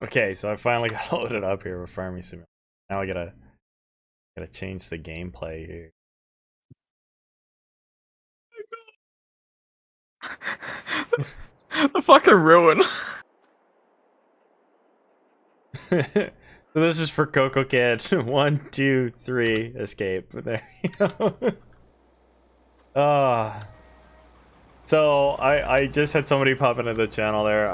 Okay, so I finally got loaded up here with Farming Simulator. Now I gotta change the gameplay here. The fucking ruin. So this is for 𝐭𝐞𝐬. 1, 2, 3, escape. There you go. Ah. So I just had somebody pop into the channel there,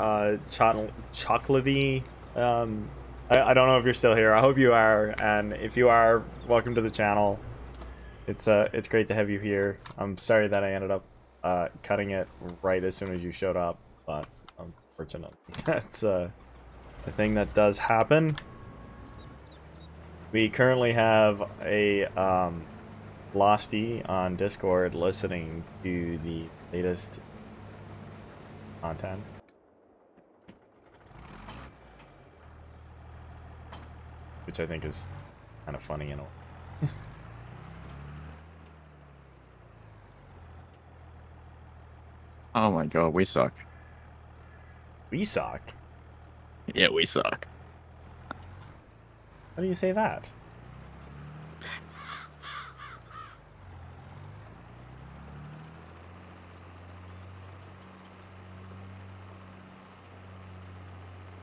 chocolatey. I don't know if you're still here. I hope you are, and if you are, welcome to the channel. It's great to have you here. I'm sorry that I ended up cutting it right as soon as you showed up, but unfortunately that's a thing that does happen. We currently have a Losty on Discord listening to the latest content. Which I think is kind of funny in a way. Oh my god, we suck. We suck? Yeah, we suck. How do you say that?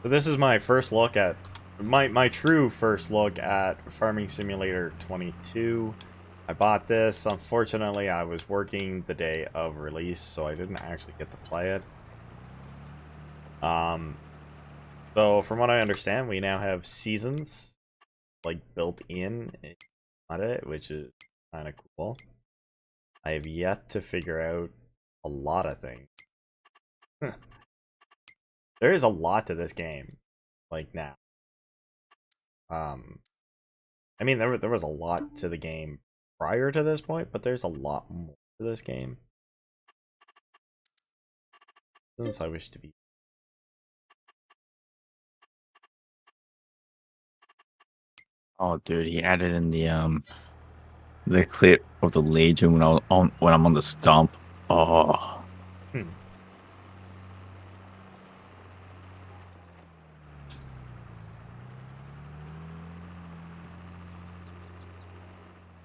So this is my first look at my true first look at Farming Simulator 22. I bought this. Unfortunately, I was working the day of release, so I didn't actually get to play it. So from what I understand, we now have seasons like built in on it, which is kind of cool. I have yet to figure out a lot of things. There is a lot to this game, like now. I mean, there was a lot to the game prior to this point, but there's a lot more to this game. Since I wish to be. Oh, dude, he added in the clip of the Legion when I'm on the stump. Oh.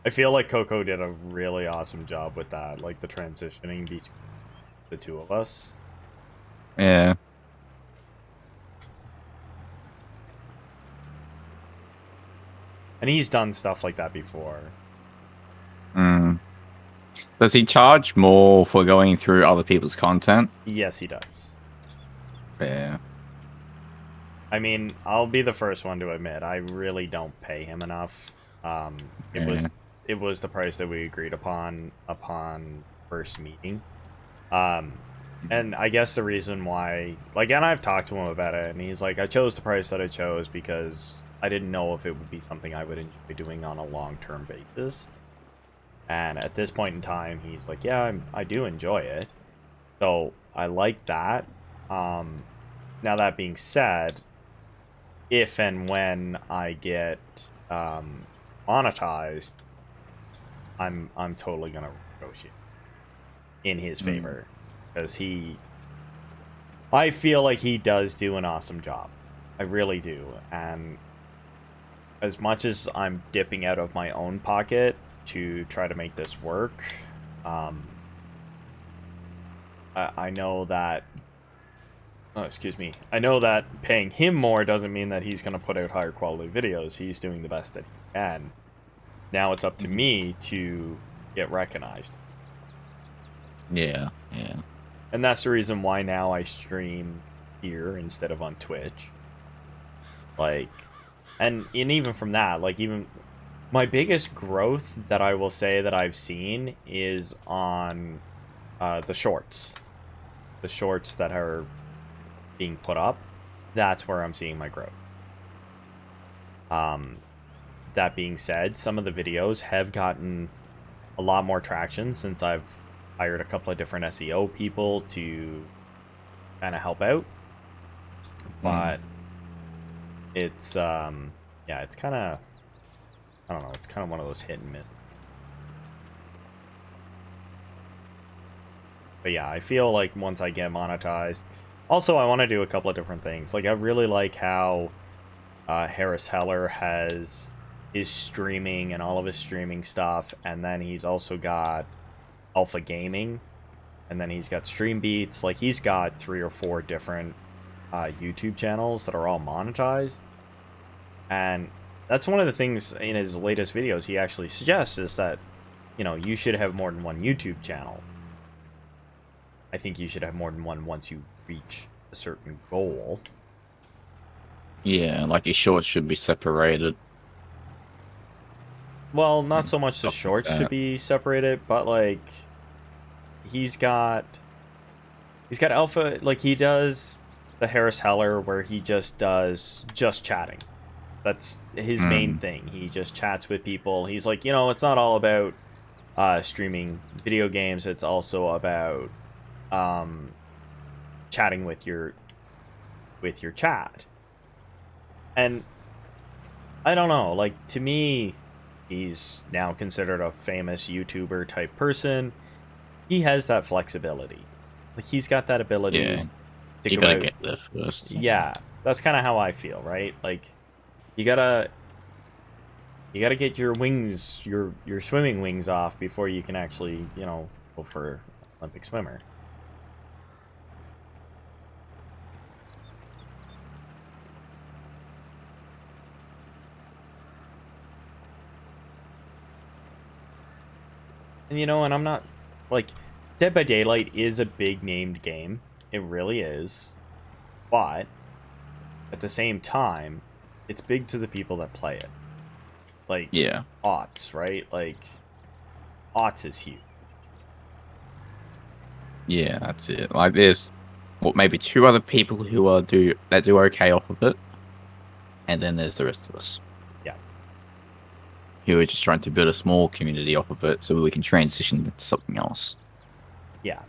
I feel like 𝐭𝐞 did a really awesome job with that, like the transitioning between the two of us. Yeah. And he's done stuff like that before. Does he charge more for going through other people's content? Yes, he does. Fair. I mean, I'll be the first one to admit, I really don't pay him enough. It was the price that we agreed upon first meeting. And I guess the reason why, like, and I've talked to him about it, and he's like, I chose the price that I chose because I didn't know if it would be something I would enjoy doing on a long-term basis. And at this point in time, he's like, yeah, I do enjoy it. So I like that. Now that being said, if and when I get monetized, I'm totally gonna negotiate in his favor, because I feel like he does do an awesome job. I really do. And as much as I'm dipping out of my own pocket to try to make this work, I know that I know that paying him more doesn't mean that he's going to put out higher quality videos. He's doing the best that he can. Now it's up to me to get recognized. Yeah, yeah. And that's the reason why now I stream here instead of on Twitch. Like, and even from that, like, even my biggest growth that I will say that I've seen is on the shorts. The shorts that are being put up, that's where I'm seeing my growth. That being said, some of the videos have gotten a lot more traction since I've hired a couple of different SEO people to kind of help out. But it's yeah, it's kind of, I don't know, it's kind of one of those hit and miss. But yeah, I feel like once I get monetized, Also, I want to do a couple of different things. Like, I really like how Harris Heller is streaming and all of his streaming stuff, and then he's also got Alpha Gaming, and then he's got Stream Beats. Like, he's got 3 or 4 different YouTube channels that are all monetized, and that's one of the things in his latest videos he actually suggests is that, you know, you should have more than one YouTube channel. I think you should have more than one once you reach a certain goal. Yeah, like your shorts should be separated. Well, not so much the Stuff like shorts should that. be separated, but like he's got Alpha, like he does the Harris Heller where he just does just chatting. That's his main Mm. thing. He just chats with people. He's like, you know, it's not all about streaming video games. It's also about chatting with your chat. And I don't know, like to me, he's now considered a famous YouTuber type person. He has that flexibility. Like he's got that ability Yeah, to you go gotta out. get there first. Yeah, that's kind of how I feel, right? Like you gotta get your wings, your swimming wings off before you can actually, you know, go for Olympic swimmer. And you know, and I'm not like Dead by Daylight is a big named game. It really is. But at the same time, it's big to the people that play it. Like Yeah, aughts, right? Like aughts is huge. yeah, that's it. Like there's what maybe 2 other people who do okay off of it, and then there's the rest of us. Yeah. Who are just trying to build a small community off of it so we can transition into something else. Yeah.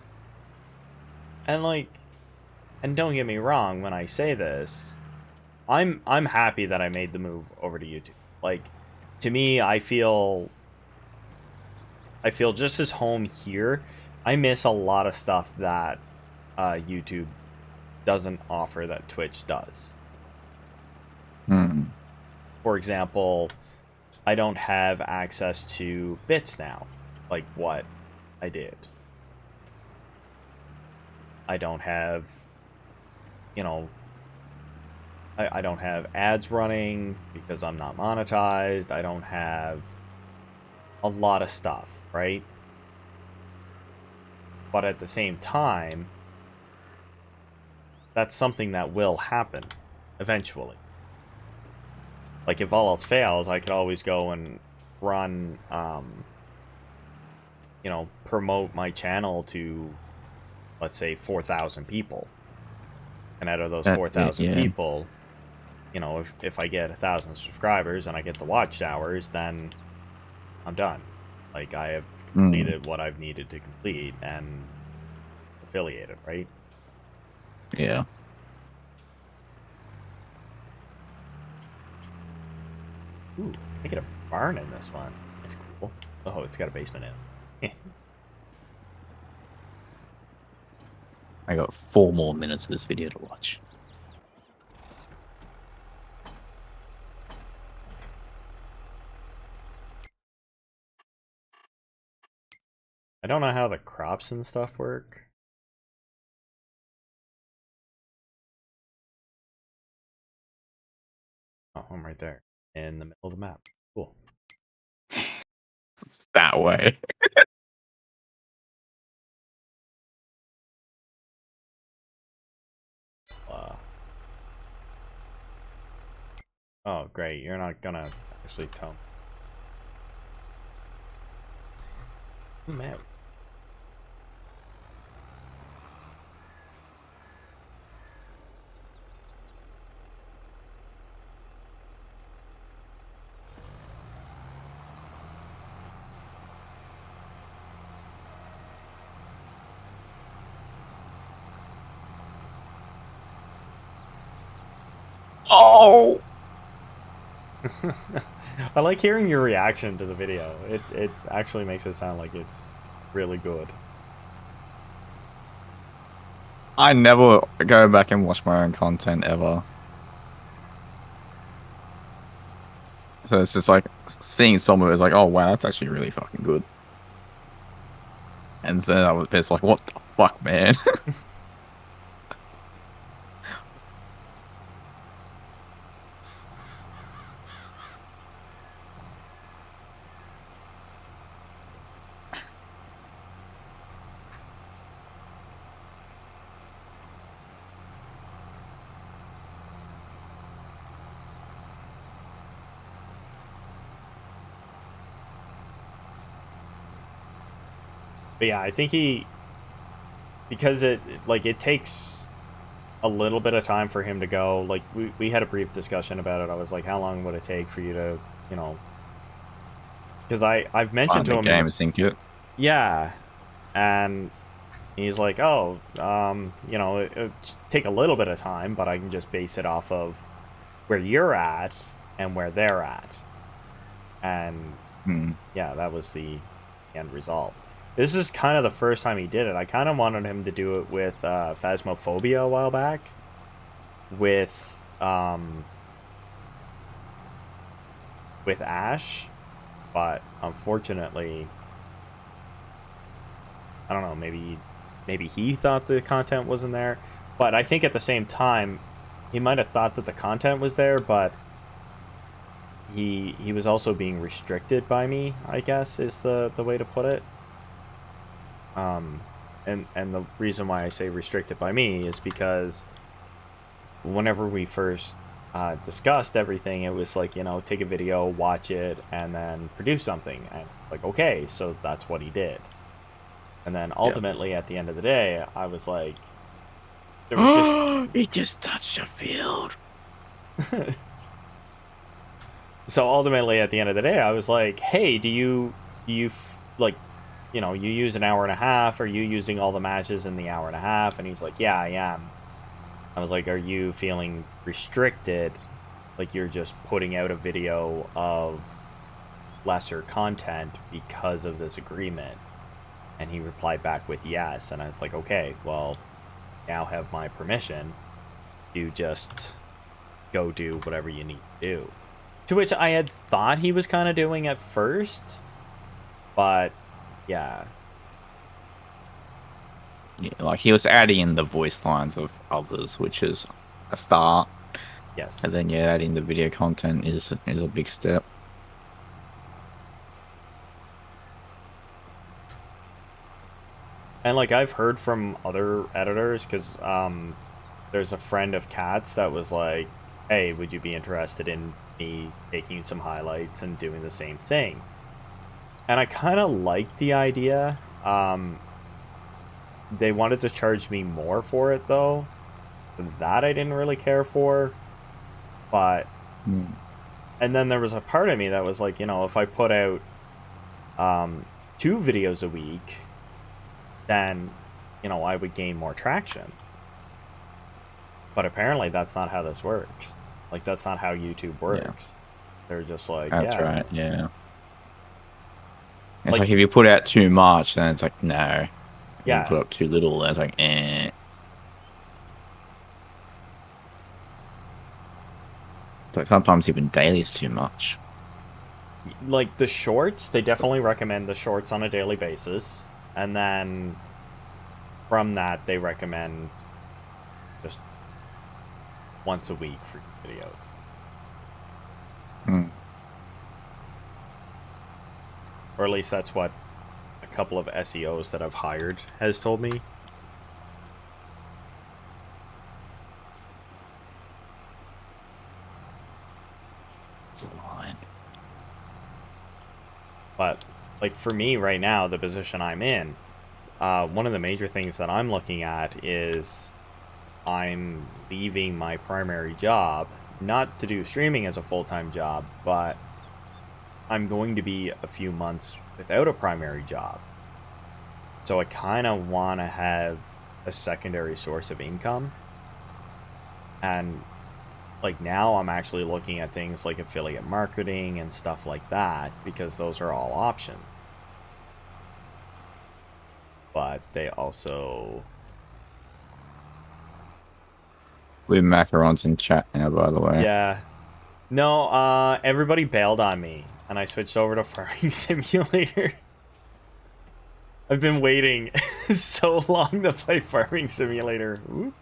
And like, and don't get me wrong when I say this, I'm happy that I made the move over to YouTube. Like, to me, I feel just as home here. I miss a lot of stuff that YouTube doesn't offer that Twitch does. Hmm. For example, I don't have access to bits now, like what I did. I don't have, you know, I don't have ads running because I'm not monetized. I don't have a lot of stuff, right? But at the same time, that's something that will happen eventually. Like if all else fails, I could always go and run, you know, promote my channel to, let's say, 4,000 people. And out of those That's it, 4,000 yeah. people, you know, if I get 1,000 subscribers and I get the watch hours, then I'm done. Like I have completed what I've needed to complete and affiliated, right? Yeah. Ooh, I get a barn in this one. That's cool. Oh, it's got a basement in. I got 4 more minutes of this video to watch. I don't know how the crops and stuff work. Oh, I'm right there in the middle of the map. Cool. That way. Oh, great. You're not gonna actually tell me. Ooh, man. Oh! I like hearing your reaction to the video. It actually makes it sound like it's really good. I never go back and watch my own content ever. So it's just like seeing some of it is like, oh wow, that's actually really fucking good. And then I was it's like, what the fuck, man? But yeah, I think because it takes a little bit of time for him to go. Like we had a brief discussion about it. I was like, how long would it take for you to, you know, because I've mentioned Find to the him, game and sync it. yeah, and he's like, oh, you know, it take a little bit of time, but I can just base it off of where you're at and where they're at, and yeah, that was the end result. This is kind of the first time he did it. I kind of wanted him to do it with Phasmophobia a while back, with Ash, but unfortunately, I don't know, maybe he thought the content wasn't there, but I think at the same time he might have thought that the content was there, but he was also being restricted by me, I guess is the way to put it. And the reason why I say restricted by me is because whenever we first discussed everything, it was like, you know, take a video, watch it, and then produce something. And like, okay, so that's what he did. And then ultimately, at the end of the day, I was like, there was just he just touched a field. So ultimately, at the end of the day, I was like, hey, do you like, you know, you use an hour and a half? Are you using all the matches in the hour and a half? And he's like, yeah, I am. I was like, are you feeling restricted? Like you're just putting out a video of lesser content because of this agreement? And he replied back with yes. And I was like, okay, well, now have my permission to just go do whatever you need to do. To which I had thought he was kind of doing at first. But, yeah. Yeah, like he was adding in the voice lines of others, which is a start. Yes. And then, yeah, adding the video content is a big step. And, like, I've heard from other editors, because there's a friend of Kat's that was like, hey, would you be interested in me taking some highlights and doing the same thing? And I kind of liked the idea. They wanted to charge me more for it, though. That I didn't really care for. But... And then there was a part of me that was like, you know, if I put out 2 videos a week, then, you know, I would gain more traction. But apparently that's not how this works. Like, that's not how YouTube works. Yeah. They're just like, that's yeah. right, yeah. It's like if you put out too much, then it's like, no. Yeah. You put up too little, then it's like, eh. It's like sometimes even daily is too much. Like the shorts, they definitely recommend the shorts on a daily basis. And then from that, they recommend just once a week for video. Or at least that's what a couple of SEOs that I've hired has told me. But, like, for me right now, the position I'm in, one of the major things that I'm looking at is I'm leaving my primary job, not to do streaming as a full-time job, but I'm going to be a few months without a primary job. So I kind of want to have a secondary source of income. And, like, now I'm actually looking at things like affiliate marketing and stuff like that, because those are all options. But they also With macarons in chat now, by the way. Yeah. No, everybody bailed on me, and I switched over to Farming Simulator. I've been waiting so long to play Farming Simulator. Ooh.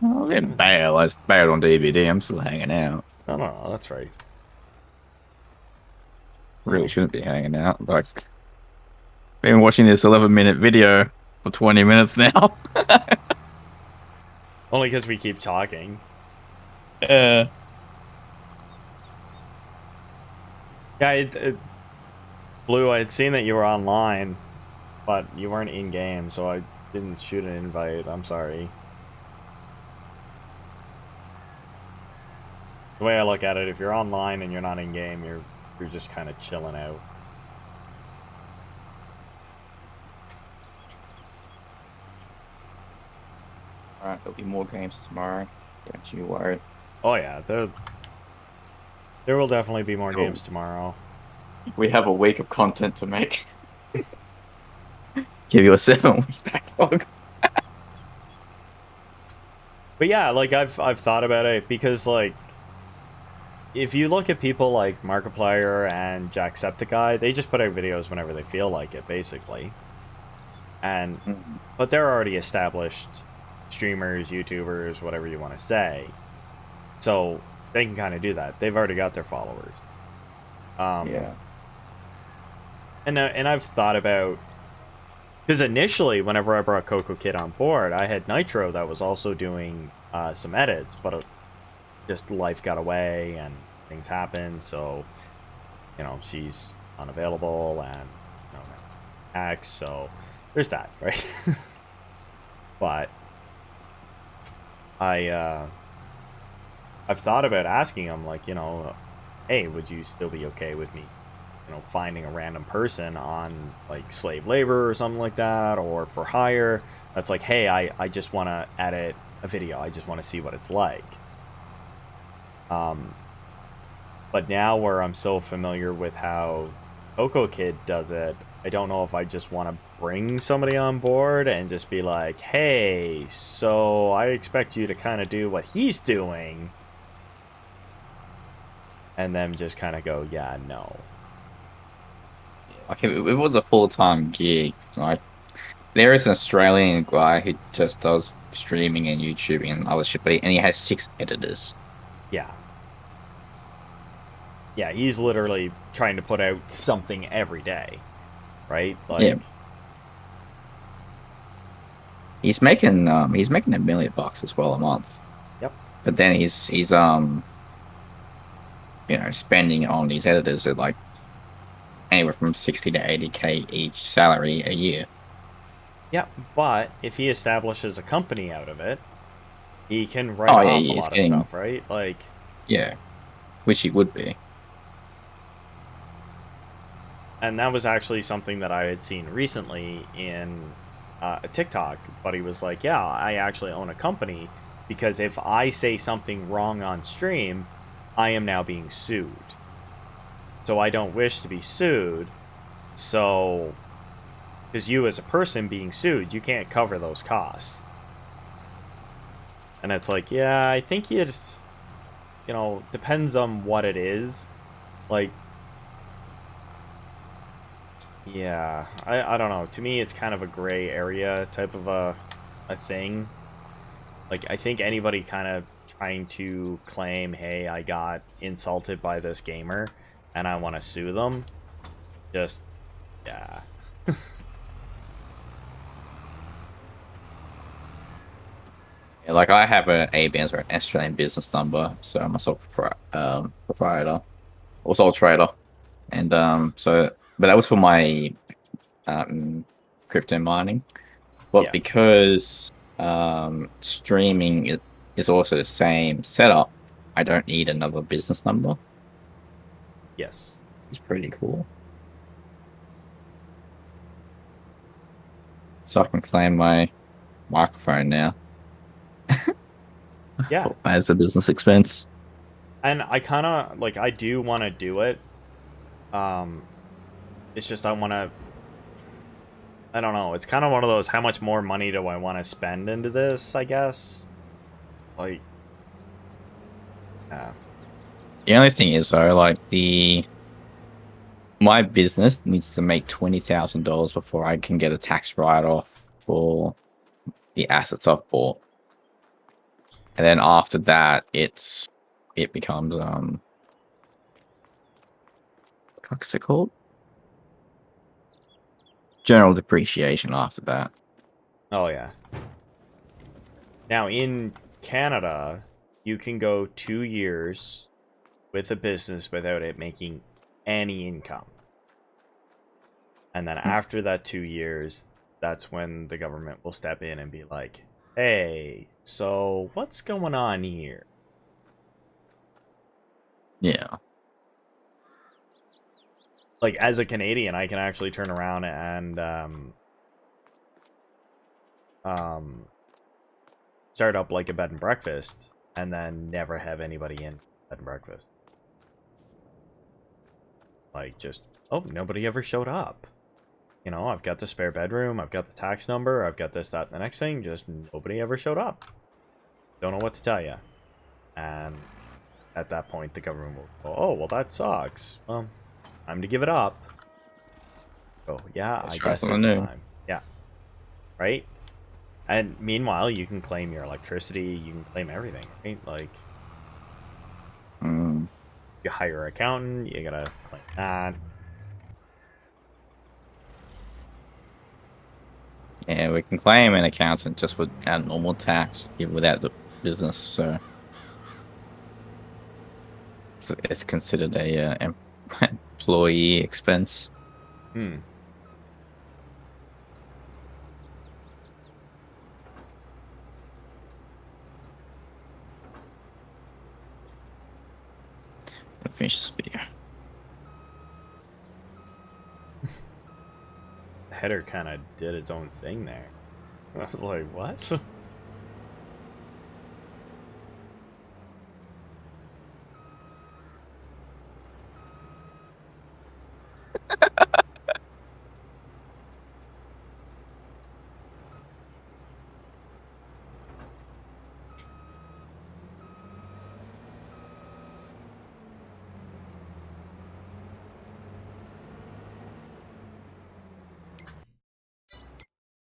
Oh, I didn't bail. I bailed on DVD. I'm still hanging out. No, no, no, that's right. Really shouldn't be hanging out. Like, been watching this 11-minute video for 20 minutes now. Only because we keep talking. Yeah. Yeah, Blue, I had seen that you were online, but you weren't in-game, so I didn't shoot an invite. I'm sorry. The way I look at it, if you're online and you're not in-game, you're just kind of chilling out. Alright, there'll be more games tomorrow. Don't you worry. Oh yeah, there will definitely be more games tomorrow. We have a week of content to make. Give you a 7-week backlog. But yeah, like I've thought about it because like if you look at people like Markiplier and Jacksepticeye, they just put out videos whenever they feel like it, basically. And but they're already established streamers, YouTubers, whatever you want to say. So they can kind of do that. They've already got their followers. Yeah. And I've thought about, because initially, whenever I brought 𝐥𝐞𝐞 on board, I had Nitro that was also doing some edits, but just life got away and things happened. So, you know, she's unavailable and you know, acts. So there's that, right? But I've thought about asking him, like, you know, hey, would you still be okay with me, you know, finding a random person on like slave labor or something like that, or for hire that's like, hey, I just want to edit a video, I just want to see what it's like. But now where I'm so familiar with how 𝐥𝐞𝐞 does it, I don't know if I just want to bring somebody on board and just be like, hey, so I expect you to kind of do what he's doing, and then just kind of go, yeah, no. Like, if it was a full-time gig, like, there is an Australian guy who just does streaming and YouTubing and other shit, and he has 6 editors. Yeah. Yeah, he's literally trying to put out something every day, right? Like, yeah. He's making $1 million as well a month. Yep. But then he's you know, spending on these editors at like anywhere from 60 to 80K each salary a year. Yeah, but if he establishes a company out of it, he can write off a lot of stuff, right? Like, yeah, which he would be. And that was actually something that I had seen recently in a TikTok. But he was like, yeah, I actually own a company because if I say something wrong on stream, I am now being sued. So I don't wish to be sued. So, because you as a person being sued, you can't cover those costs. And it's like, yeah, I think it, you know, depends on what it is. Like, yeah, I don't know. To me, it's kind of a gray area type of a thing. Like, I think anybody kind of trying to claim, hey, I got insulted by this gamer and I want to sue them, just, yeah. Yeah, like, I have an ABN or an Australian business number, so I'm a sole proprietor or sole trader, and so, but that was for my crypto mining. But Yeah. because streaming is also the same setup, I don't need another business number. Yes. It's pretty cool. So I can claim my microphone now. Yeah. As a business expense. And I kind of, like, I do want to do it. It's just I want to, don't know. It's kind of one of those, how much more money do I want to spend into this, I guess? Like, yeah. The only thing is though, like my business needs to make $20,000 before I can get a tax write-off for the assets I've bought, and then after that, it becomes what's it called? General depreciation after that. Oh yeah. Now in Canada, you can go 2 years with a business without it making any income. And then after that 2 years, that's when the government will step in and be like, hey, so what's going on here? Yeah. Like, as a Canadian, I can actually turn around and start up like a bed and breakfast and then never have anybody in bed and breakfast. Like, just, oh, nobody ever showed up. You know, I've got the spare bedroom, I've got the tax number, I've got this, that, and the next thing, just nobody ever showed up. Don't know what to tell you. And at that point, the government will go, oh, well, that sucks. Well, time to give it up. Oh, yeah, I guess it's time. Yeah. Right? And meanwhile, you can claim your electricity, you can claim everything, right? Like, you hire an accountant, you gotta claim that. Yeah, we can claim an accountant just for our normal tax, even without the business. So it's considered a employee expense. Hmm. I'll finish this video. The header kind of did its own thing there. I was like, what?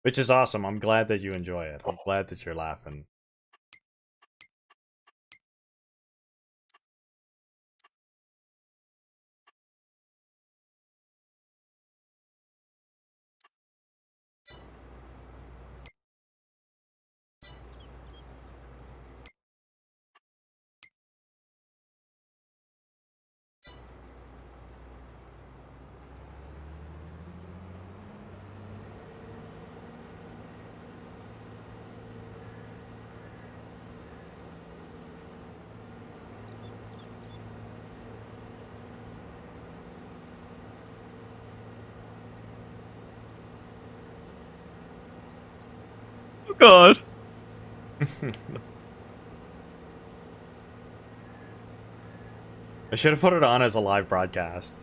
Which is awesome. I'm glad that you enjoy it. I'm glad that you're laughing. Oh God. I should have put it on as a live broadcast.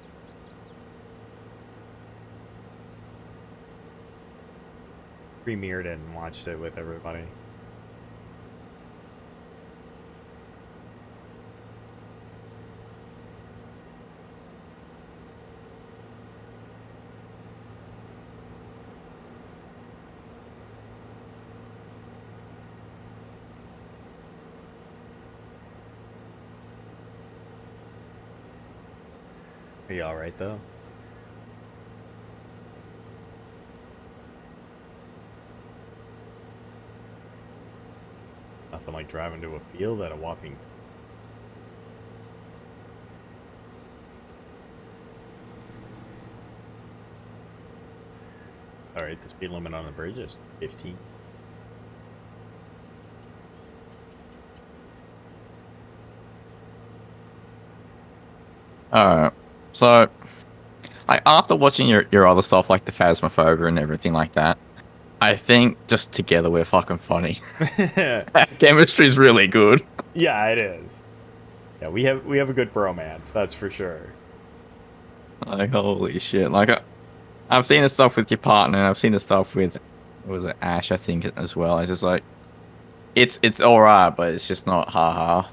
Premiered it and watched it with everybody. Are you alright though? Nothing like driving to a field at a whopping. Alright, the speed limit on the bridge is 15. Alright. So, like, after watching your other stuff, like the Phasmophobia and everything like that, I think just together we're fucking funny. Chemistry's really good. Yeah, it is. Yeah, we have a good bromance, that's for sure. Like, holy shit. Like, I've seen the stuff with your partner, and I've seen the stuff with, was it Ash, I think, as well. It's just like, it's alright, but it's just not haha.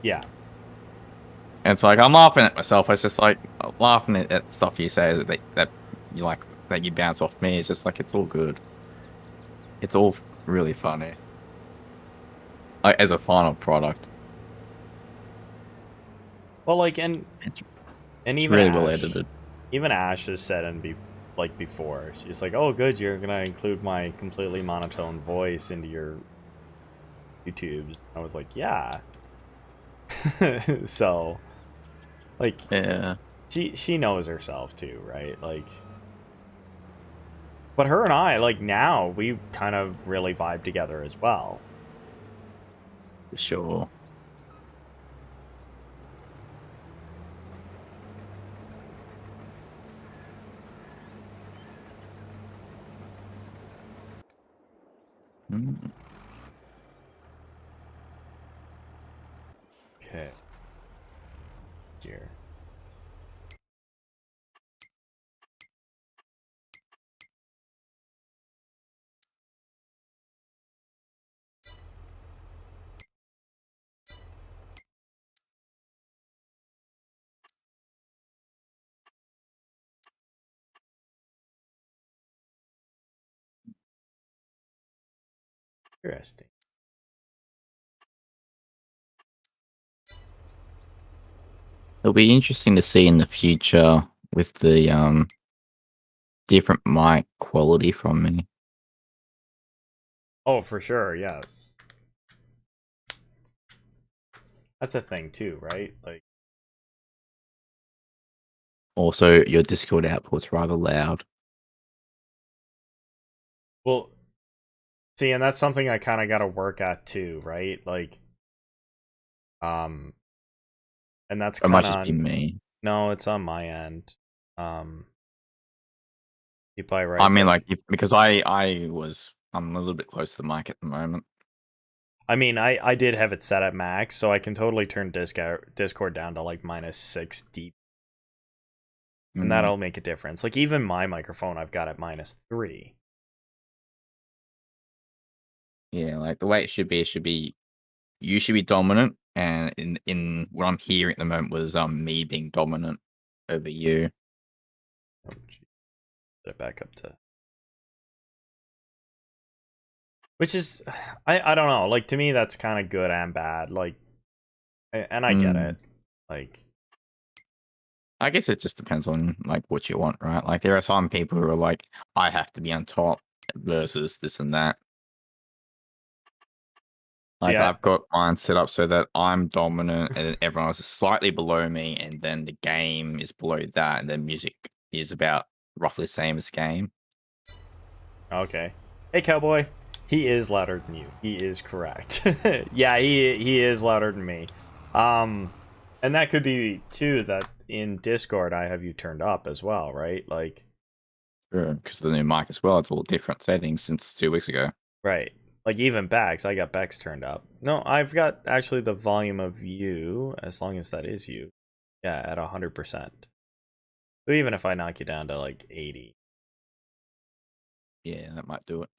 Yeah. And it's like I'm laughing at myself. It's just like laughing at stuff you say that you like that you bounce off me. It's just like it's all good. It's all really funny. Like, as a final product, Well, like, and it's even really well Ash, edited. even Ash has said like before, she's like, "Oh, good, you're gonna include my completely monotone voice into your YouTubes." I was like, "Yeah." So, like, Yeah, she knows herself too, right? Like, but her and I, like, now we kind of really vibe together as well. for sure. Mm. Okay. Here. Interesting. It'll be interesting to see in the future with the different mic quality from me. Oh, for sure, yes. That's a thing too, right? Like, Also, your Discord output's rather loud. well, see, and that's something I kind of got to work at too, right? Like, um, and that's It might kind of just be on. me. No, it's on my end. Um, Deeply I writes mean, like, like because I'm a little bit close to the mic at the moment. I mean, I did have it set at max, so I can totally turn Discord down to like -6 deep, and Mm, that'll make a difference. Like even my microphone, I've got at -3. yeah, like the way it should be you should be dominant, and in what I'm hearing at the moment was me being dominant over you. Oh, gee. Put it back up to, which is, I don't know. Like to me, that's kind of good and bad. Like, and I get Mm. it. Like, I guess it just depends on like what you want, right? Like there are some people who are like, I have to be on top versus this and that. Like yeah, I've got mine set up so that I'm dominant and then everyone else is slightly below me, and then the game is below that, and then music is about roughly the same as game. okay. Hey, cowboy. He is louder than you. He is correct. Yeah, he is louder than me. And that could be too that in Discord I have you turned up as well, right? Like, Because the new mic as well, it's all different settings since 2 weeks ago. right. Like even Bex, I got Bex turned up. No, I've got actually the volume of you, as long as that is you. Yeah, at 100%. So even if I knock you down to like 80. Yeah, that might do it.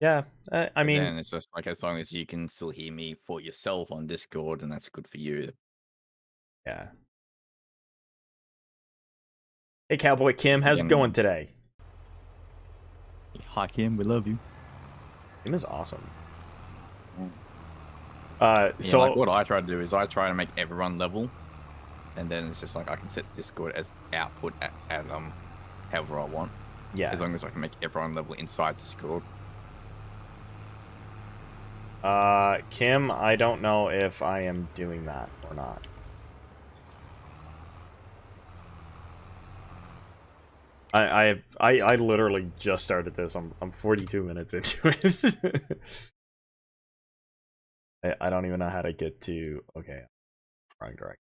Yeah, I But mean, then it's just like as long as you can still hear me for yourself on Discord, and that's good for you. yeah. Hey, Cowboy Kim, how's it going Again, today? hi Kim, we love you. Kim is awesome. Yeah, like So what I try to do is I try to make everyone level, and then it's just like I can set Discord as output at however I want, as yeah. long as I can make everyone level inside Discord. Kim, I don't know if I am doing that or not. I literally just started this. I'm 42 minutes into it. I don't even know how to get to. Okay, wrong direction.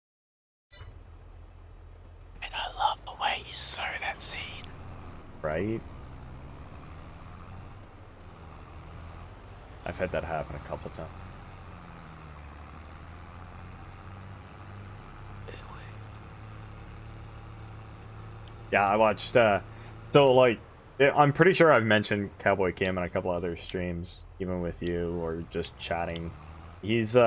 And I love the way you sow that seed. Right? I've had that happen a couple times. Yeah, I watched. So like Yeah, I'm pretty sure I've mentioned Cowboy Kim in a couple other streams, even with you or just chatting. He's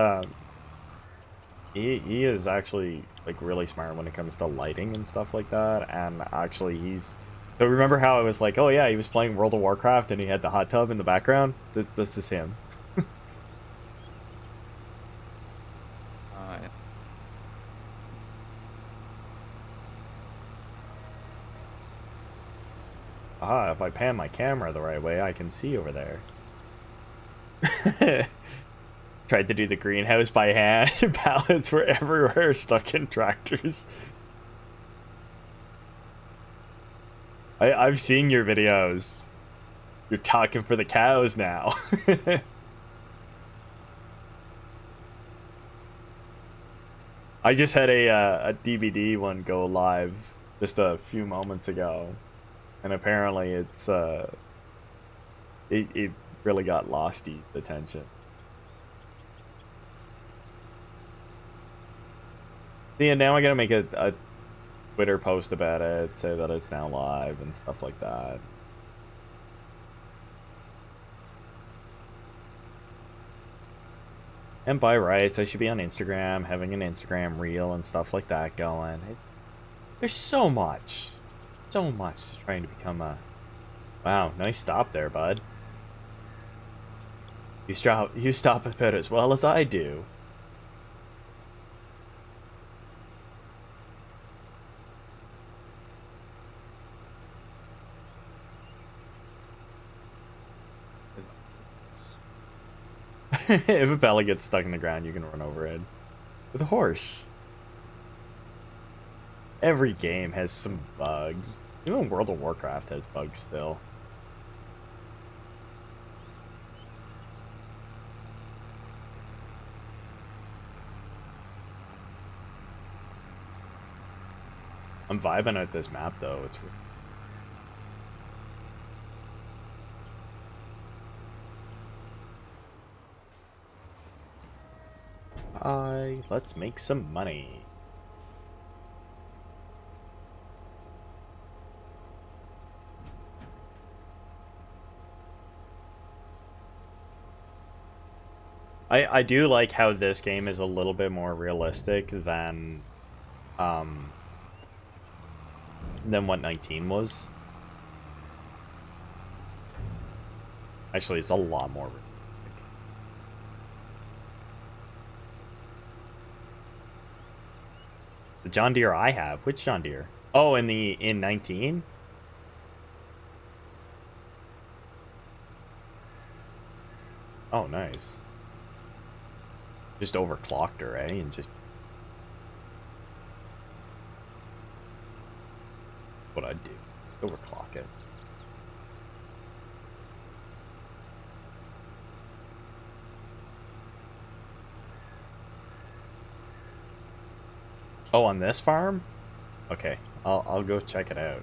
he is actually like really smart when it comes to lighting and stuff like that. And actually, so remember how I was like, oh yeah, he was playing World of Warcraft and he had the hot tub in the background. This is him. Yeah. Ah, if I pan my camera the right way, I can see over there. Tried to do the greenhouse by hand. Pallets were everywhere, stuck in tractors. I've seen your videos. You're talking for the cows now. I just had a DVD one go live just a few moments ago, and apparently it really got Lostie's attention. Yeah, now I gotta make a Twitter post about it, say that it's now live and stuff like that. And by rights, I should be on Instagram, having an Instagram reel and stuff like that going. There's so much trying to become a. Wow, nice stop there, bud. You stop about as well as I do. If a belly gets stuck in the ground, you can run over it with a horse. Every game has some bugs. Even World of Warcraft has bugs still. I'm vibing at this map though. It's let's make some money. I do like how this game is a little bit more realistic than what 19 was. Actually, it's a lot more realistic. The John Deere I have. Which John Deere? Oh, in 19? Oh, nice. Just overclocked her, eh? And just what I'd do. Overclock it. Oh, on this farm? Okay, I'll go check it out.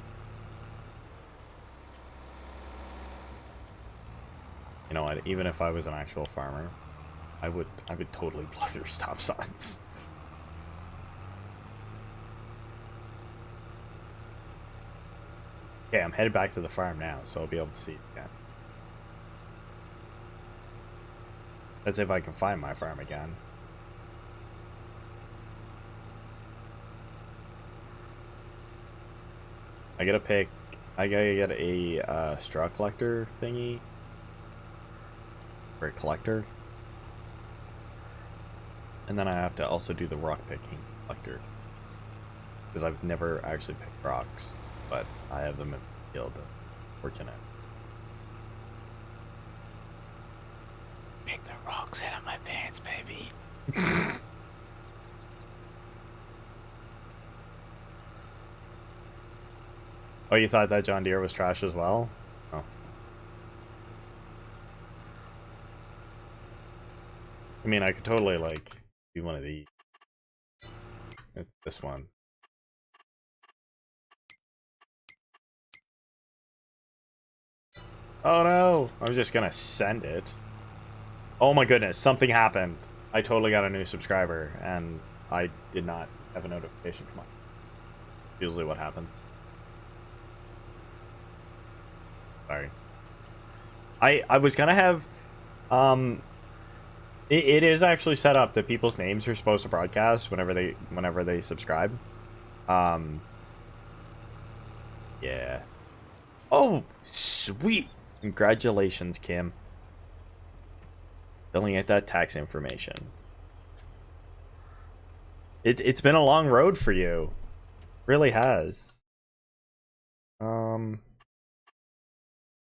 You know what? Even if I was an actual farmer, I would totally blow through stop signs. Okay, I'm headed back to the farm now, so I'll be able to see it again. As if I can find my farm again. I gotta get a straw collector thingy. Or a collector. And then I have to also do the rock picking collector. Because I've never actually picked rocks, but I have them in the field working it. Pick the rocks out of my pants, baby. Oh, you thought that John Deere was trash as well? Oh. I mean, I could totally, like, do one of these. It's this one. Oh no! I'm just gonna send it. Oh my goodness, something happened. I totally got a new subscriber, and I did not have a notification come up. Usually what happens. Sorry. I was gonna have it is actually set up that people's names are supposed to broadcast whenever they subscribe. Yeah. Oh, sweet. Congratulations, Kim. Filling out that tax information. It's been a long road for you. Really has. Oh,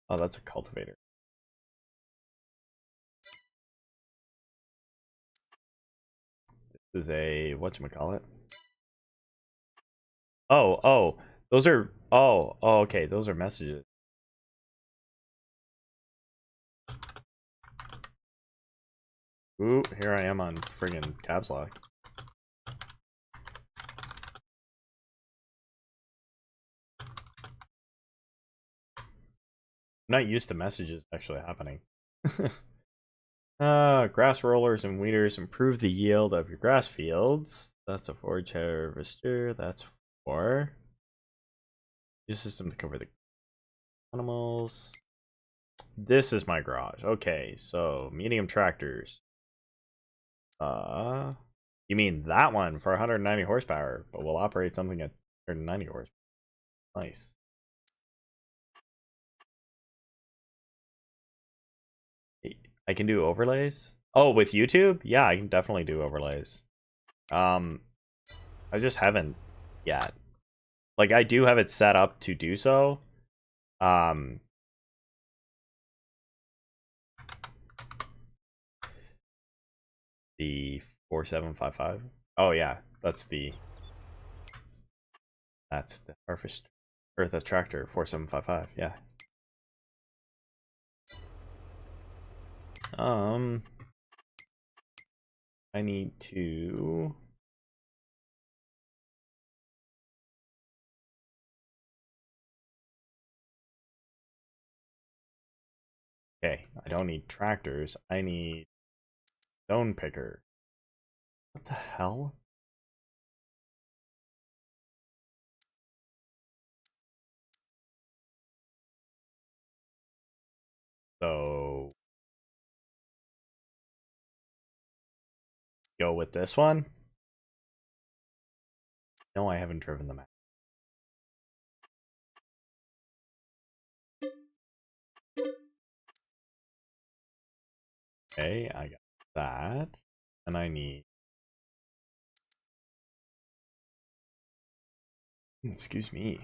that's a cultivator. This is a whatchamacallit? Oh, those are okay, those are messages. Ooh, here I am on friggin' caps lock. I'm not used to messages actually happening. Grass rollers and weeders improve the yield of your grass fields. That's a forage harvester. That's 4. Use system to cover the animals. This is my garage. Okay, so medium tractors. You mean that one for 190 horsepower, but will operate something at 190 horsepower. Nice. I can do overlays. Oh, with YouTube? Yeah, I can definitely do overlays. I just haven't yet. Like, I do have it set up to do so. The 4755. Oh yeah, that's the harvest or the tractor 4755. Yeah. I need to. Okay, I don't need tractors. I need stone picker. What the hell? So go with this one. No, I haven't driven them out. Okay, I got that. And I need. Excuse me.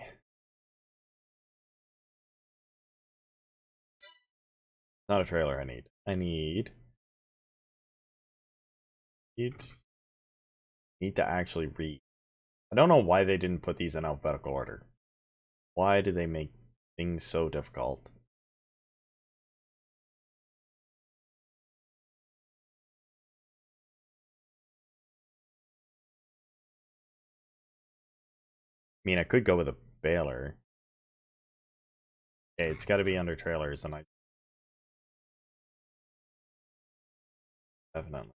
Not a trailer I need. I need to actually read. I don't know why they didn't put these in alphabetical order. Why do they make things so difficult? I mean, I could go with a baler. Okay, it's got to be under trailers, and I definitely.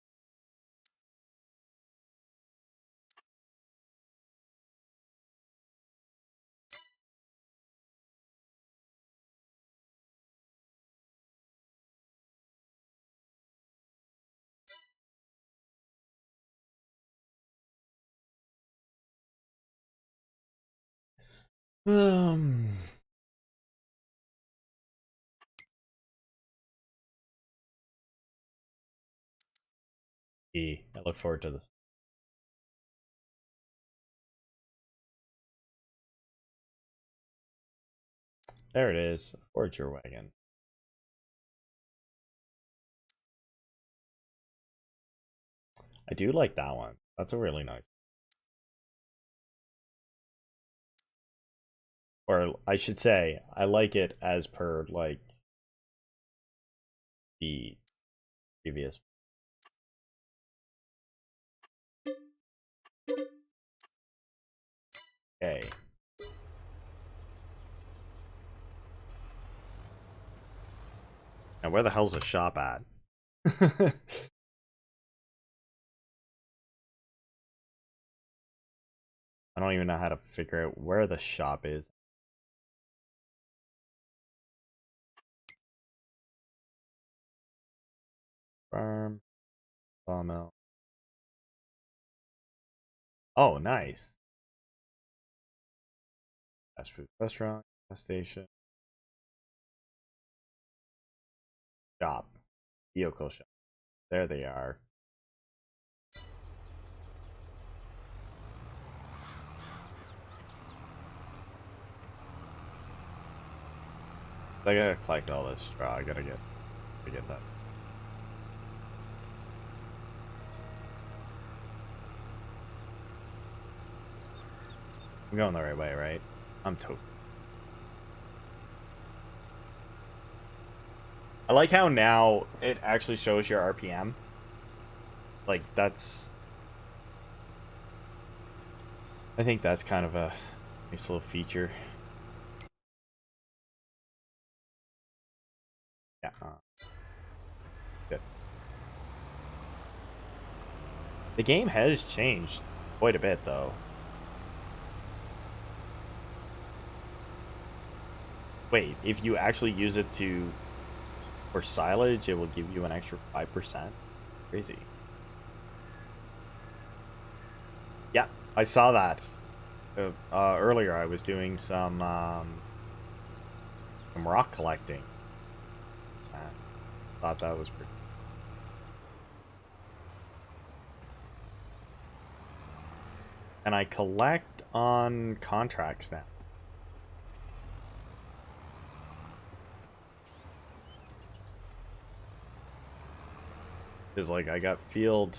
Um, I look forward to this. There it is. Forge your wagon. I do like that one. That's a really nice. Or I should say, I like it as per like the previous. Okay. Now where the hell's the shop at? I don't even know how to figure out where the shop is. Farm. Sawmill. Oh, nice. Fast food restaurant. Gas station. Shop. Vehicle shop. There they are. I gotta collect all this straw. I gotta get that. I'm going the right way, right? I'm totally. I like how now it actually shows your RPM. Like, that's... I think that's kind of a nice little feature. Yeah. Good. The game has changed quite a bit, though. Wait, if you actually use it for silage, it will give you an extra 5%? Crazy. Yeah, I saw that. Earlier, I was doing some rock collecting. Thought that was pretty. And I collect on contracts now. Because, like, I got field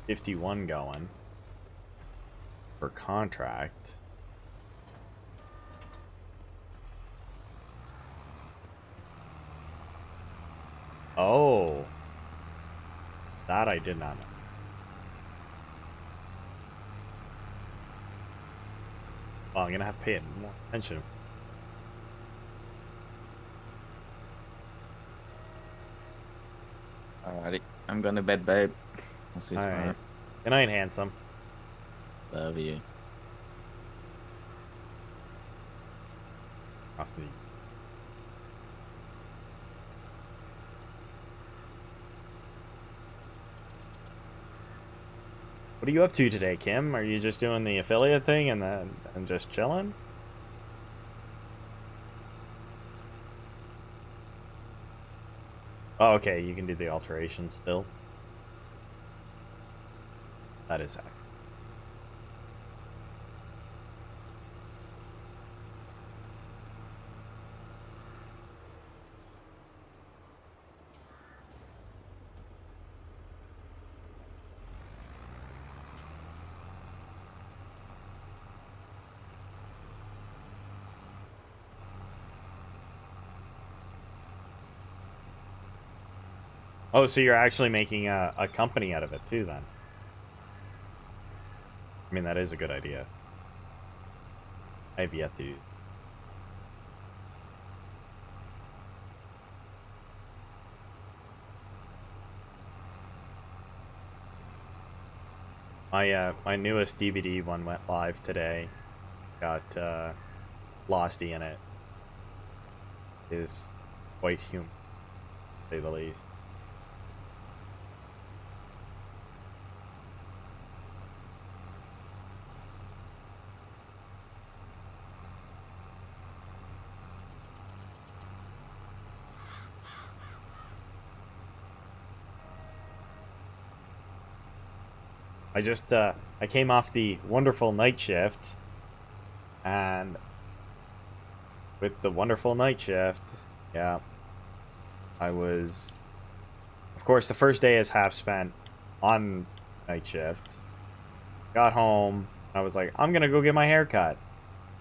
51 going for contract. Oh. That I did not know. Well, I'm going to have to pay it more attention. Alrighty. I'm going to bed, babe. I'll see you tomorrow. Alright. Good night, handsome. Love you. Off to the... What are you up to today, Kim? Are you just doing the affiliate thing and just chilling? Oh, okay, you can do the alterations still. That is accurate. Oh, so you're actually making a company out of it too, then? I mean, that is a good idea. I have yet to. My newest DVD one went live today. Got Losty in it. Is quite human, to say the least. I came off the wonderful night shift, and with the wonderful night shift, yeah, I was, of course, the first day is half spent on night shift. Got home, I was like, I'm gonna go get my hair cut.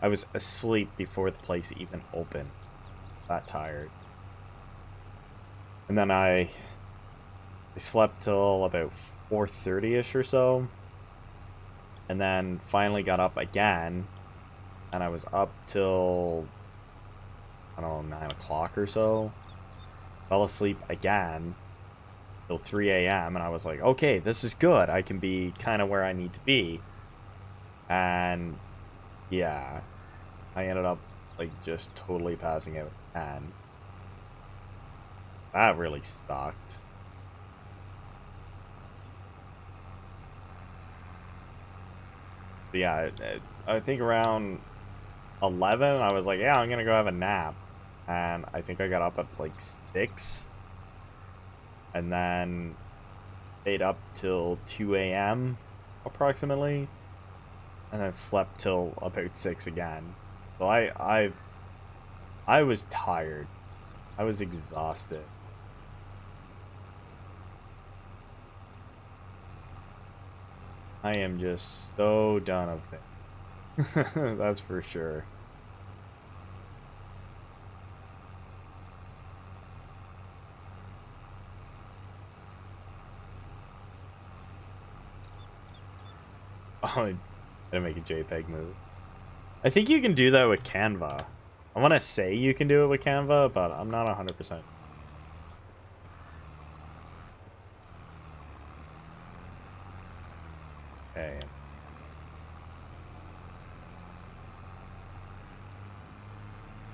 I was asleep before the place even opened. That tired. And then I slept till about 4:30ish or so. And then finally got up again. And I was up till, I don't know, 9 o'clock or so. Fell asleep again till 3 a.m. And I was like, okay, this is good. I can be kind of where I need to be. And yeah, I ended up like just totally passing out. And that really sucked. But yeah, I think around 11, I was like, yeah, I'm gonna go have a nap. And I think I got up at like 6. And then stayed up till 2 a.m. approximately. And then slept till about 6 again. So I was tired. I was exhausted. I am just so done of things. That's for sure. Oh, I gotta make a JPEG move. I think you can do that with Canva. I want to say you can do it with Canva, but I'm not 100%. Okay.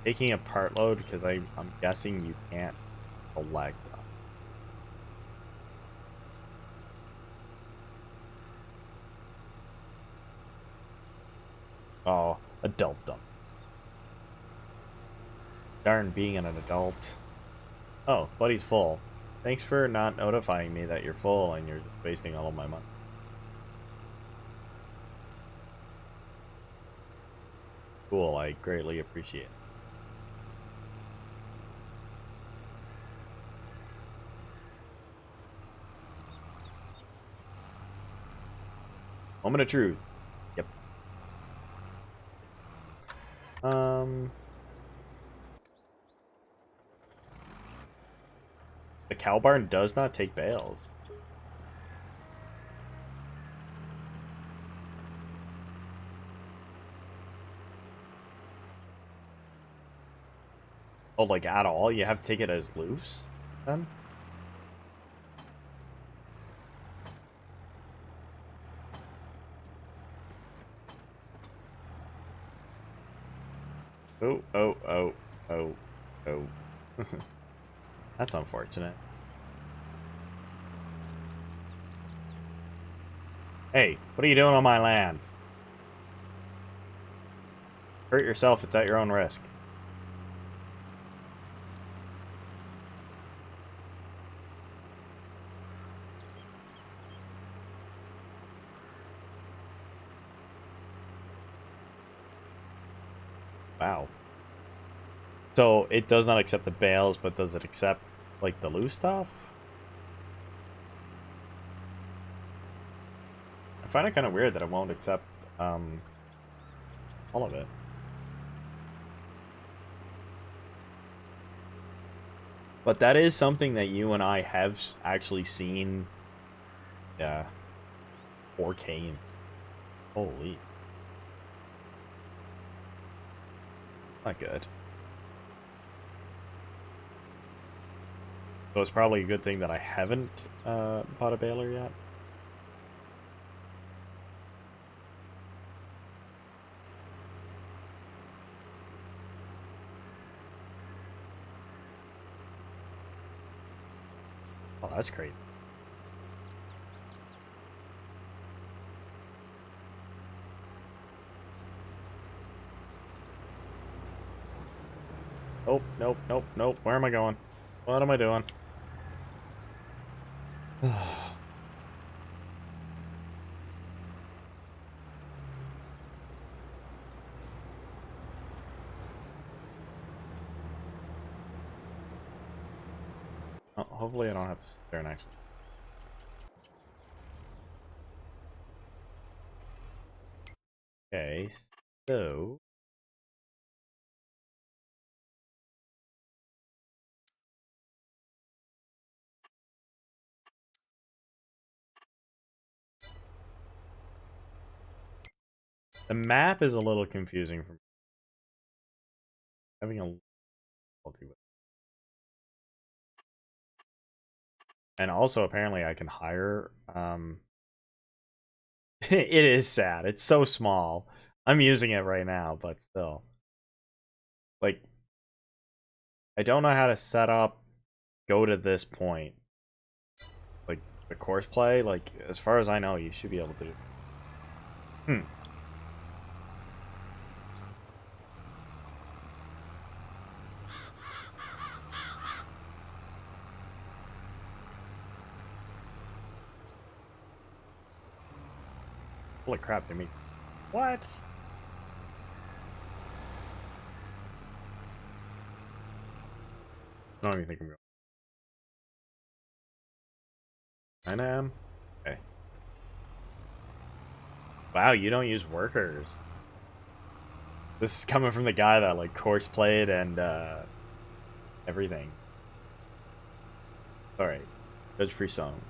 Taking a part load because I'm guessing you can't select. Oh, adultdom. Darn being an adult. Oh, buddy's full. Thanks for not notifying me that you're full and you're just wasting all of my money. Cool, I greatly appreciate it. Moment of truth. Yep. The cow barn does not take bales. Oh, like at all? You have to take it as loose then? Oh, oh, oh, oh, oh. That's unfortunate. Hey, what are you doing on my land? Hurt yourself, it's at your own risk. Wow. So it does not accept the bales, but does it accept like the loose stuff? I find it kind of weird that it won't accept all of it. But that is something that you and I have actually seen. Yeah, 4K. Holy, not good. So it's probably a good thing that I haven't bought a baler yet. Oh, that's crazy. Oh, nope, nope, nope. Where am I going? What am I doing? Oh, hopefully I don't have to sit there and actually. Okay, so the map is a little confusing for me. Having a difficulty with it. And also apparently I can hire it is sad. It's so small. I'm using it right now, but still. Like I don't know how to set up go to this point. Like the course play, like as far as I know, you should be able to. Hmm. Holy crap, they make... What? I don't even think I'm going. I am. Okay. Wow, you don't use workers. This is coming from the guy that like course played and everything. Alright. Judge free song.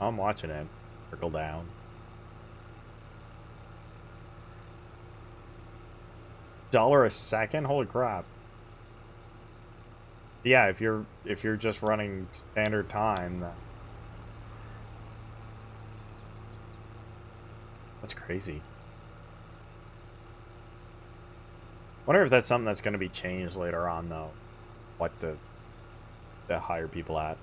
I'm watching it. Trickle down. $1 a second? Holy crap. Yeah, if you're just running standard time, then that's crazy. Wonder if that's something that's going to be changed later on, though. What to hire people at.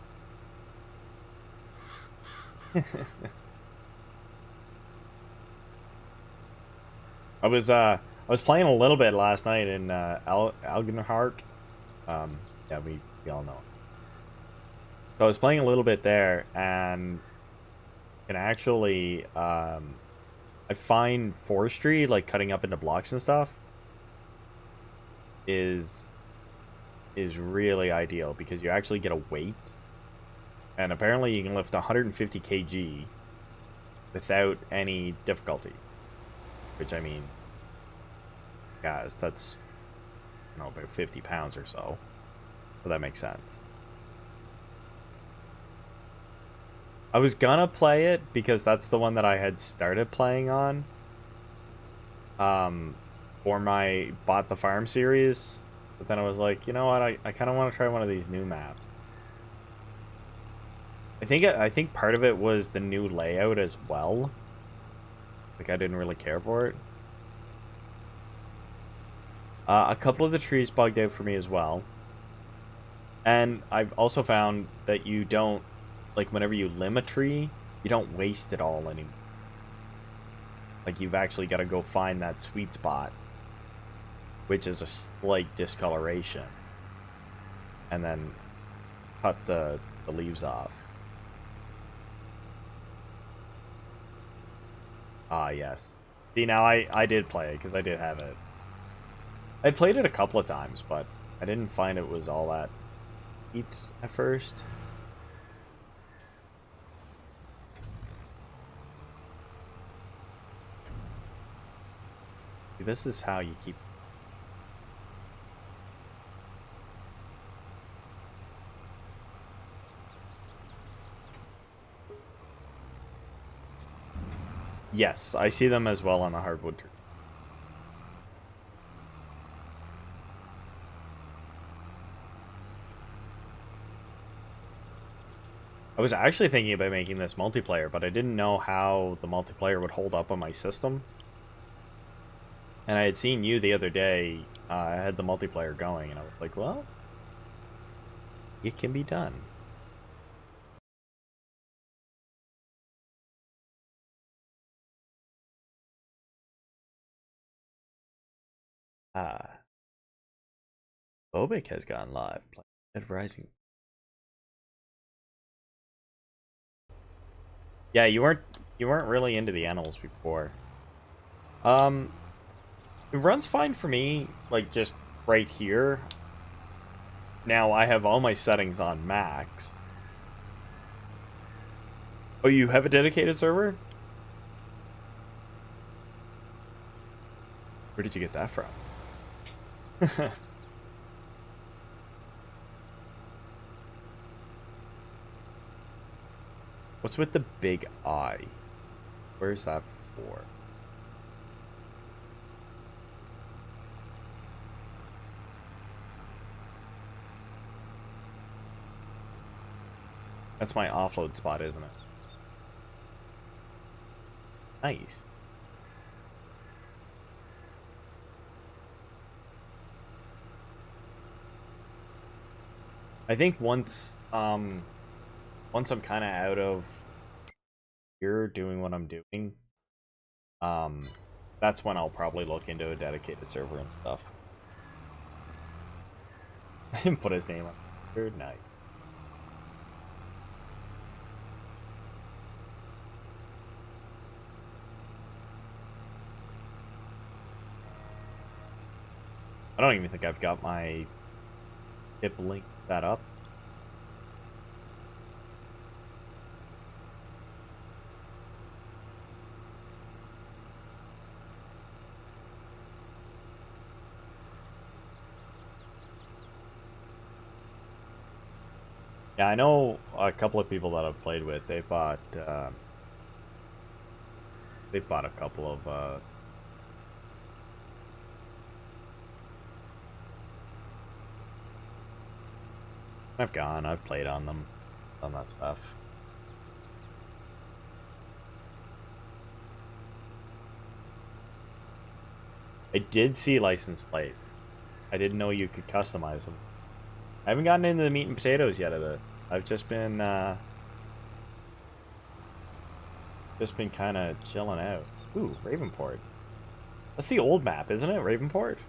I was playing a little bit last night in 𝐦𝐤𝐤𝐤. Yeah, we all know. So I was playing a little bit there, and can actually I find forestry, like cutting up into blocks and stuff, is really ideal because you actually get a weight, and apparently you can lift 150 kg without any difficulty. Which, I mean, guys, that's, you know, about 50 pounds or so. So that makes sense. I was gonna play it because that's the one that I had started playing on. For my Bought the Farm series. But then I was like, you know what, I kind of want to try one of these new maps. I think part of it was the new layout as well. Like, I didn't really care for it. A couple of the trees bugged out for me as well. And I've also found that you don't, like, whenever you limb a tree, you don't waste it all anymore. Like, you've actually got to go find that sweet spot, which is a slight discoloration, and then cut the leaves off. Ah, yes. See, now I did play it, because I did have it. I played it a couple of times, but I didn't find it was all that neat at first. See, this is how you keep... Yes, I see them as well on the hardwood tree. I was actually thinking about making this multiplayer, but I didn't know how the multiplayer would hold up on my system. And I had seen you the other day, I had the multiplayer going, and I was like, well, it can be done. Ah. 𝐦𝐤𝐤𝐿 has gone live. Dead Rising. Yeah, you weren't really into the animals before. It runs fine for me, like just right here. Now I have all my settings on max. Oh, you have a dedicated server? Where did you get that from? What's with the big eye? Where's that for? That's my offload spot, isn't it? Nice. I think once I'm kind of out of here doing what I'm doing, that's when I'll probably look into a dedicated server and stuff. And put his name on. Good night. I don't even think I've got my hip link set up. Yeah, I know a couple of people that I've played with. They bought a couple of I've played on them, on that stuff. I did see license plates. I didn't know you could customize them. I haven't gotten into the meat and potatoes yet of this. I've just been kind of chilling out. Ooh, Ravenport. That's the old map, isn't it? Ravenport?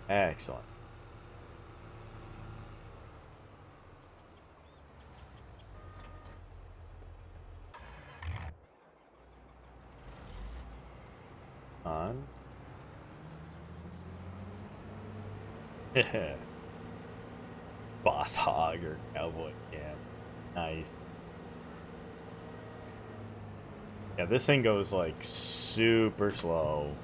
Excellent. On. Boss hog or cowboy camp. Nice. Yeah, this thing goes like super slow.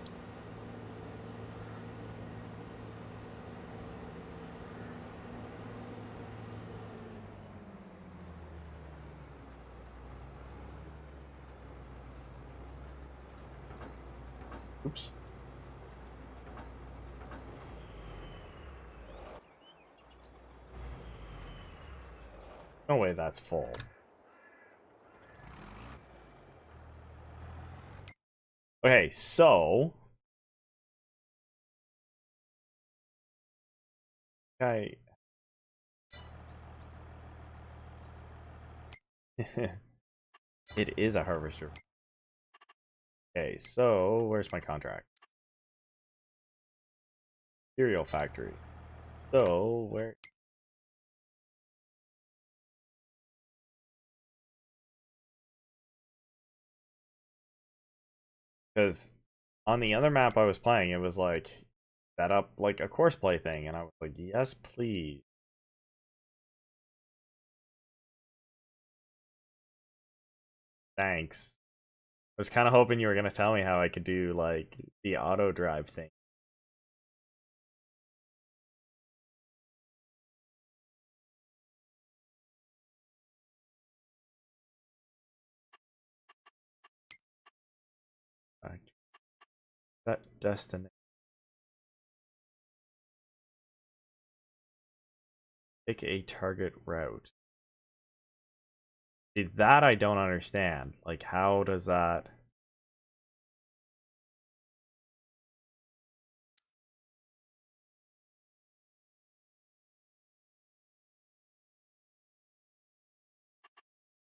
Oops. No way that's full. Okay, so I it is a harvester. Okay, so where's my contract? Cereal factory. So where? Because on the other map I was playing, it was like set up like a course play thing, and I was like, yes, please. Thanks. I was kind of hoping you were gonna tell me how I could do like the auto drive thing. That destination. Pick a target route. See, that I don't understand. Like, how does that?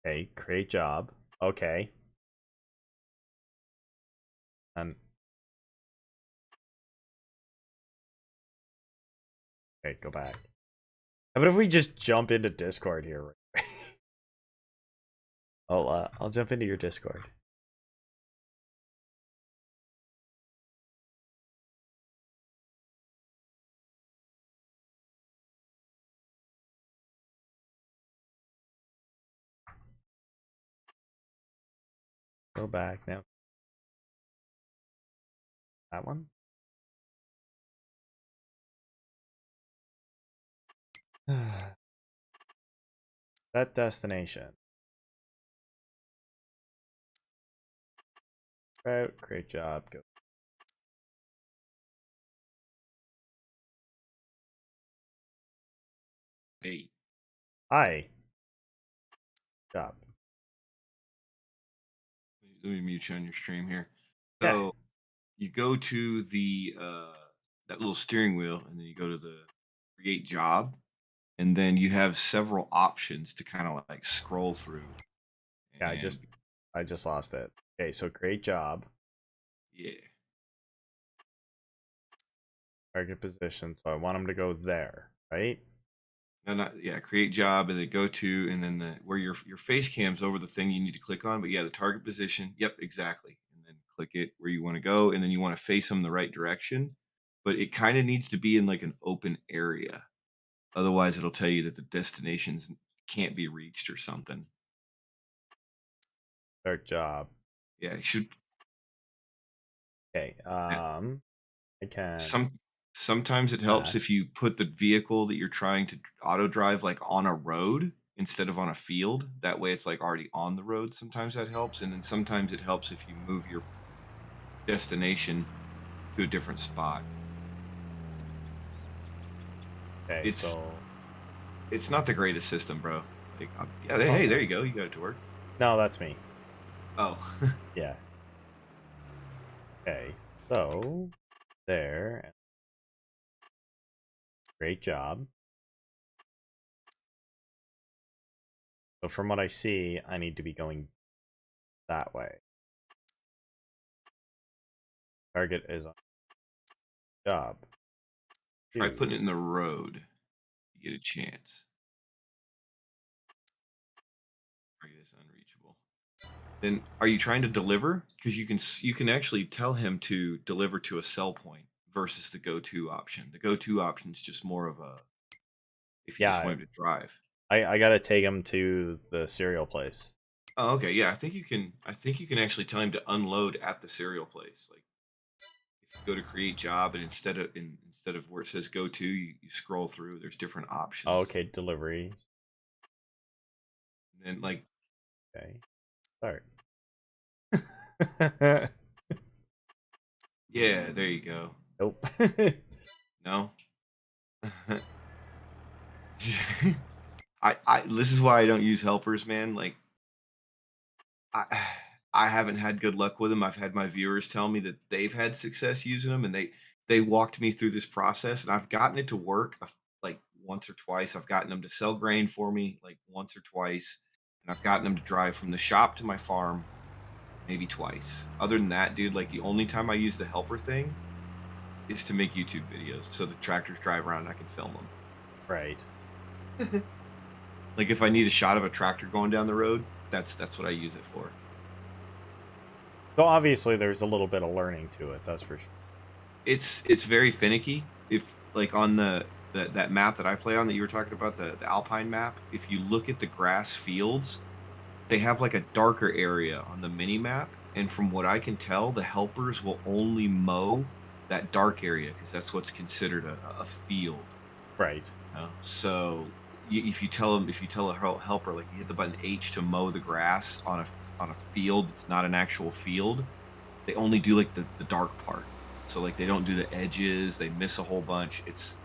Okay, create job. Okay. And okay, go back. How about if we just jump into Discord here? I'll jump into your Discord. Go back now. That one. That destination. Route, great job. Go. Hey, Hi. Job. let me mute you on your stream here. Yeah. So you go to the that little steering wheel, and then you go to the create job, and then you have several options to kind of like scroll through. Yeah, And I just lost it. Okay, so great job. yeah, Target position. So I want him to go there, right? No, not yeah. Create job and then go to and then the where your face cam's over the thing you need to click on. But yeah, the target position. Yep, exactly. And then click it where you want to go, and then you want to face them the right direction. But it kind of needs to be in like an open area. Otherwise, it'll tell you that the destinations can't be reached or something. Start job. Yeah, it should. Okay. I can. Sometimes it helps if you put the vehicle that you're trying to auto drive like on a road instead of on a field. That way, it's like already on the road. Sometimes that helps, and then sometimes it helps if you move your destination to a different spot. Okay. So it's not the greatest system, bro. Like, yeah, hey, there you go. You got it to work. No, that's me. Oh, Yeah. Okay. So there. Great job. So from what I see, I need to be going that way. Target is on job. try putting it in the road. You get a chance. Target is unreachable. Then, are you trying to deliver? Because you can actually tell him to deliver to a sell point versus the go-to option. The go-to option is just more of a if you just want him to drive. I gotta take him to the cereal place. Oh, okay, yeah. I think you can actually tell him to unload at the cereal place. Like if you go to create job and instead of where it says go to, you scroll through. There's different options. Oh, okay, deliveries. And then like okay, start. Yeah, there you go. Nope. No. I this is why I don't use helpers, man. Like I I haven't had good luck with them. I've had my viewers tell me that they've had success using them, and they walked me through this process, and I've gotten it to work like once or twice. I've gotten them to sell grain for me like once or twice, and I've gotten them to drive from the shop to my farm maybe twice. Other than that, dude, like the only time I use the helper thing is to make YouTube videos, so the tractors drive around and I can film them. Right. Like if I need a shot of a tractor going down the road, that's what I use it for. So obviously there's a little bit of learning to it, that's for sure. It's very finicky. If like on that map that I play on that you were talking about, the Alpine map, if you look at the grass fields, they have like a darker area on the mini map, and from what I can tell, the helpers will only mow that dark area because that's what's considered a field. Right. You know? So if you tell a helper like you hit the button H to mow the grass on a field that's not an actual field, they only do like the dark part. So like they don't do the edges, they miss a whole bunch. It's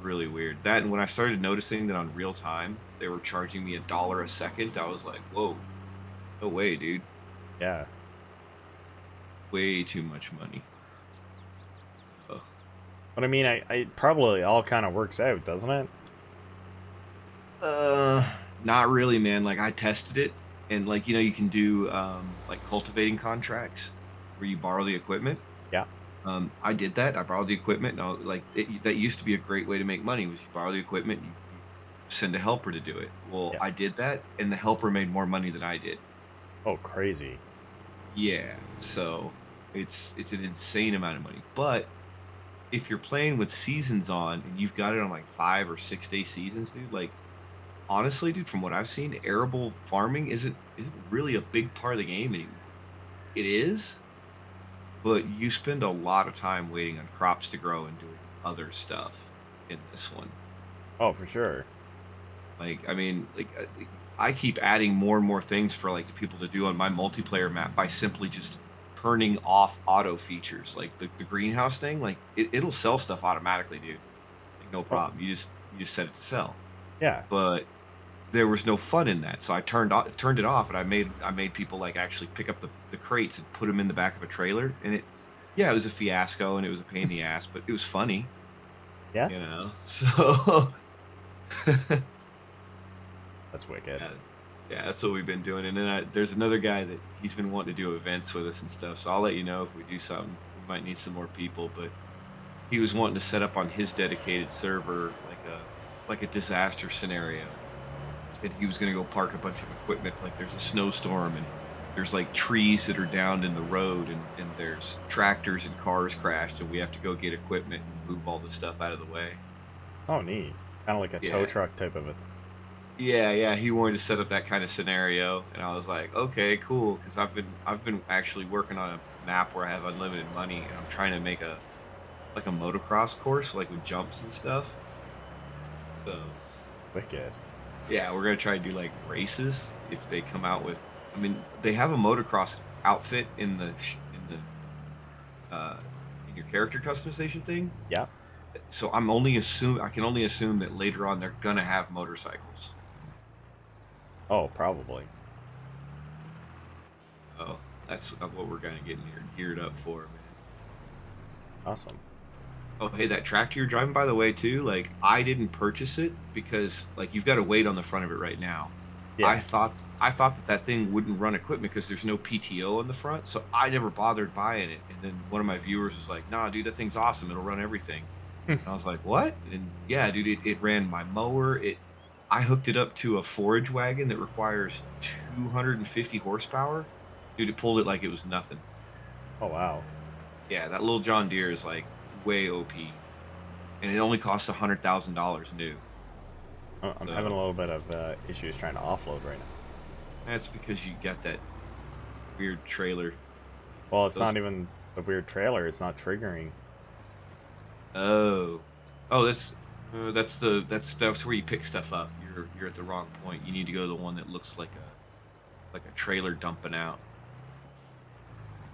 really weird. That and when I started noticing that on real time they were charging me $1 a second, I was like, whoa, no way, dude. Yeah. Way too much money. But I mean, I probably all kind of works out, doesn't it? Not really, man. Like I tested it, and like you can do like cultivating contracts where you borrow the equipment. Yeah. I did that. I borrowed the equipment. No, like that used to be a great way to make money. Was you borrow the equipment, you send a helper to do it. Well, Yeah. I did that, and the helper made more money than I did. Oh, crazy. Yeah. So it's an insane amount of money, but if you're playing with seasons on and you've got it on like 5 or 6 day seasons, dude, like honestly, dude, from what I've seen, arable farming isn't really a big part of the game anymore. It is, but you spend a lot of time waiting on crops to grow and doing other stuff in this one. Oh, for sure. Like, I mean, like I keep adding more and more things for like the people to do on my multiplayer map by simply just turning off auto features, like the greenhouse thing. Like it'll sell stuff automatically, dude. Like no problem. You just set it to sell. Yeah. But there was no fun in that, so I turned it off, and I made people like actually pick up the crates and put them in the back of a trailer, and it was a fiasco and it was a pain in the ass, but it was funny. Yeah. So That's wicked. Yeah, that's what we've been doing. And then there's another guy that he's been wanting to do events with us and stuff, so I'll let you know if we do something. We might need some more people, but he was wanting to set up on his dedicated server like a disaster scenario. And he was gonna go park a bunch of equipment, like there's a snowstorm and there's like trees that are downed in the road and there's tractors and cars crashed and we have to go get equipment and move all the stuff out of the way. Oh, neat. Kind of like a tow Yeah. truck type of a. Yeah, he wanted to set up that kind of scenario, and I was like, okay, cool, because I've been actually working on a map where I have unlimited money, and I'm trying to make a like a motocross course, like with jumps and stuff. So Wicked. yeah, we're gonna try to do like races if they come out with. I mean, they have a motocross outfit in in your character customization thing. Yeah. So I can only assume that later on they're gonna have motorcycles. Oh, probably. Oh, that's what we're gonna get geared up for, man. Awesome. Oh, hey, that tractor you're driving, by the way, too, like, I didn't purchase it because, like, you've got a weight on the front of it right now. Yeah. I thought that that thing wouldn't run equipment because there's no PTO on the front, so I never bothered buying it. And then one of my viewers was like, "Nah, dude, that thing's awesome. It'll run everything." And I was like, "What?" And yeah, dude, it ran my mower. I hooked it up to a forage wagon that requires 250 horsepower. Dude, it pulled it like it was nothing. Oh, wow. Yeah, that little John Deere is like way OP, and it only costs $100,000 new. I'm So having a little bit of issues trying to offload right now. that's because you got that weird trailer. Well, it's Those, not even a weird trailer. It's not triggering. oh, oh, that's where you pick stuff up. You're at the wrong point. You need to go to the one that looks like a trailer dumping out.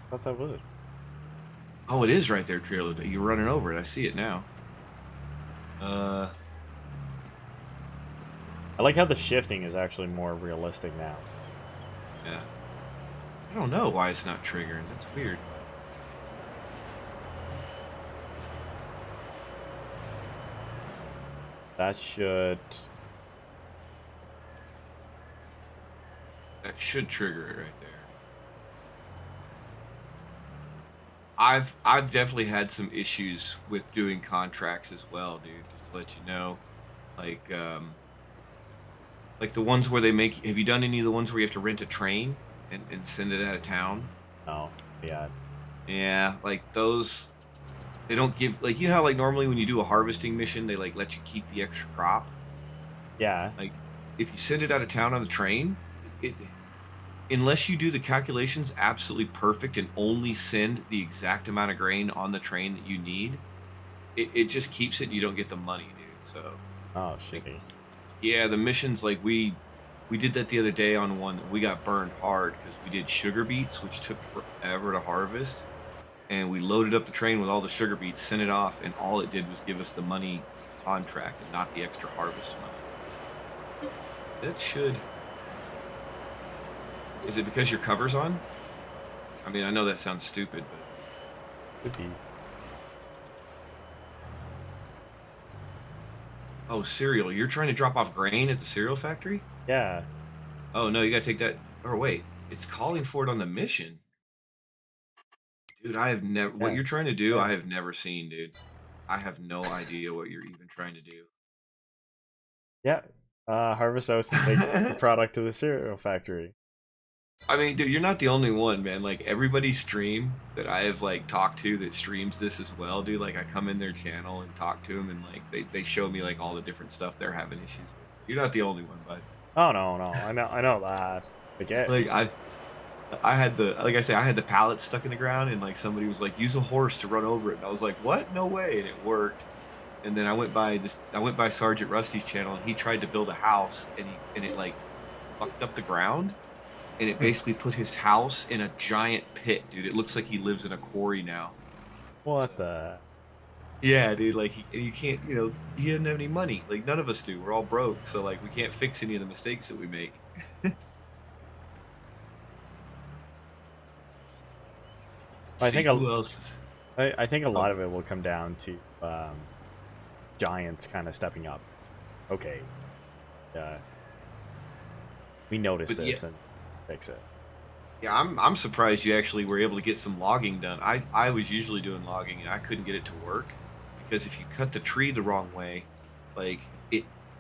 I thought that was it. Oh, it is right there, trailer. You're running over it. I see it now. I like how the shifting is actually more realistic now. Yeah. I don't know why it's not triggering. That's weird. That should. That should trigger it right there. I've definitely had some issues with doing contracts as well, dude. Just to let you know, like like the ones where they make. Have you done any of the ones where you have to rent a train and send it out of town? Oh, yeah. Yeah, like those. They don't give like you know how like normally when you do a harvesting mission they like let you keep the extra crop. Yeah. Like if you send it out of town on the train, it unless you do the calculations absolutely perfect and only send the exact amount of grain on the train that you need, it just keeps it and you don't get the money, dude. So Oh, like, shitty. yeah, the missions like we did that the other day on one. We got burned hard because we did sugar beets, which took forever to harvest. And we loaded up the train with all the sugar beets, sent it off, and all it did was give us the money contract and not the extra harvest money. That should. Is it because your cover's on? I mean, I know that sounds stupid, but Could be. oh, cereal! You're trying to drop off grain at the cereal factory? Yeah. Oh no, you gotta take that. Or wait, it's calling for it on the mission. Dude, I have never. What Yeah. you're trying to do, Yeah. I have never seen, dude. I have no idea what you're even trying to do. Yeah. Harvest oats and take the product to the cereal factory. I mean, dude, you're not the only one, man. Like everybody's stream that I have like talked to that streams this as well, dude. Like I come in their channel and talk to them, and like they show me like all the different stuff they're having issues with. So you're not the only one, bud. Oh, no. I know that. Like I had the like I say I had the pallet stuck in the ground, and like somebody was like, use a horse to run over it, and I was like, what? No way, and it worked. And then I went by Sergeant Rusty's channel, and he tried to build a house, and it like fucked up the ground. And it basically put his house in a giant pit, dude. It looks like he lives in a quarry now. What the? Yeah, dude. Like you can't, you know, he didn't have any money. Like none of us do. We're all broke, so like we can't fix any of the mistakes that we make. I See think who else is. I think a Oh, lot of it will come down to giants kind of stepping up. Okay. We noticed but yeah, this and fix it. yeah. I'm surprised you actually were able to get some logging done. I was usually doing logging and I couldn't get it to work. because if you cut the tree the wrong way, like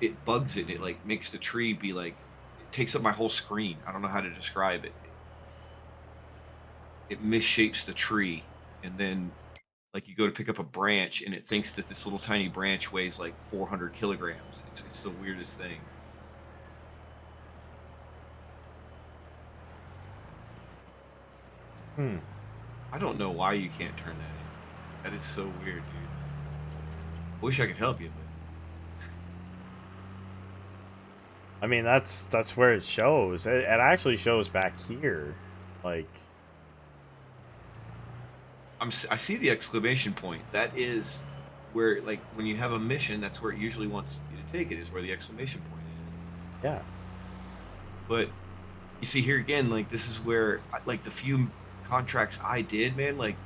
it bugs it. It like makes the tree be like it takes up my whole screen. I don't know how to describe it. It misshapes the tree, and then like you go to pick up a branch, and it thinks that this little tiny branch weighs like 400 kilograms. It's the weirdest thing. Hmm. I don't know why you can't turn that in. That is so weird, dude. I wish I could help you, but I mean, that's where it shows. It actually shows back here, like. I see the exclamation point. That is where, like, when you have a mission, that's where it usually wants you to take it. Is where the exclamation point is. Yeah. But you see here again, like this is where, like the few contracts I did, man, like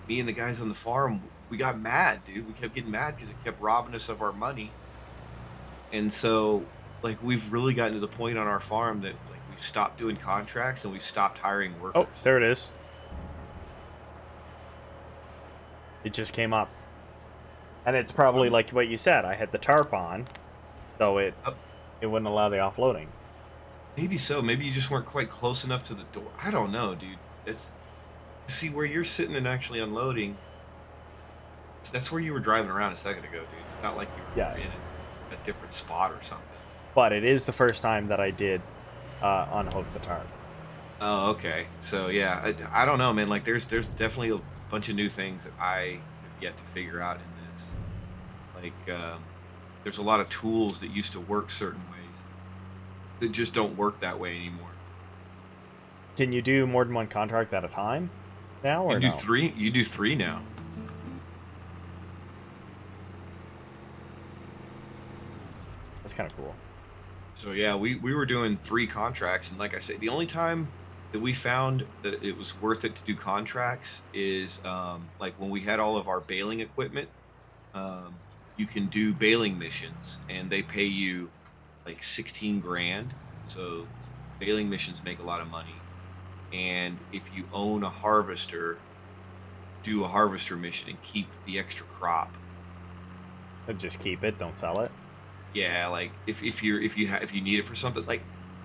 me and the guys on the farm, we got mad, dude. We kept getting mad because it kept robbing us of our money, and so like we've really gotten to the point on our farm that like we've stopped doing contracts and we've stopped hiring Oh, workers. there it is. It just came up. And it's probably like what you said. I had the tarp on, so it wouldn't allow the offloading. Maybe so. Maybe you just weren't quite close enough to the door. I don't know, dude. It's see where you're sitting and actually unloading. That's where you were driving around a second ago, dude. It's not like you were Yeah. in a different spot or something. But it is the first time that I did unhook the tarp. Oh, okay. So yeah, I don't know, man. Like there's definitely a bunch of new things that I have yet to figure out in this. Like there's a lot of tools that used to work certain ways that just don't work that way anymore. Can you do more than one contract at a time now, or You do no? three. You do three now. That's kind of cool. So yeah, we were doing three contracts, and like I said, the only time that we found that it was worth it to do contracts is like when we had all of our baling equipment. Um, you can do baling missions, and they pay you like 16 grand. So baling missions make a lot of money. And if you own a harvester, do a harvester mission and keep the extra crop. Just keep it, don't sell it. Yeah, like if you need it for something, like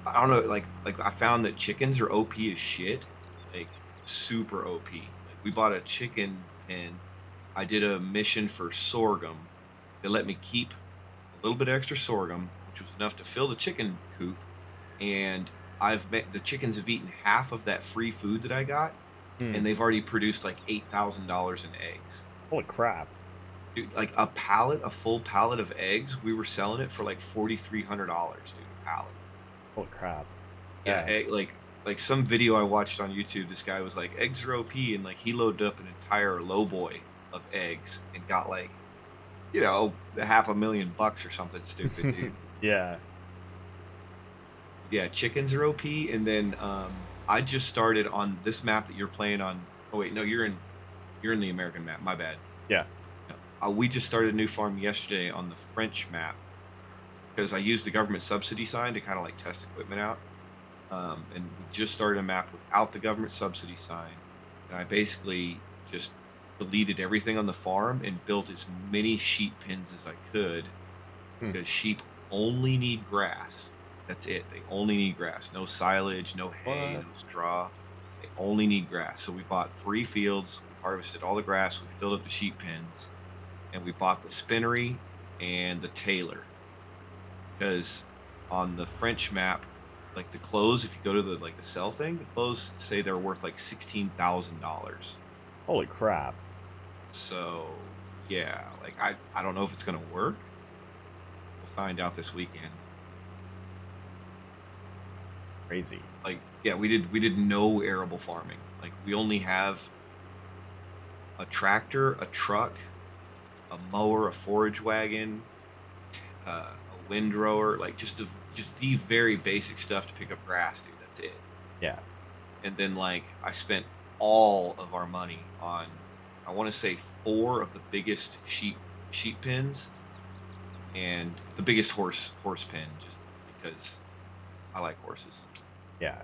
I don't know, like I found that chickens are OP as shit, like super OP. Like we bought a chicken pen. I did a mission for sorghum. They let me keep a little bit extra sorghum, which was enough to fill the chicken coop. And the chickens have eaten half of that free food that I got, and they've already produced like $8,000 in eggs. Holy crap. Dude, like a full pallet of eggs, we were selling it for like $4,300, dude, a pallet. Holy crap. Yeah, like some video I watched on YouTube, this guy was like, eggs are OP, and like he loaded up an entire lowboy of eggs and got like, you know, $500,000 or something stupid, dude. Yeah. Yeah, chickens are OP, and then I just started on this map that you're playing on. Oh wait, no, you're in the American map. My bad. Yeah. We just started a new farm yesterday on the French map because I used the government subsidy sign to kind of like test equipment out. And we just started a map without the government subsidy sign. And I basically just deleted everything on the farm and built as many sheep pens as I could because sheep only need grass. That's it. They only need grass. No silage, no hay, no straw. They only need grass. So we bought 3 fields, we harvested all the grass, we filled up the sheep pens, and we bought the spinnery and the tailor. Because on the French map, like the clothes, if you go to the sell thing, the clothes say they're worth like $16,000. Holy crap. So yeah, like I don't know if it's gonna work. We'll find out this weekend. Crazy. Like yeah, we did no arable farming. Like we only have a tractor, a truck, a mower, a forage wagon, a windrower, like just the very basic stuff to pick up grass, dude. That's it. Yeah. And then like I spent all of our money on, I want to say 4 of the biggest sheep pens and the biggest horse pen, just because I like horses. Yeah.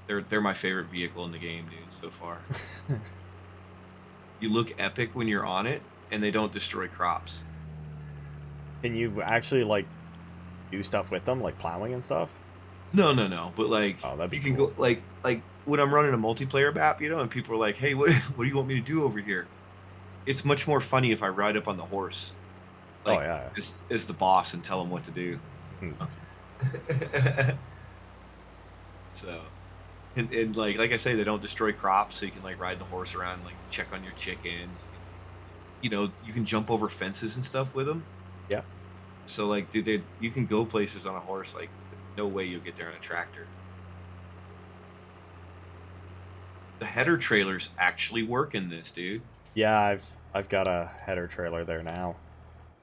They're my favorite vehicle in the game, dude, so far. You look epic when you're on it, and they don't destroy crops. Can you actually like do stuff with them, like plowing and stuff? No. But like Oh, that'd be you can cool. go like when I'm running a multiplayer map, you know, and people are like, "Hey, what do you want me to do over here?" It's much more funny if I ride up on the horse, Oh like yeah. as the boss and tell them what to do. Hmm. So, and like I say, they don't destroy crops, so you can like ride the horse around, and, like check on your chickens. You know, you can jump over fences and stuff with them. Yeah. So like, dude, you can go places on a horse. Like, no way you'll get there on a tractor. The header trailers actually work in this, dude. Yeah, I've got a header trailer there now.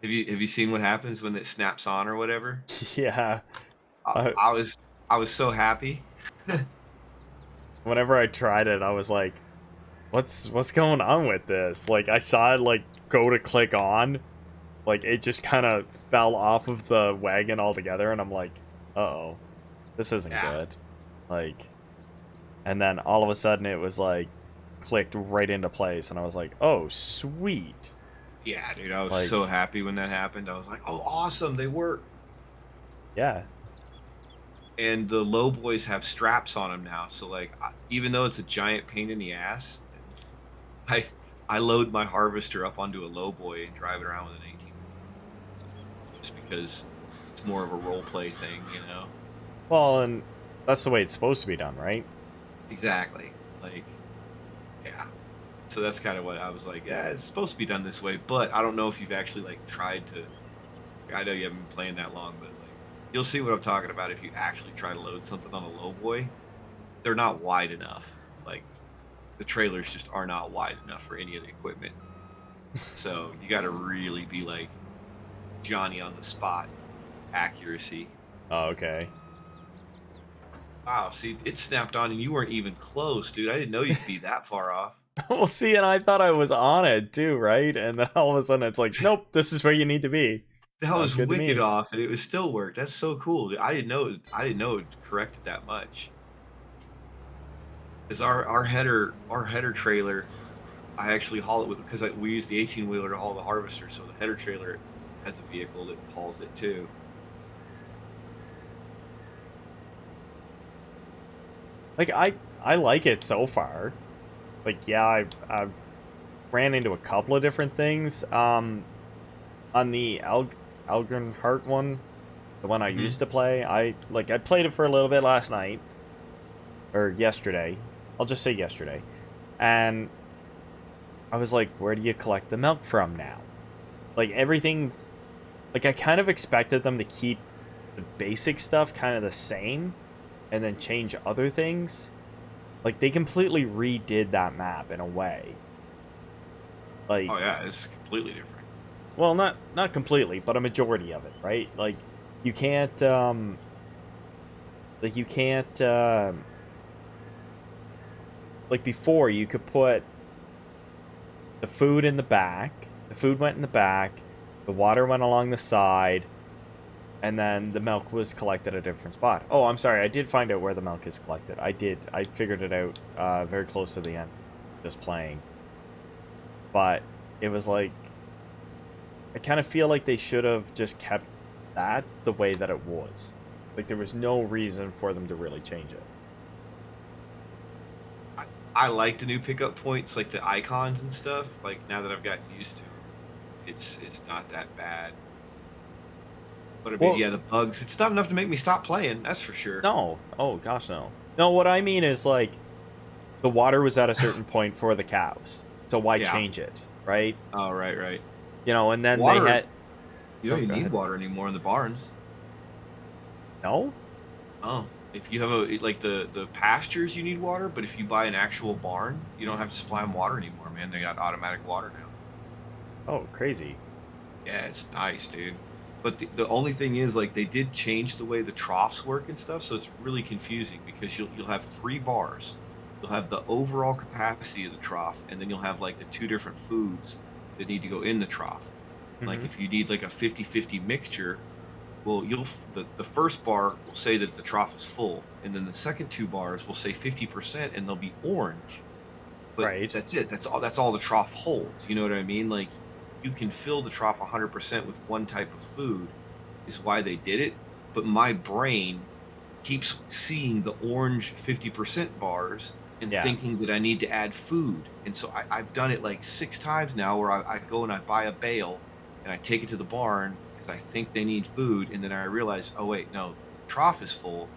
Have you seen what happens when it snaps on or whatever? Yeah. I, Uh, I was I was so happy. whenever I tried it, I was like, what's going on with this? Like I saw it like go to click on, like it just kind of fell off of the wagon altogether, and I'm like, uh-oh, this isn't Yeah. good. Like, and then all of a sudden it was like clicked right into place, and I was like, oh sweet. Yeah, dude, I was Like, so happy when that happened. I was like, "Oh, awesome, they work." yeah. And the low boys have straps on them now, so like, even though it's a giant pain in the ass, I I load my harvester up onto a low boy and drive it around with an 18, just because it's more of a role play thing, you know? Well, and that's the way it's supposed to be done, right? Exactly. Like, yeah. So that's kind of what I was like. Yeah, it's supposed to be done this way, but I don't know if you've actually like tried to. I know you haven't been playing that long, but like, you'll see what I'm talking about if you actually try to load something on a low boy. They're not wide enough. Like, the trailers just are not wide enough for any of the equipment. So you got to really be like Johnny on the spot accuracy. Oh, okay. Wow, see, it snapped on and you weren't even close, dude. I didn't know you'd be that far off. Well, see, and I thought I was on it too, right? And then all of a sudden it's like, nope, this is where you need to be. That Sounds was good to wicked me. off, and it was still worked. That's so cool. Dude. I didn't know it corrected that much. Because our header trailer, I actually haul it with because we use the 18-wheeler to haul the harvester. So the header trailer has a vehicle that hauls it too. Like I like it so far. Like yeah, I've ran into a couple of different things. On the 𝐥𝐤𝐬𝐻 one, the one I Hmm. used to play, I played it for a little bit last night or yesterday. I'll just say yesterday, and I was like, where do you collect the milk from now? Like everything, like I kind of expected them to keep the basic stuff kind of the same, and then change other things. Like they completely redid that map in a way. Like, Oh yeah, it's completely different. well, not completely, but a majority of it, right? Like you can't like you can't like before you could put the food in the back. The food went in the back, the water went along the side, and then the milk was collected at a different spot. Oh, I'm sorry, I did find out where the milk is collected. I figured it out very close to the end, just playing. But it was like, I kind of feel like they should have just kept that the way that it was. Like there was no reason for them to really change it. I like the new pickup points, like the icons and stuff. Like now that I've gotten used to 'em, it's not that bad. But I mean, Well, yeah, the bugs. It's not enough to make me stop playing. That's for sure. no. Oh gosh, no. No, what I mean is like the water was at a certain point for the cows. So why Yeah. change it, right? Oh, right. You know, and then Water. they had You don't Oh, even go need ahead. water anymore in the barns. No? Oh, if you have like the pastures, you need water. But if you buy an actual barn, you don't have to supply them water anymore, man. They got automatic water now. Oh, crazy. Yeah, it's nice, dude. But the only thing is, like, they did change the way the troughs work and stuff, so it's really confusing because you'll have 3 bars. You'll have the overall capacity of the trough, and then you'll have like the 2 different foods that need to go in the trough. Like Mhm. if you need like a 50-50 mixture, well, the first bar will say that the trough is full, and then the second 2 bars will say 50%, and they'll be orange. But Right. that's it. That's all the trough holds. You know what I mean? Like you can fill the trough 100% with one type of food is why they did it. But my brain keeps seeing the orange 50% bars and Yeah. thinking that I need to add food. And so I've done it like 6 times now where I go and I buy a bale and I take it to the barn because I think they need food. And then I realize, oh, wait, no, trough is full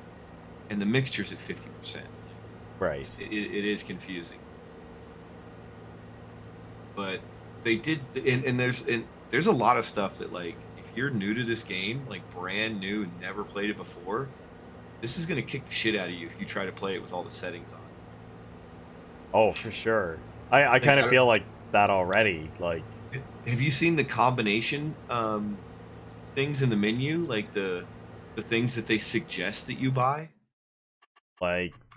and the mixture's at 50%. Right. It is confusing. But they did, and there's a lot of stuff that, like, if you're new to this game, like brand new, never played it before, this is gonna kick the shit out of you if you try to play it with all the settings on. Oh, for sure. I Like, kind of feel like that already. Like, have you seen the combination things in the menu, like the things that they suggest that you buy?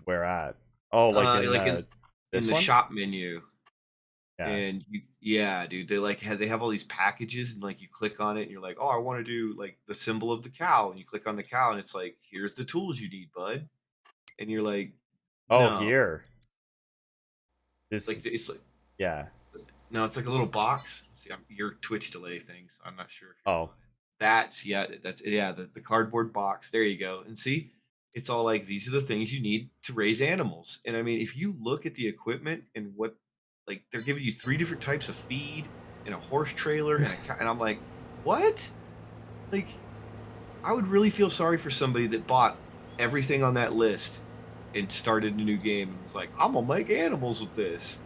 where at? Oh, like in Like in this the one? shop menu. Yeah. And yeah, dude, they have all these packages, and like you click on it, and you're like, oh, I want to do like the symbol of the cow, and you click on the cow, and it's like, here's the tools you need, bud, and you're like, Oh, no, here. like This. it's like Yeah. no, it's like a little box. See, your Twitch delay thing, so I'm not sure if you're Oh. that's the cardboard box. There you go, and see, it's all like these are the things you need to raise animals, and I mean, if you look at the equipment and what like they're giving you 3 different types of feed and a horse trailer and and I'm like, what? Like, I would really feel sorry for somebody that bought everything on that list and started a new game and was like, I'm gonna make animals with this.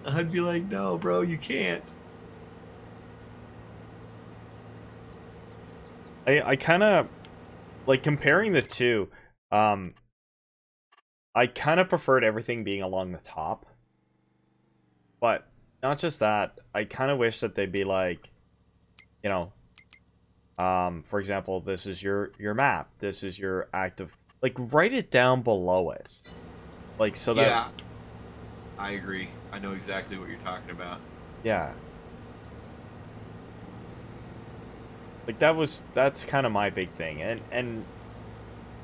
I'd be like, no, bro, you can't. I kind of like comparing the two. Um, I kind of preferred everything being along the top, but not just that. I kind of wish that they'd be like, you know, for example, this is your map. This is your active. Like, write it down below it, like so that Yeah, I agree. I know exactly what you're talking about. yeah. Like that's kind of my big thing, and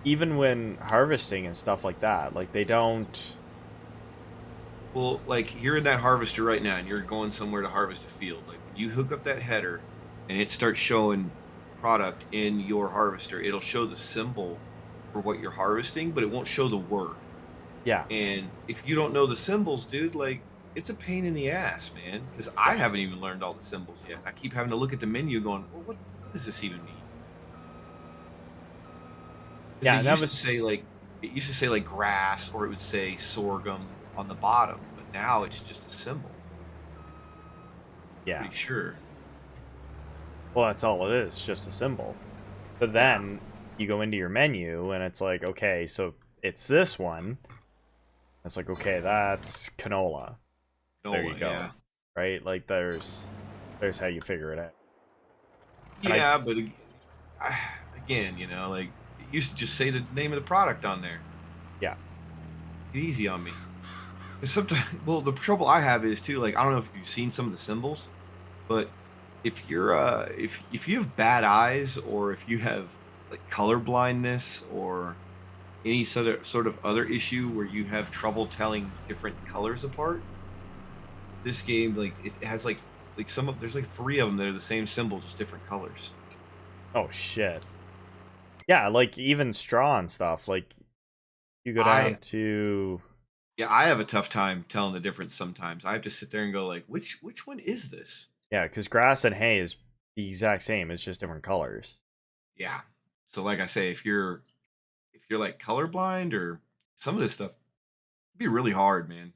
even when harvesting and stuff like that, like they don't. Well, like you're in that harvester right now and you're going somewhere to harvest a field. Like when you hook up that header and it starts showing product in your harvester, it'll show the symbol for what you're harvesting, but it won't show the word. Yeah, And if you don't know the symbols, dude, like it's a pain in the ass, man. Because I yeah, haven't even learned all the symbols yet. I keep having to look at the menu going, well, what does this even mean? Because yeah. And that was it used to say like grass or it would say sorghum on the bottom, but now it's just a symbol. yeah. Pretty sure. Well, that's all it is, just a symbol. But Yeah. then you go into your menu and it's like, okay, so it's this one. It's like, okay, that's canola. There you Nola, go. yeah. Right? Like there's how you figure it out. And Yeah, but again, like it used to just say the name of the product on there. yeah. Get easy on me. 'Cause sometimes, well, the trouble I have is too, like I don't know if you've seen some of the symbols, but if you're if you have bad eyes or if you have like color blindness or any sort of other issue where you have trouble telling different colors apart, this game like it has like there's like 3 of them that are the same symbol, just different colors. Oh shit. Yeah, like even straw and stuff. Like you go down I to Yeah, I have a tough time telling the difference sometimes. I have to sit there and go like, which one is this? yeah, because grass and hay is the exact same. It's just different colors. Yeah. So like I say, if you're like colorblind or some of this stuff, it'd be really hard, man.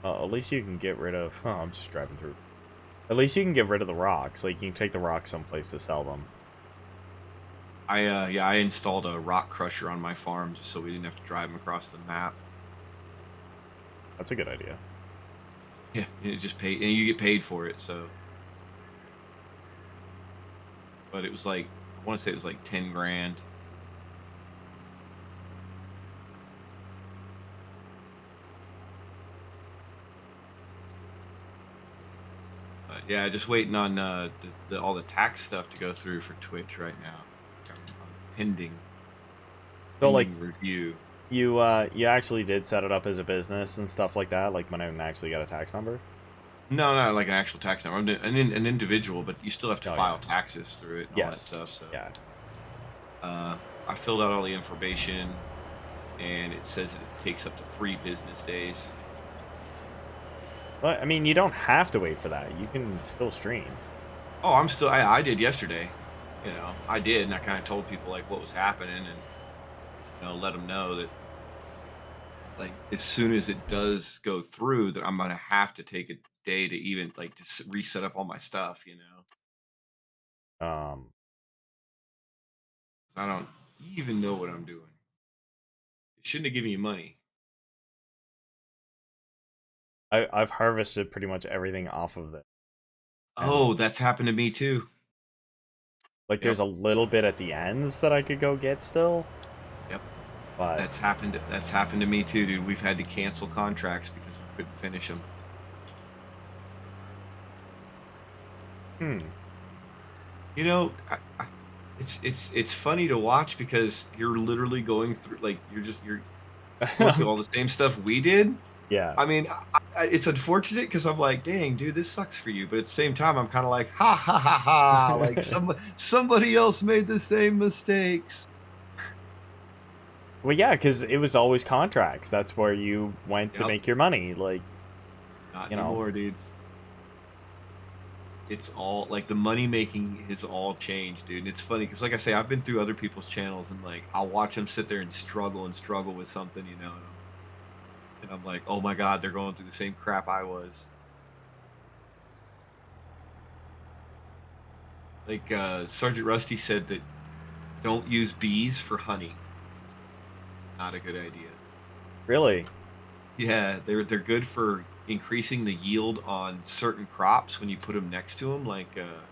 At least you can get rid of. Oh, I'm just driving through. At least you can get rid of the rocks. Like you can take the rocks someplace to sell them. I installed a rock crusher on my farm just so we didn't have to drive them across the map. That's a good idea. Yeah, it just pay and you get paid for it, so. But it was like I want to say it was like 10 grand. But yeah, just waiting on all the tax stuff to go through for Twitch right now. I'm pending So like review. You actually did set it up as a business and stuff like that, like when I actually got a tax number? No, not like an actual tax number. I'm an individual, but you still have to Oh file yeah. taxes through it and all that Yes. stuff. So Yeah. I filled out all the information, and it says that it takes up to 3 business days. But I mean, you don't have to wait for that. You can still stream. Oh, I did yesterday. You know, I did, and I kind of told people like what was happening, and let them know that like as soon as it does go through, that I'm gonna have to take a day to even like just reset up all my stuff. 'Cause I don't even know what I'm doing. It shouldn't have given you money. I've harvested pretty much everything off of it, and Oh, that's happened to me too. like there's Yep, a little bit at the ends that I could go get still, yep. but That's happened to me too, dude. We've had to cancel contracts because we couldn't finish them. hmm. It's funny to watch because you're literally going through like you're going through all the same stuff we did. Yeah. I mean, it's unfortunate because I'm like, dang, dude, this sucks for you. But at the same time, I'm kind of like, ha ha ha ha, like somebody else made the same mistakes. Well, yeah, because it was always contracts. That's where you went to Yep, make your money. Like, not you know, anymore, dude. It's all like the money making has all changed, dude. And it's funny because, like I say, I've been through other people's channels and like I'll watch them sit there and struggle with something, and I'm like, oh my god, they're going through the same crap I was. Like Sergeant Rusty said that don't use bees for honey. Not a good idea. really. Yeah, they're good for increasing the yield on certain crops when you put them next to them. Like I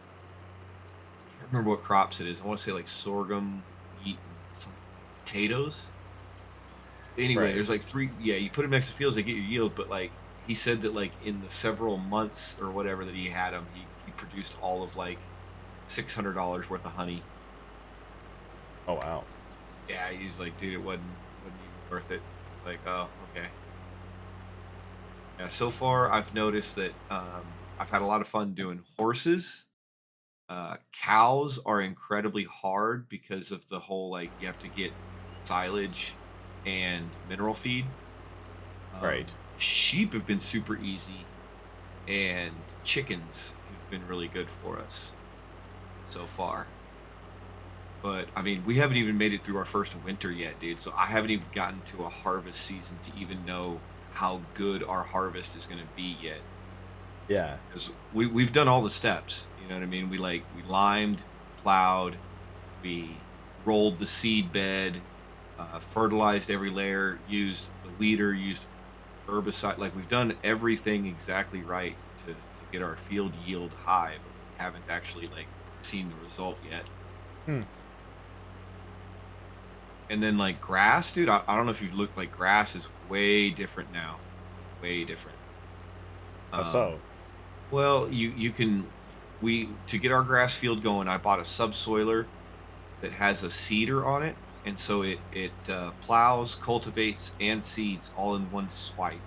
can't remember what crops it is. I want to say like sorghum, wheat, and some potatoes. Anyway, Right. there's like three. Yeah, you put them next to fields, they get your yield. But like he said that like in the several months or whatever that he had them, he produced all of like $600 worth of honey. Oh wow. Yeah, he was like, dude, it wasn't even worth it. It's like, oh, okay. Yeah, so far I've noticed that I've had a lot of fun doing horses. Cows are incredibly hard because of the whole like you have to get silage and mineral feed. Right. Sheep have been super easy, and chickens have been really good for us so far. But I mean, we haven't even made it through our first winter yet, dude. So I haven't even gotten to a harvest season to even know how good our harvest is going to be yet. Yeah. Because we've done all the steps. You know what I mean? We limed, plowed, we rolled the seed bed, fertilized every layer, used the weeder, used herbicide. Like we've done everything exactly right to get our field yield high, but we haven't actually like seen the result yet. Hmm. And then like grass, dude, I don't know if you look like grass is way different now. Way different. How Um, so? well, you can we to get our grass field going, I bought a subsoiler that has a seeder on it, and so it plows, cultivates, and seeds all in one swipe.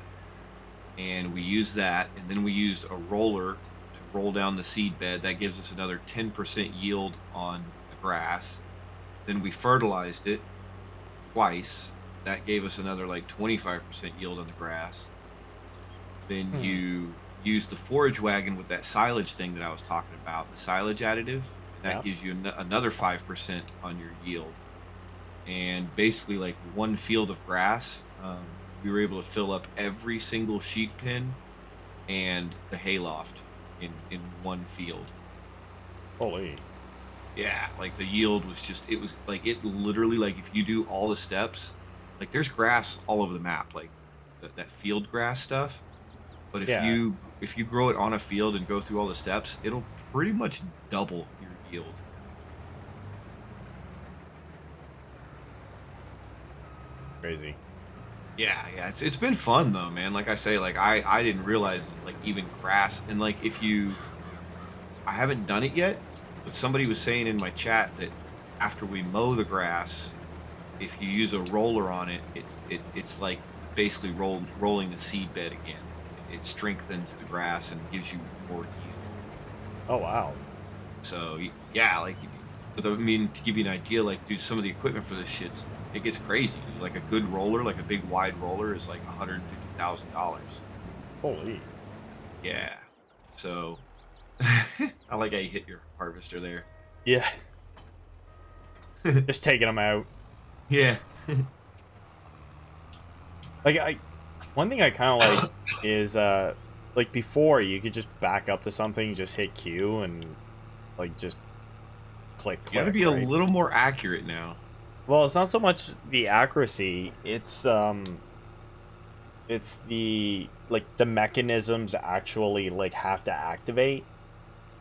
And we use that, and then we used a roller to roll down the seed bed. That gives us another 10% yield on the grass. Then we fertilized it twice. That gave us another like 25% yield on the grass. Then Hmm. you use the forage wagon with that silage thing that I was talking about, the silage additive, and that Yeah. gives you another 5% on your yield. And basically, like one field of grass, we were able to fill up every single sheep pen and the hayloft in one field. Holy. Yeah, like the yield was just it was like it literally like if you do all the steps, like there's grass all over the map, like that field grass stuff. But Yeah. if you grow it on a field and go through all the steps, it'll pretty much double your yield. Crazy. Yeah, yeah, it's been fun though, man. Like I say, like I didn't realize that, like even grass and like if you I haven't done it yet, but somebody was saying in my chat that after we mow the grass, if you use a roller on it, it's like basically rolling the seed bed again. It strengthens the grass and gives you more yield. Oh wow. So yeah, like, but I mean, to give you an idea, like, dude, some of the equipment for this shit's it gets crazy. Dude. Like a good roller, like a big wide roller, is like $150,000. Holy. Yeah. So I like how you hit your harvester there. Yeah. Just taking them out. Yeah. Like one thing I kind of like is like before you could just back up to something, just hit Q and like just click You got to click, be a right? little more accurate now. Well, it's not so much the accuracy, it's the like the mechanisms actually like have to activate.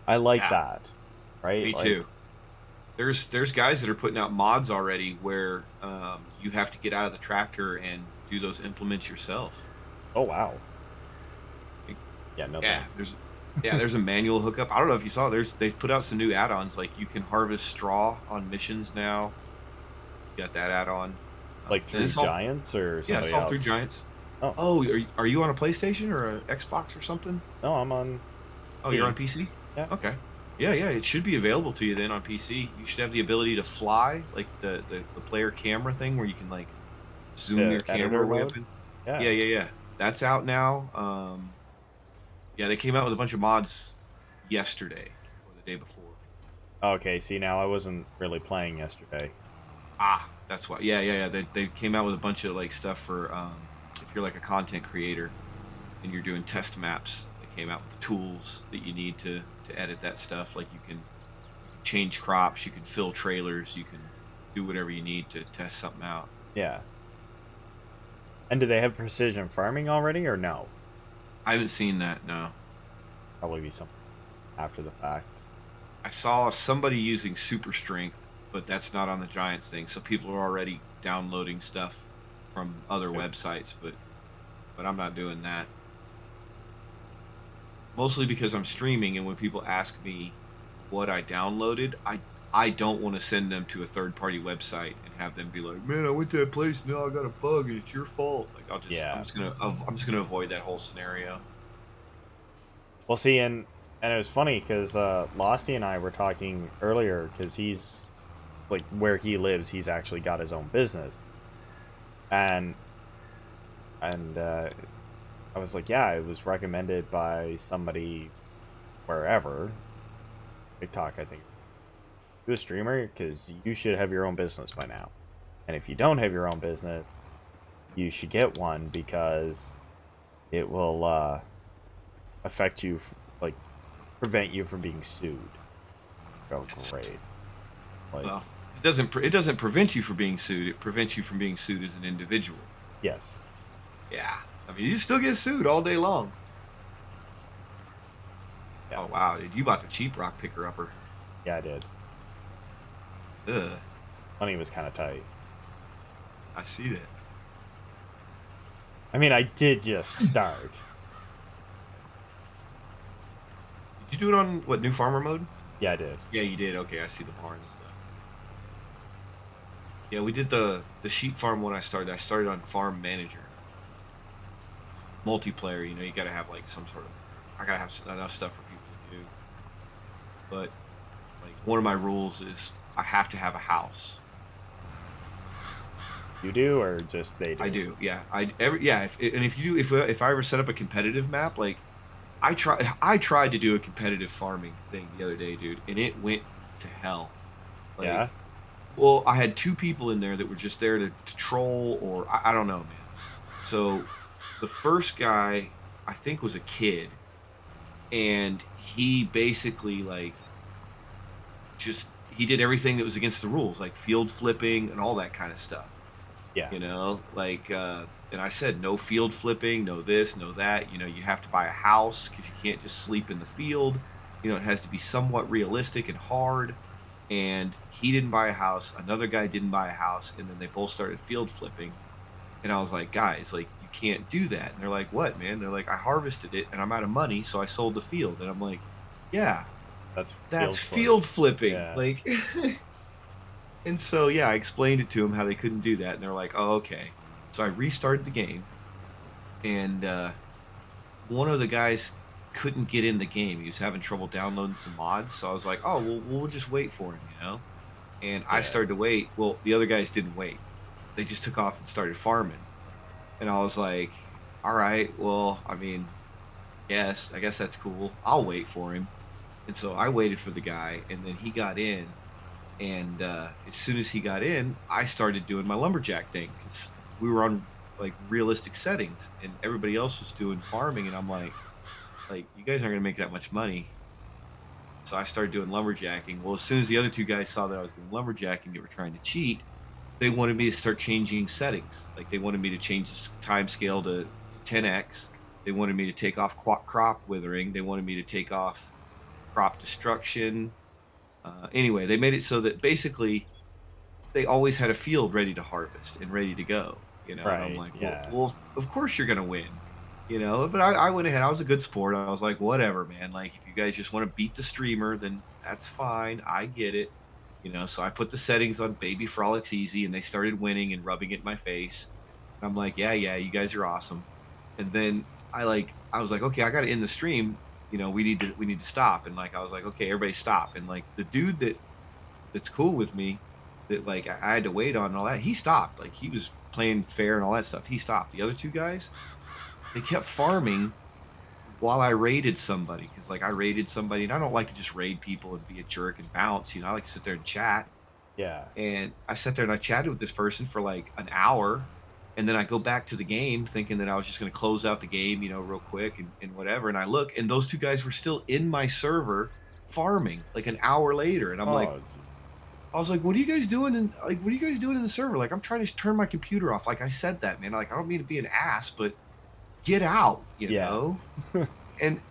I like Yeah, that. Right? me Like, too. There's guys that are putting out mods already where you have to get out of the tractor and do those implements yourself. oh wow. Like, Yeah, no yeah, thanks. there's a manual hookup. I don't know if you saw. They put out some new add-ons. Like you can harvest straw on missions now. You got that add-on. Like And through it's all Giants or yeah, it's somebody all through else? Giants. Oh, Oh, are you on a PlayStation or an Xbox or something? no, I'm on Oh, you're P. on PC? Yeah. Okay. Yeah, yeah, it should be available to you then on PC. You should have the ability to fly, like the player camera thing where you can like zoom The your editor camera way up mode? in. Yeah. Yeah, yeah, yeah. That's out now. Yeah, they came out with a bunch of mods yesterday or the day before. Okay, see now I wasn't really playing yesterday. Ah, that's why. Yeah, yeah, yeah. They came out with a bunch of like stuff for if you're like a content creator and you're doing test maps. They came out with tools that you need to edit that stuff. Like you can change crops, you can fill trailers, you can do whatever you need to test something out. Yeah. And do they have precision farming already or no? I haven't seen that. No, Probably be something after the fact. I saw somebody using super strength, but that's not on the Giants thing. So people are already downloading stuff from other It's, websites, but I'm not doing that. Mostly because I'm streaming, and when people ask me what I downloaded, I don't want to send them to a third party website and have them be like, "Man, I went to that place, now I got a bug, and it's your fault." Like yeah. I'm just gonna avoid that whole scenario. Well, see, and it was funny because Losty and I were talking earlier because he's like where he lives, he's actually got his own business, and and I was like, yeah, it was recommended by somebody wherever TikTok, I think. You a streamer because you should have your own business by now, and if you don't have your own business, you should get one because it will affect you, like prevent you from being sued. Oh, great! Like, Well, it doesn't prevent you from being sued. It prevents you from being sued as an individual. yes, Yeah, I mean, you still get sued all day long. yeah, Oh wow, dude, you bought the cheap rock picker upper. yeah, I did. Ugh, Money was kind of tight. I see that. I mean, I did just start. Did you do it on what, new farmer mode? Yeah, I did. Yeah, you did. Okay, I see the barn and stuff. Yeah, we did the sheep farm when I started. I started on farm manager. Multiplayer, you gotta have like some sort of. I gotta have enough stuff for people to do. But like one of my rules is I have to have a house. You do, or just they do? I do. Yeah, if you do, if I ever set up a competitive map, like I tried to do a competitive farming thing the other day, dude, and it went to hell. Like, Yeah. well, I had two people in there that were just there to troll, or I don't know, man. So the first guy, I think, was a kid, and he basically like just he did everything that was against the rules, like field flipping and all that kind of stuff. Yeah. Like and I said no field flipping, no this, no that. You have to buy a house because you can't just sleep in the field. It has to be somewhat realistic and hard. And he didn't buy a house, another guy didn't buy a house, and then they both started field flipping. And I was like, guys, like, you can't do that. And they're like, what, man? They're like, I harvested it and I'm out of money, so I sold the field. And I'm like, yeah, That's that's field flipping. Yeah. Like And so, yeah, I explained it to them how they couldn't do that, and they're like, "Oh, okay." So I restarted the game, and one of the guys couldn't get in the game. He was having trouble downloading some mods, so I was like, "Oh, well, we'll just wait for him," you know? And I Yeah. started to wait. Well, the other guys didn't wait. They just took off and started farming. And I was like, "All right, well, I mean, yes, I guess that's cool. I'll wait for him." And so I waited for the guy, and then he got in. And as soon as he got in, I started doing my lumberjack thing because we were on like realistic settings, and everybody else was doing farming. And I'm like you guys aren't gonna make that much money. So I started doing lumberjacking. Well, as soon as the other two guys saw that I was doing lumberjacking, they were trying to cheat. They wanted me to start changing settings. Like they wanted me to change the time scale to 10x. They wanted me to take off crop withering. They wanted me to take off crop destruction. Anyway, they made it so that basically they always had a field ready to harvest and ready to go, you know. And I'm Right. like, Yeah. well, of course you're gonna win, you know. But I went ahead. I was a good sport. I was like, whatever, man. Like, if you guys just want to beat the streamer, then that's fine. I get it, you know. So I put the settings on Baby Frolics Easy, and they started winning and rubbing it in my face. And I'm like, yeah, yeah, you guys are awesome. And then I was like, okay, I got to end the stream. You know, we need to stop. And like I was like, okay, everybody stop. And like the dude that's cool with me that like I had to wait on and all that, he stopped. Like he was playing fair and all that stuff. He stopped. The other two guys, they kept farming while I raided somebody because like I raided somebody and I don't like to just raid people and be a jerk and bounce. You know, I like to sit there and chat. Yeah. And I sat there and I chatted with this person for like an hour. And then I go back to the game thinking that I was just going to close out the game, you know, real quick and whatever. And I look and those two guys were still in my server farming like an hour later. And I'm like, Oh, gee. I was like, "What are you guys doing what are you guys doing in the server? Like, I'm trying to turn my computer off." Like I said that, man. Like, I don't mean to be an ass, but get out, you Yeah. know? And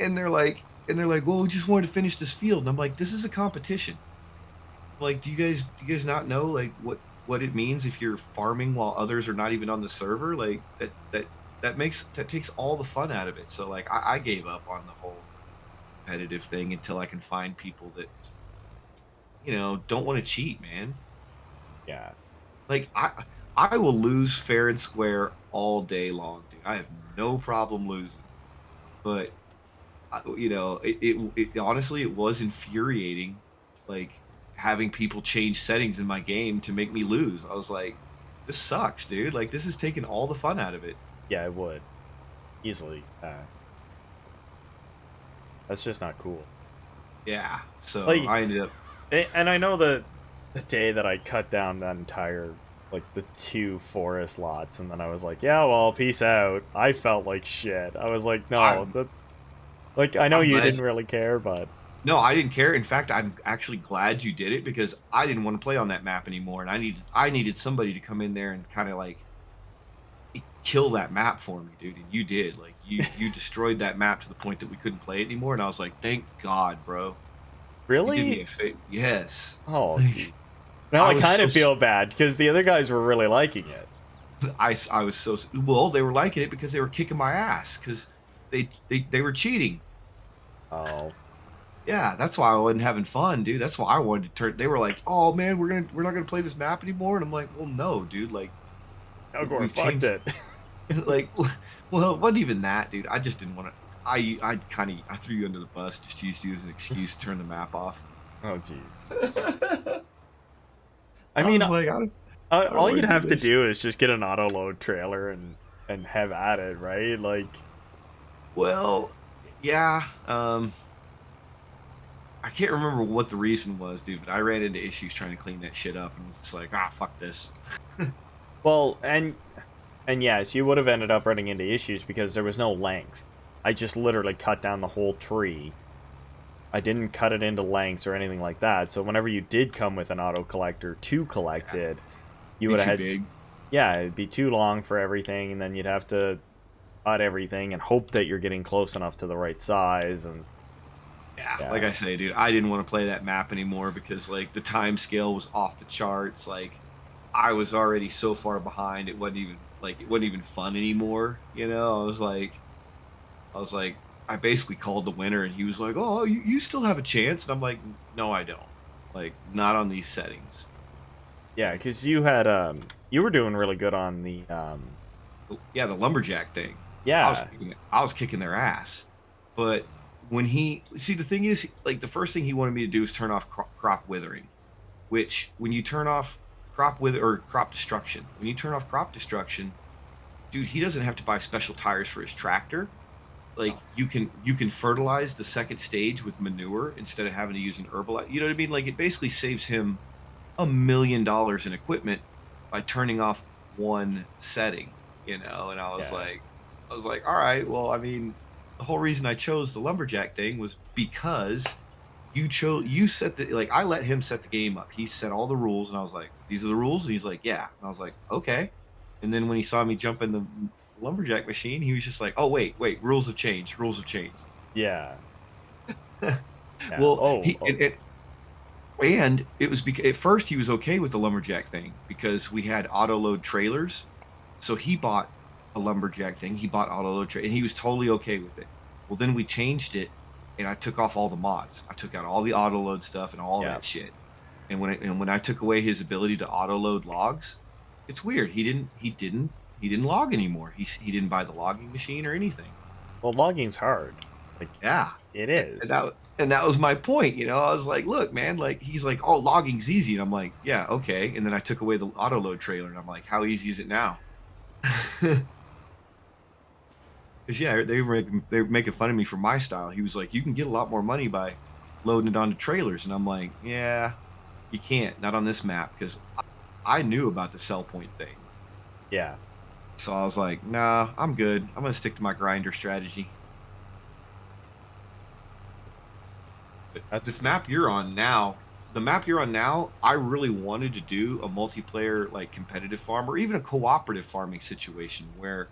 they're like, "Well, we just wanted to finish this field." And I'm like, "This is a competition. Like, do you guys not know like what it means if you're farming while others are not even on the server? Like that takes all the fun out of it." So like I gave up on the whole competitive thing until I can find people that, you know, don't want to cheat, man. Yeah. Like I will lose fair and square all day long, dude. I have no problem losing. But you know, it honestly it was infuriating, like having people change settings in my game to make me lose. I was like, this sucks, dude. Like this is taking all the fun out of it. Yeah. It would easily. That's just not cool. Yeah. So Like, I ended up. and I know the day that I cut down that entire like the 2 forest lots, and then I was like, yeah, well, peace out. I felt like shit. I was like, no, I'm, that like I know I'm you glad. didn't really care, but No, I didn't care. In fact, I'm actually glad you did it because I didn't want to play on that map anymore, and I needed somebody to come in there and kind of like kill that map for me, dude. And you did. Like you destroyed that map to the point that we couldn't play it anymore. And I was like, thank God, bro. You did me really, a favor. Yes. oh, Like gee. Now I I was kind so of feel bad because the other guys were really liking it. I was so well. They were liking it because they were kicking my ass because they were cheating. Oh, Yeah, that's why I wasn't having fun, dude. That's why I wanted to turn. They were like, "Oh man, we're not gonna play this map anymore." And I'm like, "Well, no, dude. Like Talgor we've fucked changed." it. Like, well, it wasn't even that, dude. I just didn't want to. I threw you under the bus just to use you as an excuse to turn the map off. Oh, gee. I I mean, was like, I don't all want you'd to do have to this. do is just get an auto load trailer and have at it, right? Like, Well, yeah. I can't remember what the reason was, dude, but I ran into issues trying to clean that shit up and was just like, fuck this. well, and yes, you would have ended up running into issues because there was no length. I just literally cut down the whole tree. I didn't cut it into lengths or anything like that. So whenever you did come with an auto collector to collect Yeah, it, you be would have too had, big. yeah, it'd be too long for everything, and then you'd have to cut everything and hope that you're getting close enough to the right size. And Yeah, like yeah, I say, dude, I didn't want to play that map anymore because like the time scale was off the charts. Like I was already so far behind, it wasn't even fun anymore. You know, I was like, I basically called the winner, and he was like, "Oh, you still have a chance," and I'm like, "No, I don't. Like, not on these settings." Yeah, because you had you were doing really good on the Yeah, the lumberjack thing. yeah. I was kicking their ass. But when he see the thing is, like the first thing he wanted me to do is turn off crop withering, which when you turn off crop destruction, when you turn off crop destruction, dude, he doesn't have to buy special tires for his tractor. Like Oh, you can fertilize the second stage with manure instead of having to use an herbicide. You know what I mean? Like it basically saves him $1 million in equipment by turning off one setting, you know. And yeah. I was like, all right, well, I mean, the whole reason I chose the lumberjack thing was because you set the like I let him set the game up. He set all the rules, and I was like, these are the rules. And he's like, yeah. And I was like, okay. And then when he saw me jump in the lumberjack machine, he was just like, oh wait, rules have changed. Rules have changed. Yeah. Yeah. Well, Oh, he oh, and it was because at first he was okay with the lumberjack thing because we had auto load trailers. So he bought a lumberjack thing. He bought auto load and he was totally okay with it. Well, then we changed it, and I took off all the mods. I took out all the auto load stuff and all yeah. that shit. And when I took away his ability to auto load logs, it's weird. He didn't log anymore. He didn't buy the logging machine or anything. Well, logging's hard. Like Yeah. it And is. that was my point, you know. I was like, "Look, man, like he's like, "Oh, logging's easy." And I'm like, "Yeah, okay." And then I took away the auto load trailer and I'm like, "How easy is it now?" Cuz yeah, they were making fun of me for my style. He was like, "You can get a lot more money by loading it onto trailers." And I'm like, "Yeah, you can't, not on this map because I knew about the sell point thing." Yeah. So I was like, "Nah, I'm good. I'm going to stick to my grinder strategy." But That's this map you're on now, the map you're on now, I really wanted to do a multiplayer like competitive farm or even a cooperative farming situation where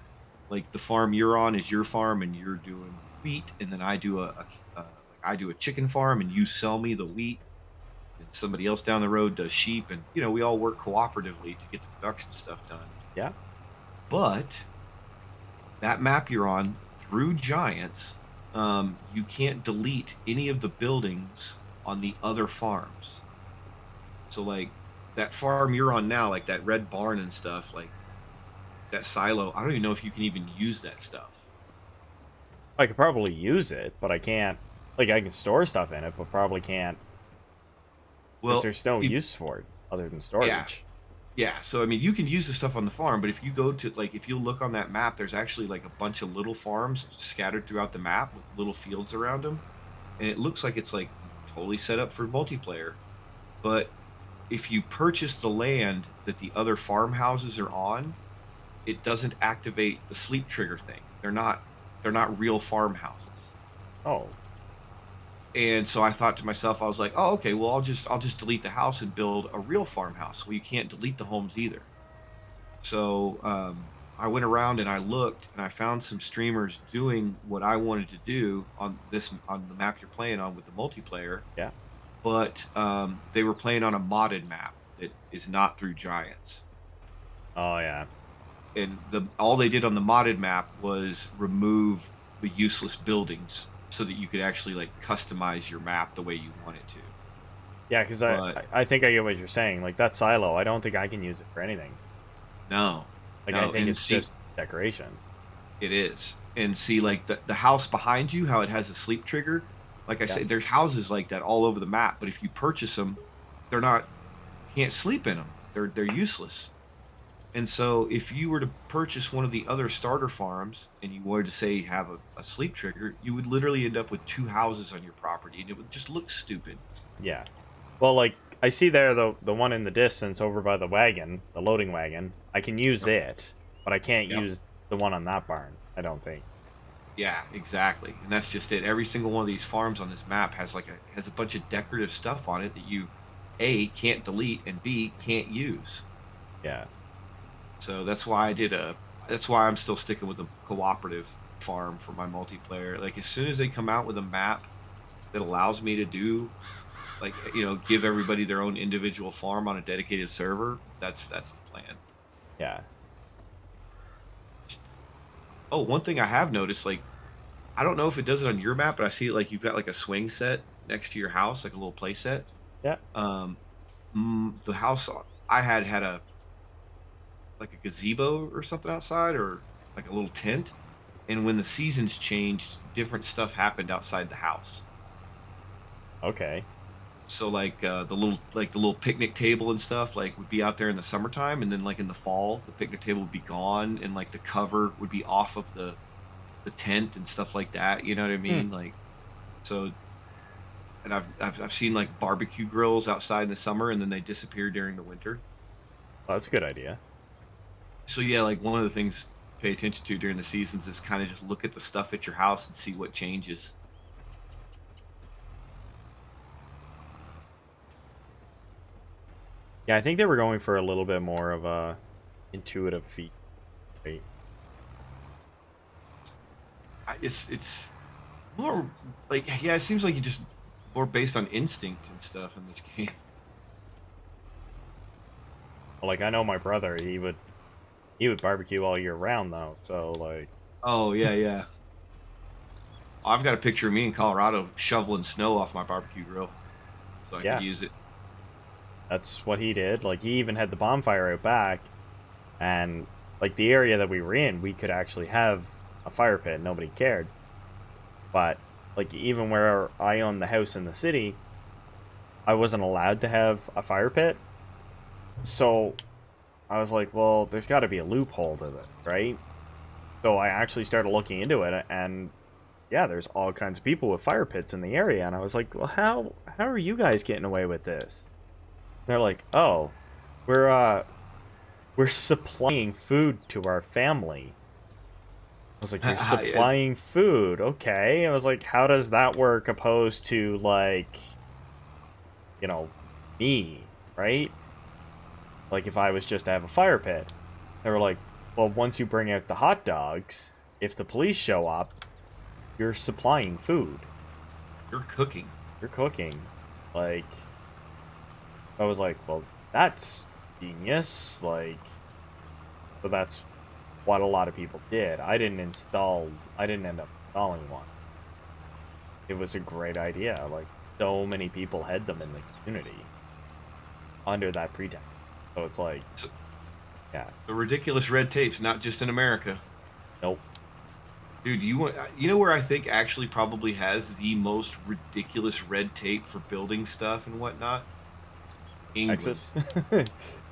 like the farm you're on is your farm and you're doing wheat, and then I do like I do a chicken farm and you sell me the wheat, and somebody else down the road does sheep, and you know we all work cooperatively to get the production stuff done. yeah. But that map you're on through giants, you can't delete any of the buildings on the other farms. So like that farm you're on now, like that red barn and stuff, like that silo, I don't even know if you can even use that stuff. I could probably use it, but I can't. Like I can store stuff in it, but probably can't because Well, there's no you, use for it other than yeah, storage. yeah. So I mean, you can use the stuff on the farm, but if you go to like if you look on that map, there's actually like a bunch of little farms scattered throughout the map with little fields around them, and it looks like it's like totally set up for multiplayer. But if you purchase the land that the other farmhouses are on, it doesn't activate the sleep trigger thing. They're not real farmhouses. Oh, And so I thought to myself, I was like, "Oh, okay, well I'll just delete the house and build a real farmhouse." Well, you can't delete the homes either. So I went around and I looked and I found some streamers doing what I wanted to do on the map you're playing on with the multiplayer, yeah. but they were playing on a modded map that is not through giants. Oh, yeah. And all they did on the modded map was remove the useless buildings so that you could actually like customize your map the way you want it to. Yeah, because But I think I get what you're saying. Like that silo, I don't think I can use it for anything. no, Like I no, think and it's see, just decoration. it is. And see, like the house behind you, how it has a sleep trigger. Like I Yeah. said, there's houses like that all over the map. But if you purchase them, they're not you can't sleep in them. They're useless. And so if you were to purchase one of the other starter farms and you wanted to say have a sleep trigger, you would literally end up with two houses on your property and it would just look stupid. Yeah. Well, like I see there the one in the distance over by the wagon, the loading wagon. I can use Yep. it, but I can't Yep. use the one on that barn. I don't think. Yeah, exactly. And that's just it. Every single one of these farms on this map has a bunch of decorative stuff on it that you A can't delete and B can't use. Yeah. So that's why I'm still sticking with the cooperative farm for my multiplayer. Like as soon as they come out with a map that allows me to do like you know give everybody their own individual farm on a dedicated server, that's the plan. Yeah. Oh, one thing I have noticed, like I don't know if it does it on your map, but I see like you've got like a swing set next to your house, like a little play set. Yeah. Um, the house I had a like a gazebo or something outside, or like a little tent. And when the seasons changed, different stuff happened outside the house. Okay. So like the little picnic table and stuff like would be out there in the summertime, and then like in the fall, the picnic table would be gone, and like the cover would be off of the tent and stuff like that. You know what I Hmm. mean? Like so, and I've seen like barbecue grills outside in the summer, and then they disappear during the winter. Well, that's a good idea. So yeah, like one of the things to pay attention to during the seasons is kind of just look at the stuff at your house and see what changes. Yeah, I think they were going for a little bit more of a intuitive feat, right? It's more like yeah, it seems like you just more based on instinct and stuff in this game. Like I know my brother, he would barbecue all year round though. So like, Oh yeah, yeah. I've got a picture of me in Colorado shoveling snow off my barbecue grill so I could yeah, use it. that's what he did. Like he even had the bonfire out back, and like the area that we were in, we could actually have a fire pit. Nobody cared. But like even where I own the house in the city, I wasn't allowed to have a fire pit. So I was like, well, there's got to be a loophole to this, right? So I actually started looking into it, and yeah, there's all kinds of people with fire pits in the area, and I was like, well, how are you guys getting away with this? And they're like, oh, we're supplying food to our family. I was like, you're Yes. supplying food, okay? I was like, how does that work opposed to like, you know, me, right? Like if I was just to have a fire pit. They were like, well, once you bring out the hot dogs, if the police show up, you're supplying food. You're cooking. You're cooking. Like, I was like, well, that's genius. Like, but that's what a lot of people did. I didn't end up installing one. It was a great idea. Like, so many people had them in the community under that pretext. So it's like, So, yeah, the ridiculous red tape's not just in America. nope. Dude, you know where I think actually probably has the most ridiculous red tape for building stuff and whatnot? England. Texas.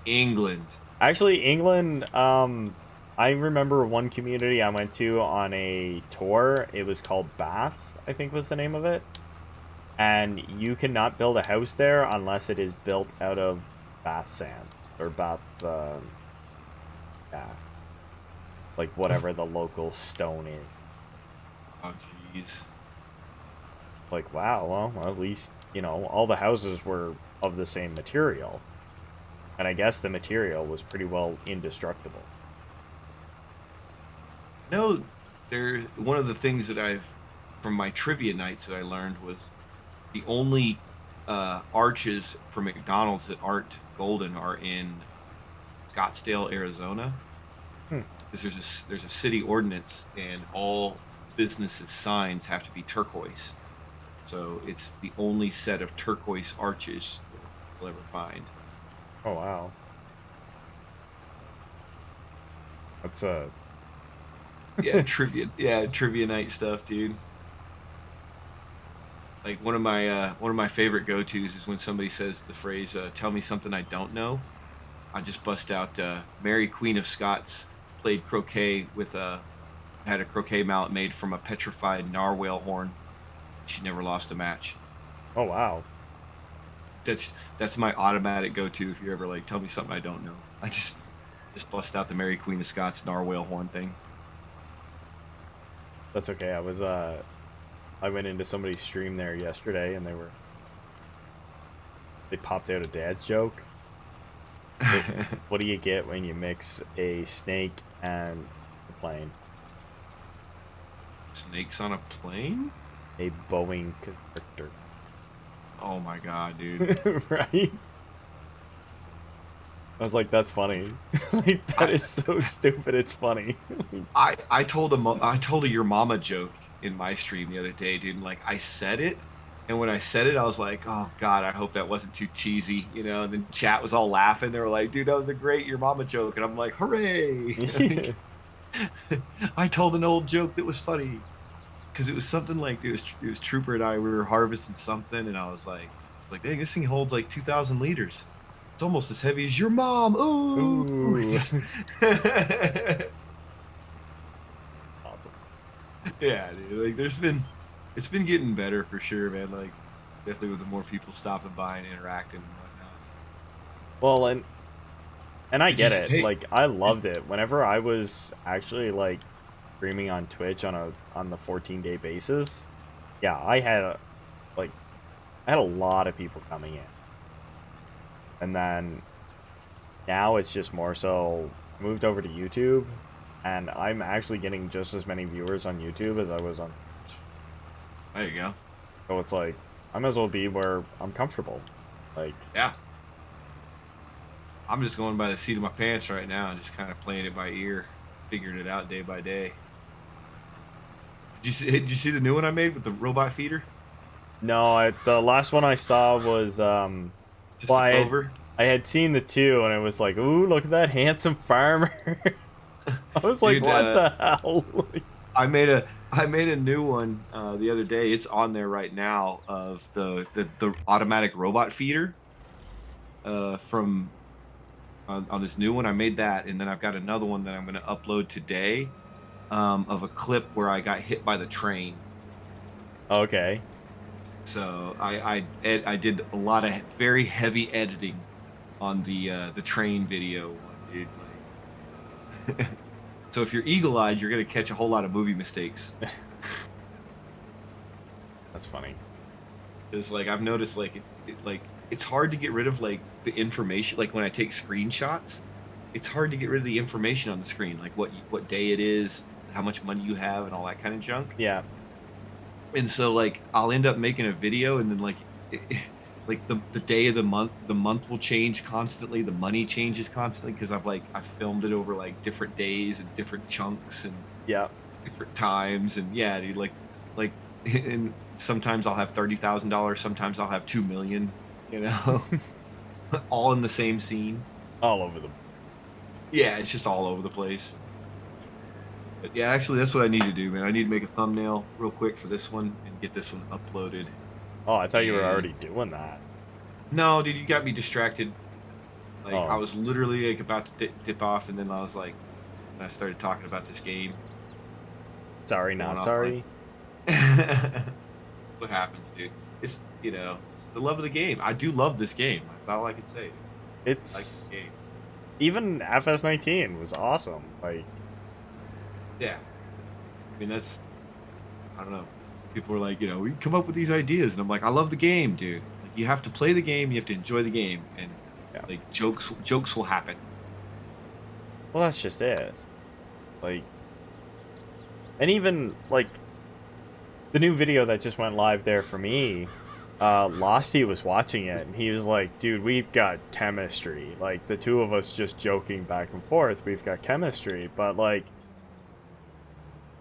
England. Actually, England, I remember one community I went to on a tour. It was called Bath, I think was the name of it. And you cannot build a house there unless it is built out of Bath sand. Or Bath, yeah. Like whatever the local stone is. Oh jeez. Like, wow, well, at least, all the houses were of the same material. And I guess the material was pretty well indestructible. No, there. One of the things that from my trivia nights that I learned was the only arches for McDonald's that aren't golden are in Scottsdale, Arizona. Hmm. Because there's a city ordinance, and all businesses' signs have to be turquoise. So it's the only set of turquoise arches you'll ever find. Oh, wow. That's Yeah, trivia. Yeah, trivia night stuff, dude. Like one of my favorite go tos is when somebody says the phrase "Tell me something I don't know." I just bust out Mary Queen of Scots played croquet with had a croquet mallet made from a petrified narwhal horn. She never lost a match. oh, wow. That's my automatic go to if you're ever like, tell me something I don't know. I just bust out the Mary Queen of Scots narwhal horn thing. That's okay. I went into somebody's stream there yesterday, and they popped out a dad's joke. Like, what do you get when you mix a snake and a plane? Snakes on a plane? A Boeing constrictor. Oh my god, dude. Right? I was like, that's funny. Like, that is so stupid, it's funny. I told a your mama joke in my stream the other day, dude. And, like I said it, And when I said it, I was like, "Oh God, I hope that wasn't too cheesy," you know. And then chat was all laughing. They were like, "Dude, that was a great your mama joke," and I'm like, "Hooray!" Like, I told an old joke that was funny because it was something like it was Trooper and I, we were harvesting something, and I was like, "Dang, this thing holds like 2,000 liters. It's almost as heavy as your mom." Ooh, Ooh. just Awesome. yeah, dude. Like, it's been getting better for sure, man. Like, definitely with the more people stopping by and interacting and whatnot. Well, and I It get just it. hey, Like I loved it. Whenever I was actually like streaming on Twitch on the 14-day basis, yeah, like I had a lot of people coming in. And then now it's just more so moved over to YouTube, and I'm actually getting just as many viewers on YouTube as I was on Twitch. there you go. So it's like I might as well be where I'm comfortable. Like Yeah. I'm just going by the seat of my pants right now and just kind of playing it by ear, figuring it out day by day. Did you see the new one I made with the robot feeder? no, the last one I saw was Just well, the clover? I had seen the two, and it was like, ooh, look at that handsome farmer. I was like, Dude, what the hell? I made a new one the other day. It's on there right now of the automatic robot feeder from on this new one. I made that, and then I've got another one that I'm going to upload today of a clip where I got hit by the train. Okay. So I did a lot of very heavy editing on the train video one, dude. Like, so if you're eagle-eyed, you're gonna catch a whole lot of movie mistakes. That's funny. Because like I've noticed, like like it's hard to get rid of like the information. Like when I take screenshots, it's hard to get rid of the information on the screen, like what day it is, how much money you have, and all that kind of junk. Yeah. And so like I'll end up making a video and then like like the day of the month will change constantly, the money changes constantly because I've filmed it over like different days and different chunks and Yeah. different times. And yeah, dude, like and sometimes I'll have $30,000, sometimes I'll have 2 million, you know, all in the same scene. All over the. Yeah, it's just all over the place. But yeah, actually that's what I need to do, man. I need to make a thumbnail real quick for this one and get this one uploaded. Oh, I thought you were And already doing that. no, dude, you got me distracted. Like I Oh, was literally like about to dip off, and then I was like, I started talking about this game. sorry, Going not off sorry. what happens, dude? It's it's the love of the game. I do love this game. That's all I can say. I like It's this game. even FS19 was awesome. Like, Yeah, I mean that's I don't know. People are like, we come up with these ideas, and I'm like, I love the game, dude. Like you have to play the game, you have to enjoy the game, and yeah. like jokes will happen. Well, that's just it. Like, and even like the new video that just went live there for me, Losty was watching it, and he was like, dude, we've got chemistry. Like, the two of us just joking back and forth, we've got chemistry. But, like,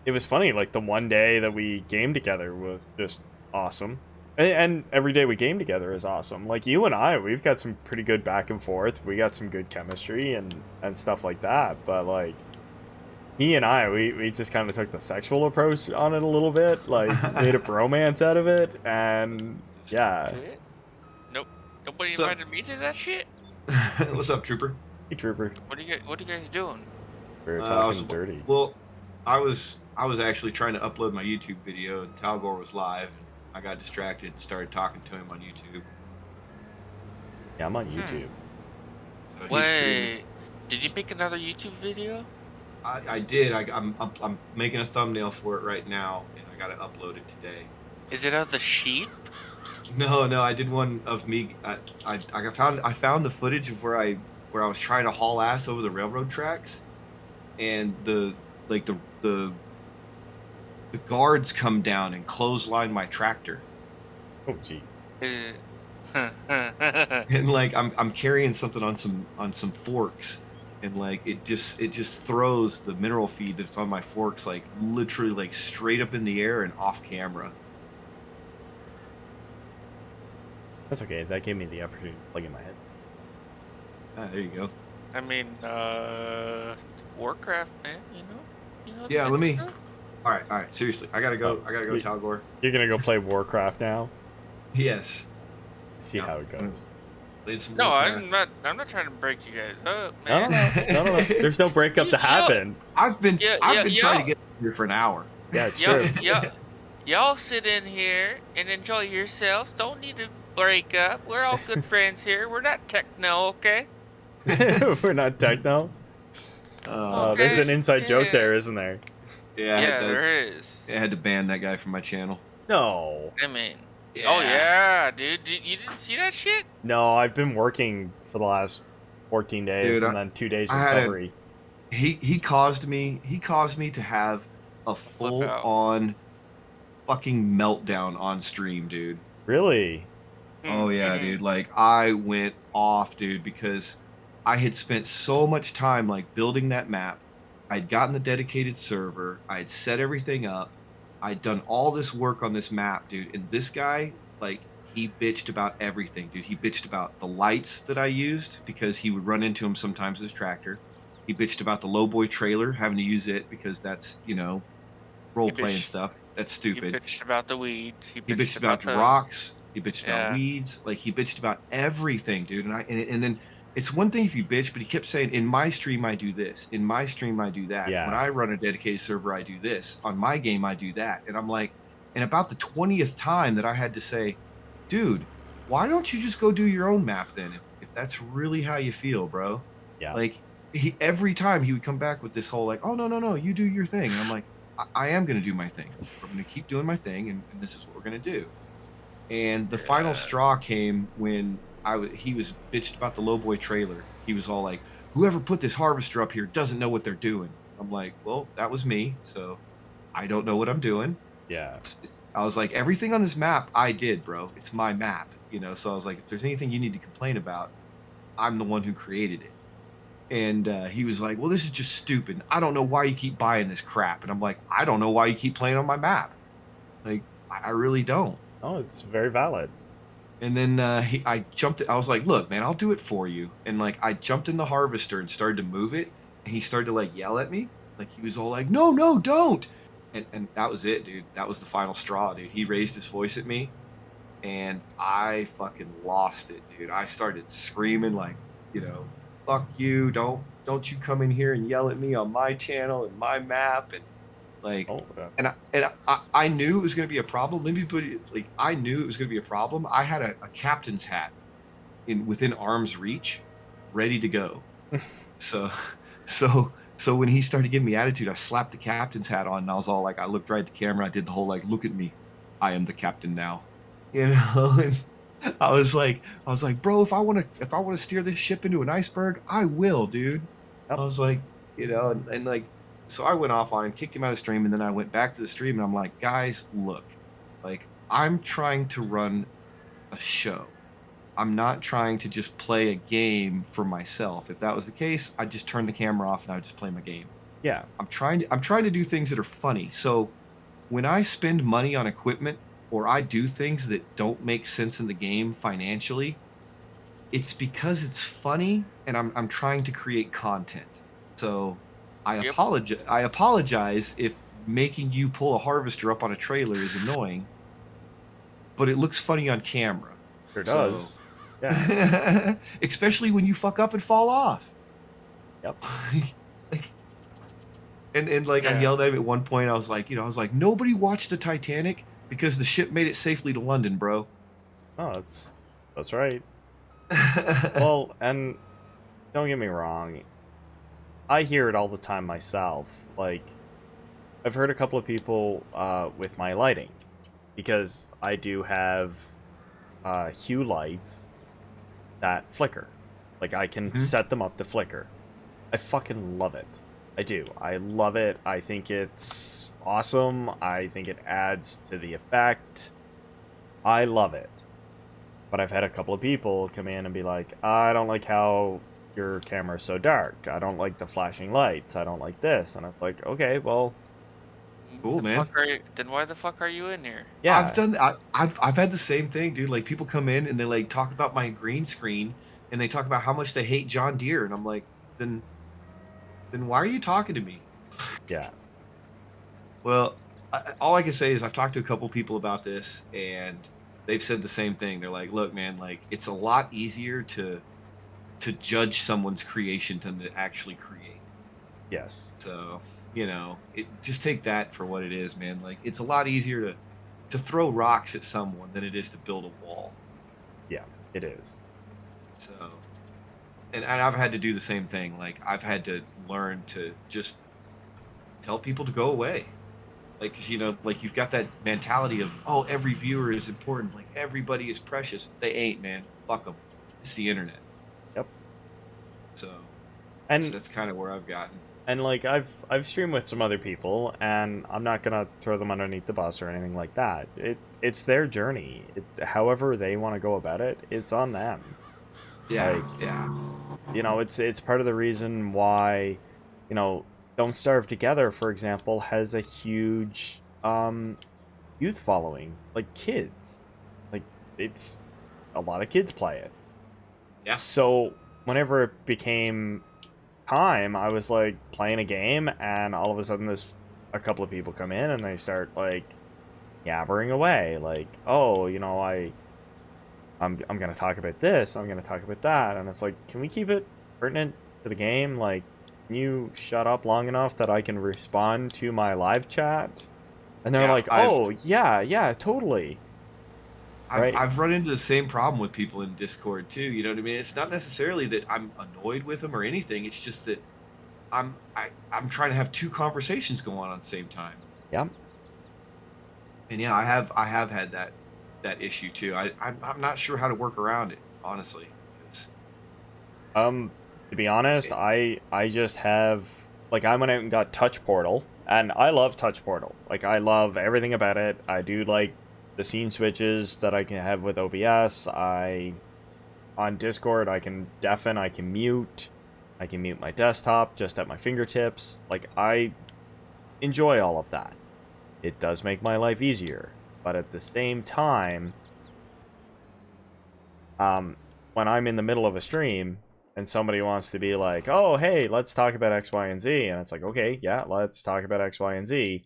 it was funny. Like, the one day that we game together was just awesome. And every day we game together is awesome. Like, you and I, we've got some pretty good back and forth. We got some good chemistry and stuff like that. But, like, he and I, we just kind of took the sexual approach on it a little bit, like made a bromance out of it, and yeah. Shit. Nope. Nobody What's up? invited me to that shit. What's up, Trooper? Hey, Trooper, What are you guys doing? we were I talking was, dirty. well, I was actually trying to upload my YouTube video, and Talgor was live, and I got distracted and started talking to him on YouTube. Yeah, I'm on YouTube. So he's streaming. Wait, did you make another YouTube video? I did. I'm making a thumbnail for it right now, and I got to upload it today. Is it of the sheep? No, I did one of me. I found the footage of where I was trying to haul ass over the railroad tracks, and the guards come down and clothesline my tractor. Oh, gee. And like I'm carrying something on some forks, and like it just throws the mineral feed that's on my forks like literally like straight up in the air and off camera. That's okay. That gave me the opportunity to plug in my head. Ah, there you go. I mean, Warcraft, man. You know. Yeah, the let me. intro? All right. Seriously, I gotta go. Oh, I gotta go, Talgor. You're gonna go play Warcraft now? Yes. See Yeah. how it goes. Played some No, Warcraft. I'm not trying to break you guys up, No, man. no. There's no breakup to happen. I've been Yeah, trying to get here for an hour. Yeah, it's true. Y'all sit in here and enjoy yourselves. Don't need to break up. We're all good friends here. We're not techno, okay? We're not techno. Uh, There's an Okay, inside joke yeah. there, isn't there? yeah, Yeah, it does. there is. I had to ban that guy from my channel. No. I mean, oh yeah, dude. You didn't see that shit? No, I've been working for the last 14 days Dude, and then 2 days I had a- recovery. He caused me to have a full out. on fucking meltdown on stream, dude. Really? Oh yeah, Mhm. dude. Like I went off, dude, because I had spent so much time like building that map. I'd gotten the dedicated server. I had set everything up. I'd done all this work on this map, dude. And this guy, like, he bitched about everything, dude. He bitched about the lights that I used because he would run into him sometimes with his tractor. He bitched about the lowboy trailer, having to use it because that's, role play and bitched- stuff. That's He stupid. bitched about the weeds. He bitched about rocks. He bitched about Yeah. weeds. Like he bitched about everything, dude. And then it's one thing if you bitch, but he kept saying, "In my stream, I do this. In my stream, I do that. Yeah. When I run a dedicated server, I do this. On my game, I do that." And I'm like, and about the 20th time that I had to say, "Dude, why don't you just go do your own map then? If that's really how you feel, bro." Yeah. Like every time he would come back with this whole like, "Oh no, you do your thing." And I'm like, I am going to do my thing. We're going to keep doing my thing, and this is what we're going to do. And the final straw came when he was bitched about the lowboy trailer. He was all like, "Whoever put this harvester up here doesn't know what they're doing." I'm like, "Well, that was me, so I don't know what I'm doing." Yeah. I was like, "Everything on this map, I did, bro. It's my map, So I was like, "If there's anything you need to complain about, I'm the one who created it." And he was like, "Well, this is just stupid. I don't know why you keep buying this crap." And I'm like, "I don't know why you keep playing on my map. Like, I really don't." Oh, it's very valid. And then I jumped. I was like, "Look, man, I'll do it for you." And like, I jumped in the harvester and started to move it. And he started to like yell at me. Like he was all like, "No, don't!" And that was it, dude. That was the final straw, dude. He raised his voice at me, and I fucking lost it, dude. I started screaming like, "Fuck you! Don't you come in here and yell at me on my channel and my map!" And like, Oh, yeah. and I knew it was going to be a problem. Let me put it like, I knew it was going to be a problem. I had a captain's hat within arm's reach, ready to go. So when he started giving me attitude, I slapped the captain's hat on, and I was all like, I looked right at the camera. I did the whole like, "Look at me, I am the captain now," And I was like, "Bro, if I want to steer this ship into an iceberg, I will, dude." Yep. I was like, and like, so I went off on him, kicked him out of the stream, and then I went back to the stream, and I'm like, "Guys, look, like, I'm trying to run a show. I'm not trying to just play a game for myself. If that was the case, I'd just turn the camera off and I would just play my game. Yeah. I'm trying to do things that are funny. So when I spend money on equipment or I do things that don't make sense in the game financially, it's because it's funny and I'm trying to create content. So I apologize if making you pull a harvester up on a trailer is annoying, but it looks funny on camera. Sure does. Yeah. Especially when you fuck up and fall off. Yep. And like, I Yeah. yelled at him at one point. I was like, nobody watched the Titanic because the ship made it safely to London, bro. Oh, that's right. Well, and don't get me wrong, I hear it all the time myself. Like, I've heard a couple of people with my lighting, because I do have hue lights that flicker. Like, I can set them up to flicker. I fucking love it. I do. I love it. I think it's awesome. I think it adds to the effect. I love it. But I've had a couple of people come in and be like, "I don't like how your camera's so dark. I don't like the flashing lights. I don't like this." And I'm like, "Okay, well, Cool, man. Then why the fuck are you in here? Yeah, I've had the same thing, dude. Like people come in and they like talk about my green screen and they talk about how much they hate John Deere, and I'm like, then why are you talking to me? yeah, Well, all I can say is I've talked to a couple people about this, and they've said the same thing. They're like, "Look, man, like it's a lot easier to judge someone's creation than to actually create." yes, So, just take that for what it is, man. Like it's a lot easier to throw rocks at someone than it is to build a wall. yeah, it is. So, and I've had to do the same thing. Like I've had to learn to just tell people to go away. Like, 'cause, like you've got that mentality of, oh, every viewer is important. Like everybody is precious. They ain't, man. Fuck them. It's the internet. Yep. So And that's kind of where I've gotten. like I've streamed with some other people, and I'm not gonna throw them underneath the bus or anything like that. It's their journey. However they want to go about it, it's on them. Yeah, Like, yeah, it's part of the reason why, you know, Don't Starve Together, for example, has a huge youth following, like kids. Like it's a lot of kids play it. yeah. So whenever it became time, I was like playing a game, and all of a sudden a couple of people come in and they start like yabbering away, like, oh, I'm gonna talk about this, I'm gonna talk about that, and it's like, can we keep it pertinent to the game? Like, can you shut up long enough that I can respond to my live chat? And they're Yeah, like, oh, yeah, totally. Right? I've run into the same problem with people in Discord too. You know what I mean? It's not necessarily that I'm annoyed with them or anything. It's just that I'm trying to have two conversations going on at the same time. Yeah. And yeah, I have had that issue too. I'm not sure how to work around it, honestly. 'Cause To be honest, I just have, like, I went out and got Touch Portal, and I love Touch Portal. Like, I love everything about it. I do like the scene switches that I can have with OBS. On Discord, I can deafen, I can mute my desktop just at my fingertips. Like, I enjoy all of that. It does make my life easier, but at the same time, when I'm in the middle of a stream and somebody wants to be like, oh, hey, let's talk about X, Y, and Z, and it's like, okay, yeah, let's talk about X, Y, and Z.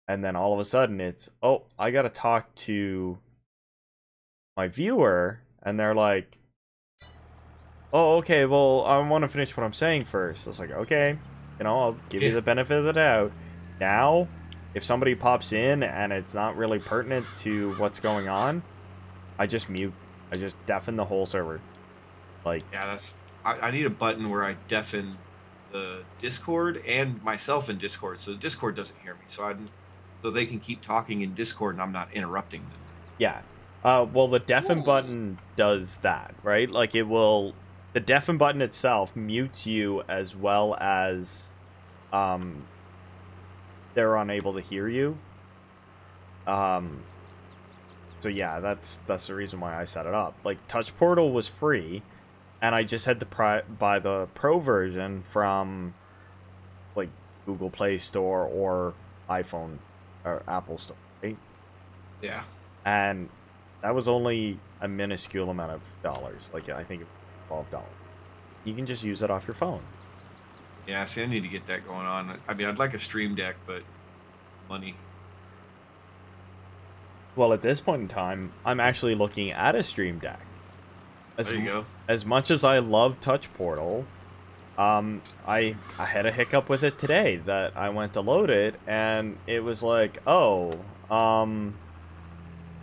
And then all of a sudden it's, oh, I gotta talk to my viewer, and they're like, oh, okay, well, I want to finish what I'm saying first. I was like, okay, I'll give you the benefit of the doubt. Now, if somebody pops in and it's not really pertinent to what's going on, I just mute. I just deafen the whole server. Like, yeah, I need a button where I deafen the Discord and myself in Discord, so the Discord doesn't hear me. So they can keep talking in Discord and I'm not interrupting them. yeah. Well, the deafen button does that, right? Like, the deafen button itself mutes you as well as, they're unable to hear you. So yeah, that's the reason why I set it up. Like, Touch Portal was free, and I just had to buy the pro version from, like, Google Play Store or iPhone or Apple Store, right? Yeah. And that was only a minuscule amount of dollars. Like, I think $12. You can just use it off your phone. Yeah, see, I need to get that going on. I mean, I'd like a Stream Deck, but money. Well, at this point in time, I'm actually looking at a Stream Deck. There you go. As much as I love Touch Portal, I had a hiccup with it today that I went to load it, and it was like, oh,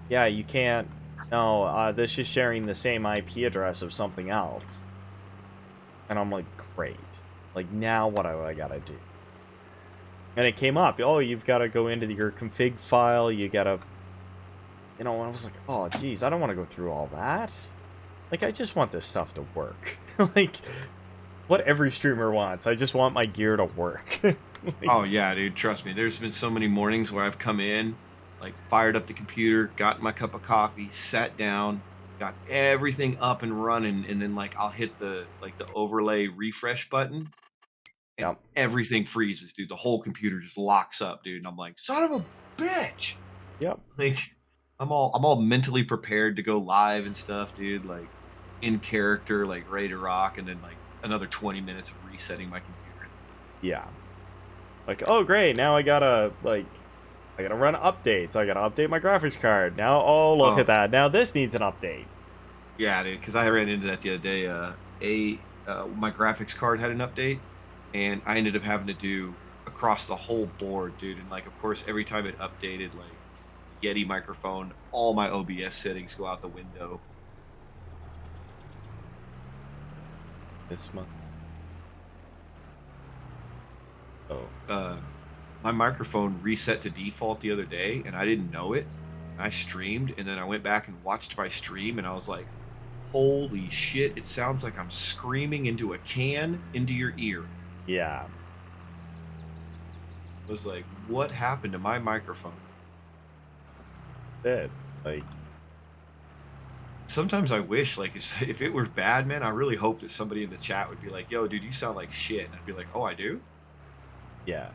yeah, you can't. No, this is sharing the same IP address of something else. And I'm like, great. Like, now what do I gotta do? And it came up, oh, you've got to go into your config file, you gotta, and I was like, oh, geez, I don't want to go through all that. Like, I just want this stuff to work. Like, what every streamer wants. I just want my gear to work. Like, oh, yeah, dude, trust me. There's been so many mornings where I've come in, like, fired up the computer, got my cup of coffee, sat down, got everything up and running, and then, like, I'll hit the overlay refresh button, and Yep. everything freezes, dude. The whole computer just locks up, dude. And I'm like, son of a bitch. Yep. Like, I'm all mentally prepared to go live and stuff, dude. Like, in character, like ready to rock, and then like another 20 minutes of resetting my computer. Yeah. Like, oh great, now I gotta run updates. I gotta update my graphics card. Now, oh look Oh. at that. Now this needs an update. Yeah, dude. Because I ran into that the other day. My graphics card had an update, and I ended up having to do across the whole board, dude. And like, of course, every time it updated, like Yeti microphone, all my OBS settings go out the window. This month. Oh. My microphone reset to default the other day, and I didn't know it. I streamed, and then I went back and watched my stream, and I was like, holy shit, it sounds like I'm screaming into a can into your ear. Yeah. I was like, what happened to my microphone? It. Like, Sometimes I wish, like, if it were bad, man, I really hope that somebody in the chat would be like, yo, dude, you sound like shit. And I'd be like, oh, I do? yeah.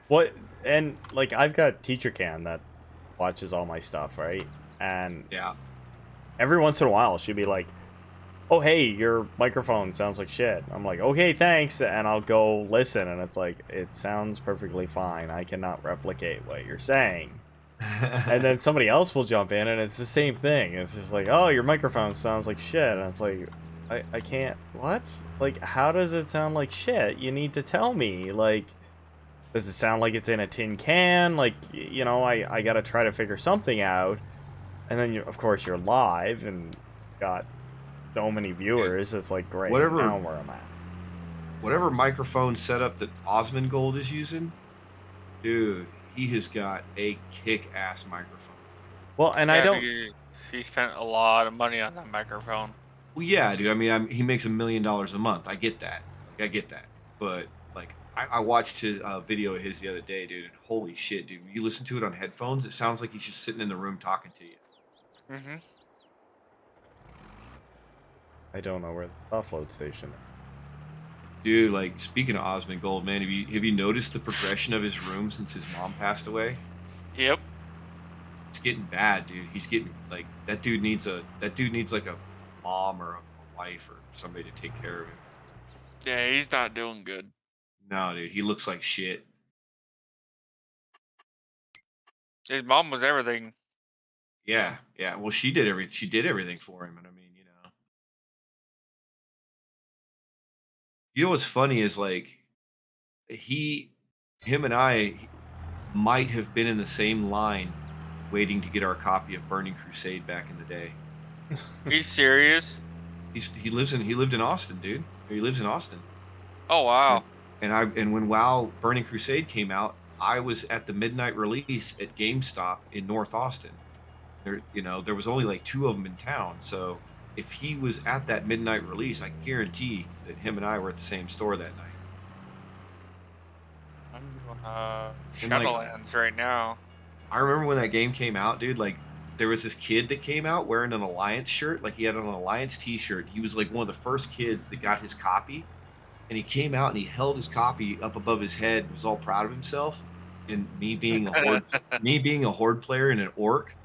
What, and like, I've got Teacher Can that watches all my stuff, right? And Yeah. every once in a while she'll be like, oh hey, your microphone sounds like shit. I'm like, okay, thanks, and I'll go listen, and it's like, it sounds perfectly fine. I cannot replicate what you're saying. And then somebody else will jump in and it's the same thing. It's just like, oh, your microphone sounds like shit. And it's like, I can't, what? Like, how does it sound like shit? You need to tell me. Like, does it sound like it's in a tin can? Like, you know, I gotta try to figure something out. And then, of course, you're live and got so many viewers. It's like, great, now where I'm at. Whatever microphone setup that 𝐦𝐸𝐬𝐿 is using, dude, he has got a kick-ass microphone. Well, and Yeah, I don't... He spent a lot of money on that microphone. Well, yeah, dude. I mean, he makes $1 million a month. I get that. Like, I get that. But like, I watched his video of his the other day, dude. And holy shit, dude! When you listen to it on headphones, it sounds like he's just sitting in the room talking to you. Mm-hmm. I don't know where the offload station is. Dude, like, speaking of 𝐦𝐸𝐿, man, have you noticed the progression of his room since his mom passed away? Yep. It's getting bad, dude. He's getting like that dude needs like a mom or a wife or somebody to take care of him. Yeah, he's not doing good. No, dude, he looks like shit. His mom was everything. Yeah, yeah. Well, she did everything for him, and I mean, you know what's funny is like him and I might have been in the same line, waiting to get our copy of Burning Crusade back in the day. He's serious? He lived in Austin, dude. He lives in Austin. Oh wow. And when WoW Burning Crusade came out, I was at the midnight release at GameStop in North Austin. There was only like 2 of them in town. So if he was at that midnight release, I guarantee that him and I were at the same store that night. I'm doing And, like, Shadowlands right now. I remember when that game came out, dude. Like, there was this kid that came out wearing an Alliance shirt. Like, he had an Alliance T-shirt. He was like one of the first kids that got his copy. And he came out and he held his copy up above his head and was all proud of himself. And me being a horde player and an orc,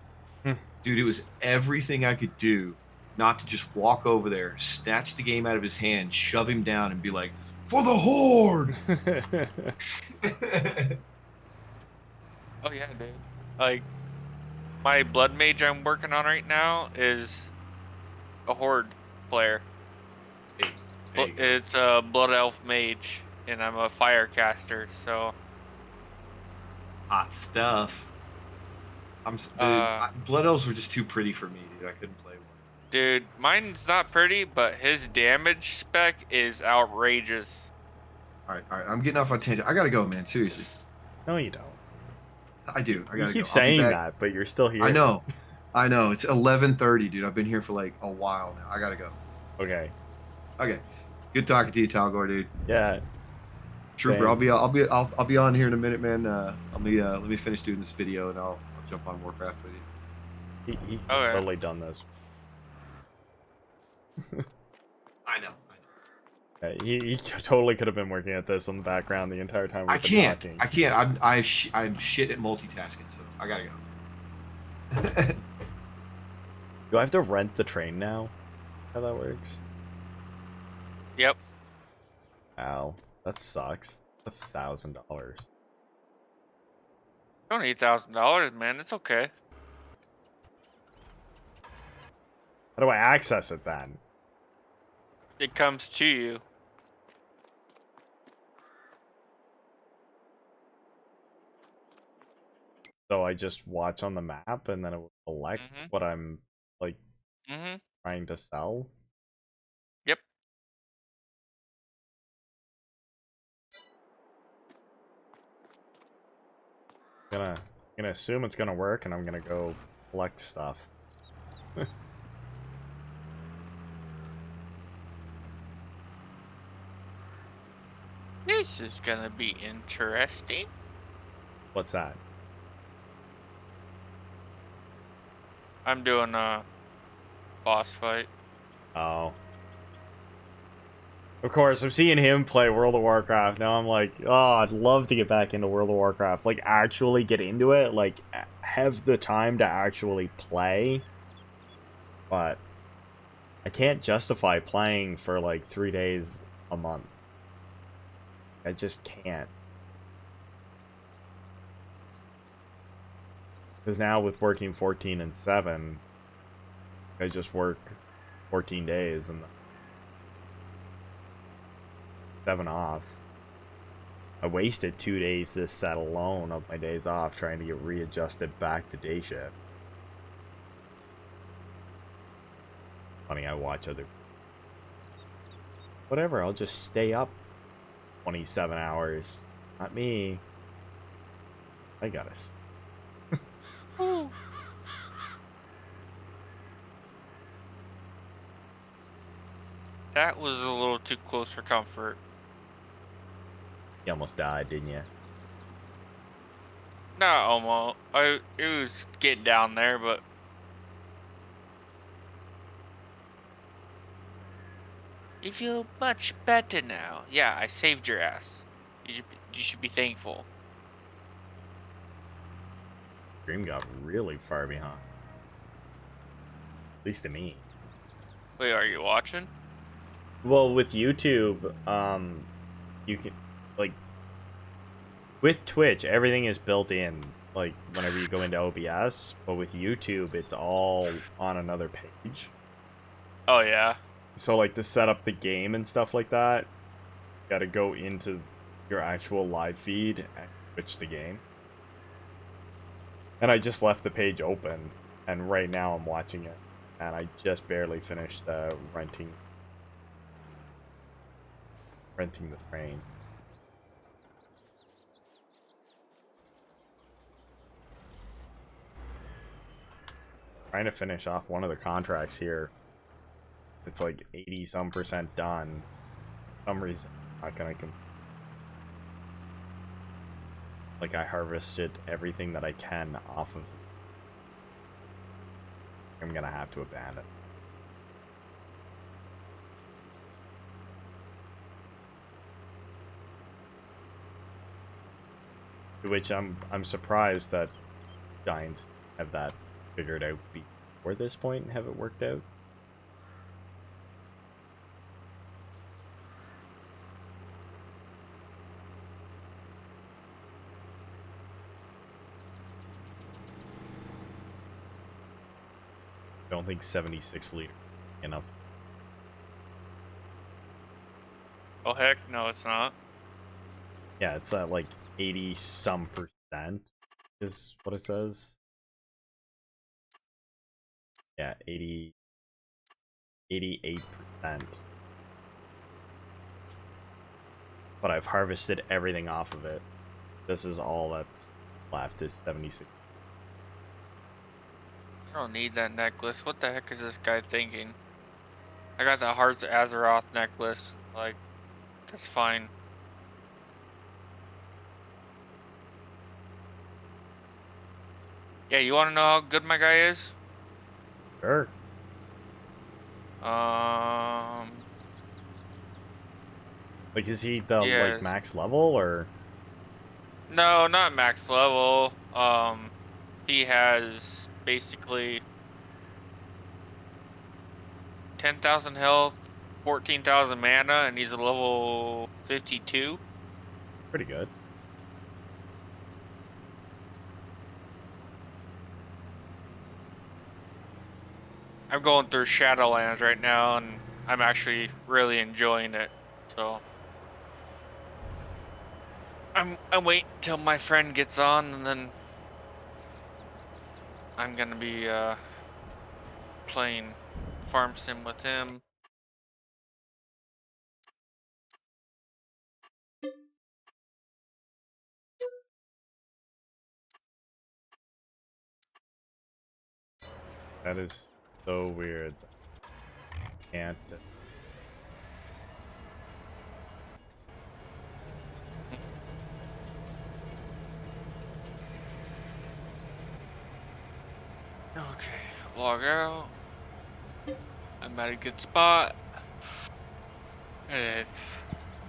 dude, it was everything I could do not to just walk over there, snatch the game out of his hand, shove him down, and be like, "For the horde!" Oh yeah, dude. Like, my blood mage I'm working on right now is a horde player. Hey, It's a blood elf mage, and I'm a fire caster. So hot stuff. Blood elves were just too pretty for me, dude. I couldn't play one. dude, mine's not pretty, but his damage spec is outrageous. All right. I'm getting off on tangent. I gotta go, man. Seriously, No, you don't. I do. I gotta go. You keep I'll be saying back. that, but you're still here. I know. It's 11:30, dude. I've been here for like a while now. I gotta go. Okay. Okay. Good talking to you, Talgor, dude. Yeah. Trooper, Same. I'll be on here in a minute, man. Let me finish doing this video and I'll jump on Warcraft with you. He Okay. totally done this. I know. He totally could have been working at this in the background the entire time we've been talking. I can't. I'm shit at multitasking, so I gotta go. Do I have to rent the train now? How that works? Yep. Ow, that sucks. $1,000. Don't need $1,000, man. It's okay. How do I access it then? It comes to you. So I just watch on the map and then it will select Mhm. what I'm like Mhm. trying to sell. Yep. Gonna assume it's gonna work and I'm gonna go collect stuff. This is gonna be interesting. What's that? I'm doing a boss fight. Oh. Of course, I'm seeing him play World of Warcraft. Now I'm like, oh, I'd love to get back into World of Warcraft. Like, actually get into it. Like, have the time to actually play. But I can't justify playing for, like, 3 days a month. I just can't. Because now with working 14 and 7, I just work 14 days and 7 off. I wasted 2 days this set alone of my days off trying to get readjusted back to day shift. Funny, I watch other... Whatever, I'll just stay up 27 hours. Not me. I gotta... Ooh. That was a little too close for comfort. You almost died, didn't you? Not almost. It was getting down there, but you feel much better now. Yeah, I saved your ass. You should be thankful. Dream got really far behind. At least to me. Wait, are you watching? Well, with YouTube, you can, like, with Twitch, everything is built in, like, whenever you go into OBS, but with YouTube, it's all on another page. Oh yeah. So, like, to set up the game and stuff like that, you gotta go into your actual live feed and switch the game. And I just left the page open, and right now I'm watching it, and I just barely finished renting the train. Trying to finish off one of the contracts here. It's like 80-some% done. For some reason, I'm not gonna like, I harvested everything that I can off of. I'm gonna have to abandon. Which I'm surprised that Giants have that figured out before this point and have it worked out. I don't think 76 liters is enough. Oh heck, no, it's not. Yeah, it's at like 80-some% is what it says. Yeah, 88%. But I've harvested everything off of it. This is all that's left is 76. I don't need that necklace. What the heck is this guy thinking? I got the Hearts of Azeroth necklace. Like, that's fine. Yeah, you want to know how good my guy is? Sure. Um, Like, is he the like Yes. max level or? No, not max level. He has basically 10,000 health, 14,000 mana, and he's a level 52. Pretty good. I'm going through Shadowlands right now, and I'm actually really enjoying it. So I'm waiting until my friend gets on, and then I'm gonna be playing Farm Sim with him. That is so weird. Can't. Okay, log out. I'm at a good spot. And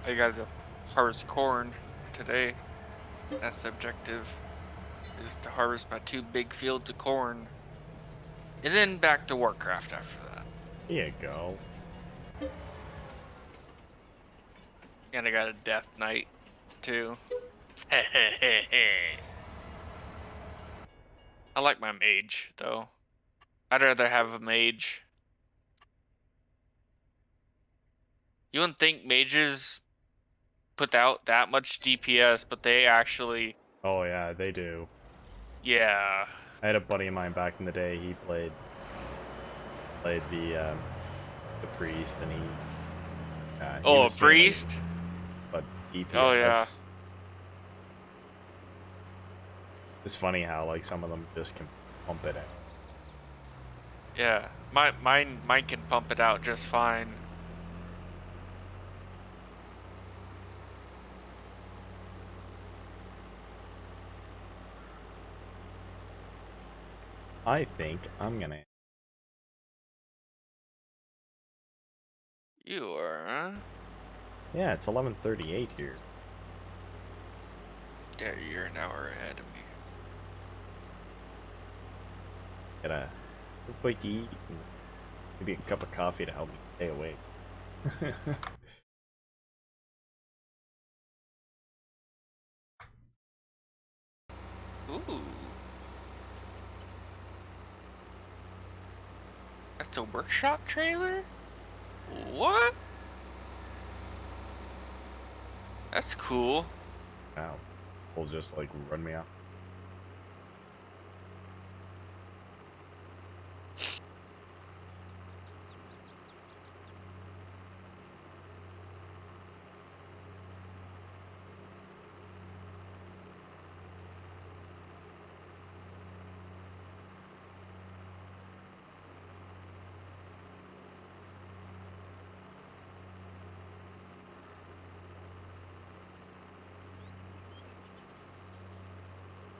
I gotta harvest corn today. That's the objective. Is to harvest my 2 big fields of corn. And then back to Warcraft after that. Here you go. And I got a Death Knight too. I like my mage though. I'd rather have a mage. You wouldn't think mages put out that much DPS, but they actually, Oh yeah, they do. yeah. I had a buddy of mine back in the day. He played the priest, and he Oh, a was doing it, priest? but DPS. Oh yeah. It's funny how like some of them just can pump it out. Yeah. Mine can pump it out just fine. I think I'm gonna. You are, huh? Yeah, it's 11:38 here. Yeah, you're an hour ahead of me. Gotta quick bite to eat, and maybe a cup of coffee to help me stay awake. Ooh. That's a workshop trailer? What? That's cool. Wow, will just like run me off.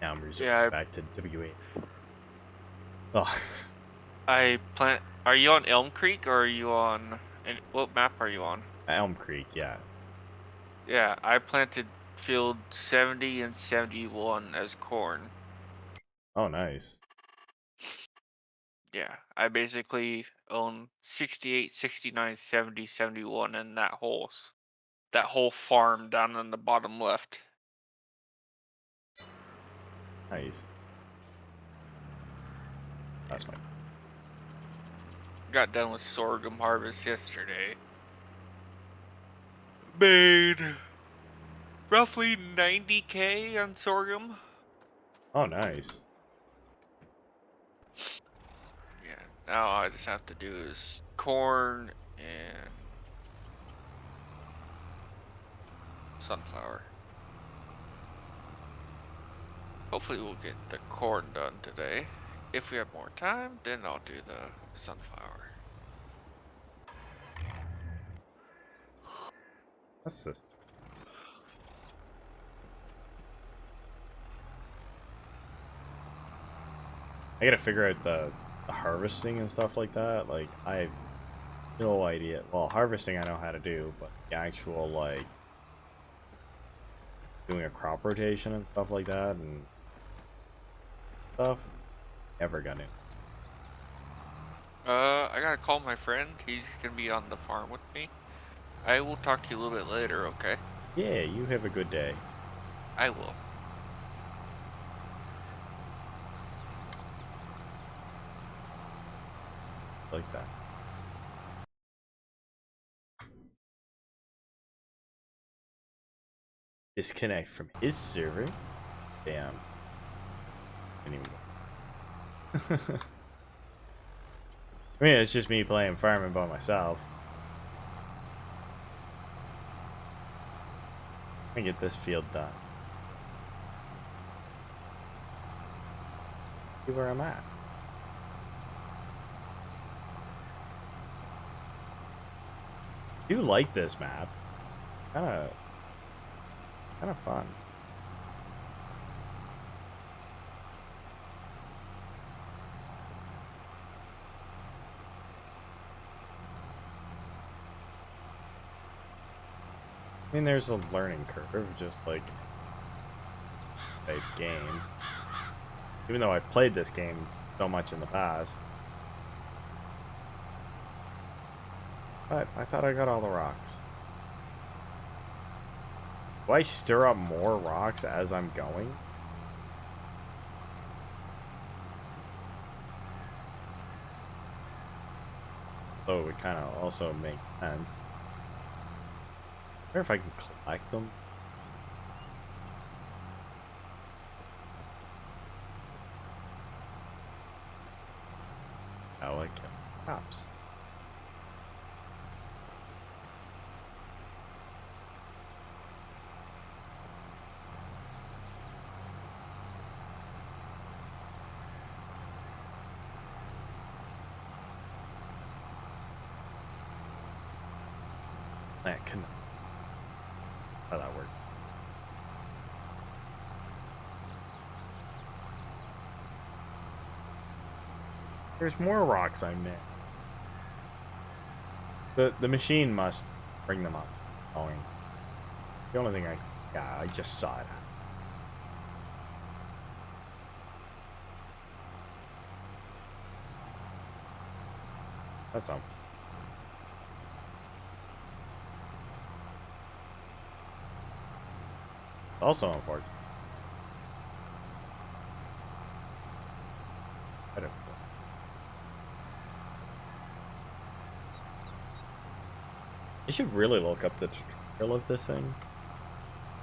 Now I'm resorting Yeah, back to WA. Oh, I plant. Are you on Elm Creek or are you on? And what map are you on? Elm Creek, yeah. Yeah, I planted field 70 and 71 as corn. Oh, nice. Yeah, I basically own 68, 69, 70, 71, and that whole farm down in the bottom left. Nice. That's my. Got done with sorghum harvest yesterday. Made roughly 90K on sorghum. Oh, nice. Yeah, now all I just have to do is corn and sunflower. Hopefully we'll get the corn done today. If we have more time, then I'll do the sunflower. What's this? I gotta figure out the harvesting and stuff like that. Like, I no idea. Well, harvesting I know how to do, but the actual, like, doing a crop rotation and stuff like that and stuff, never got it. I gotta call my friend. He's gonna be on the farm with me. I will talk to you a little bit later, okay? Yeah, you have a good day. I will. Like that. Disconnect from his server. Damn. Anyway. I mean, it's just me playing farming by myself. Let me get this field done. See where I'm at. I do like this map. Kind of fun. I mean, there's a learning curve, just like a game. Even though I played this game so much in the past. But I thought I got all the rocks. Do I stir up more rocks as I'm going? So it would kind of also make sense. I wonder if I can collect them. Oh, I can. Crops. That can. How that work? There's more rocks I missed. The machine must bring them up. Going. The only thing I just saw it. That's something. Also unfortunate. I don't know. I should really look up the tutorial of this thing.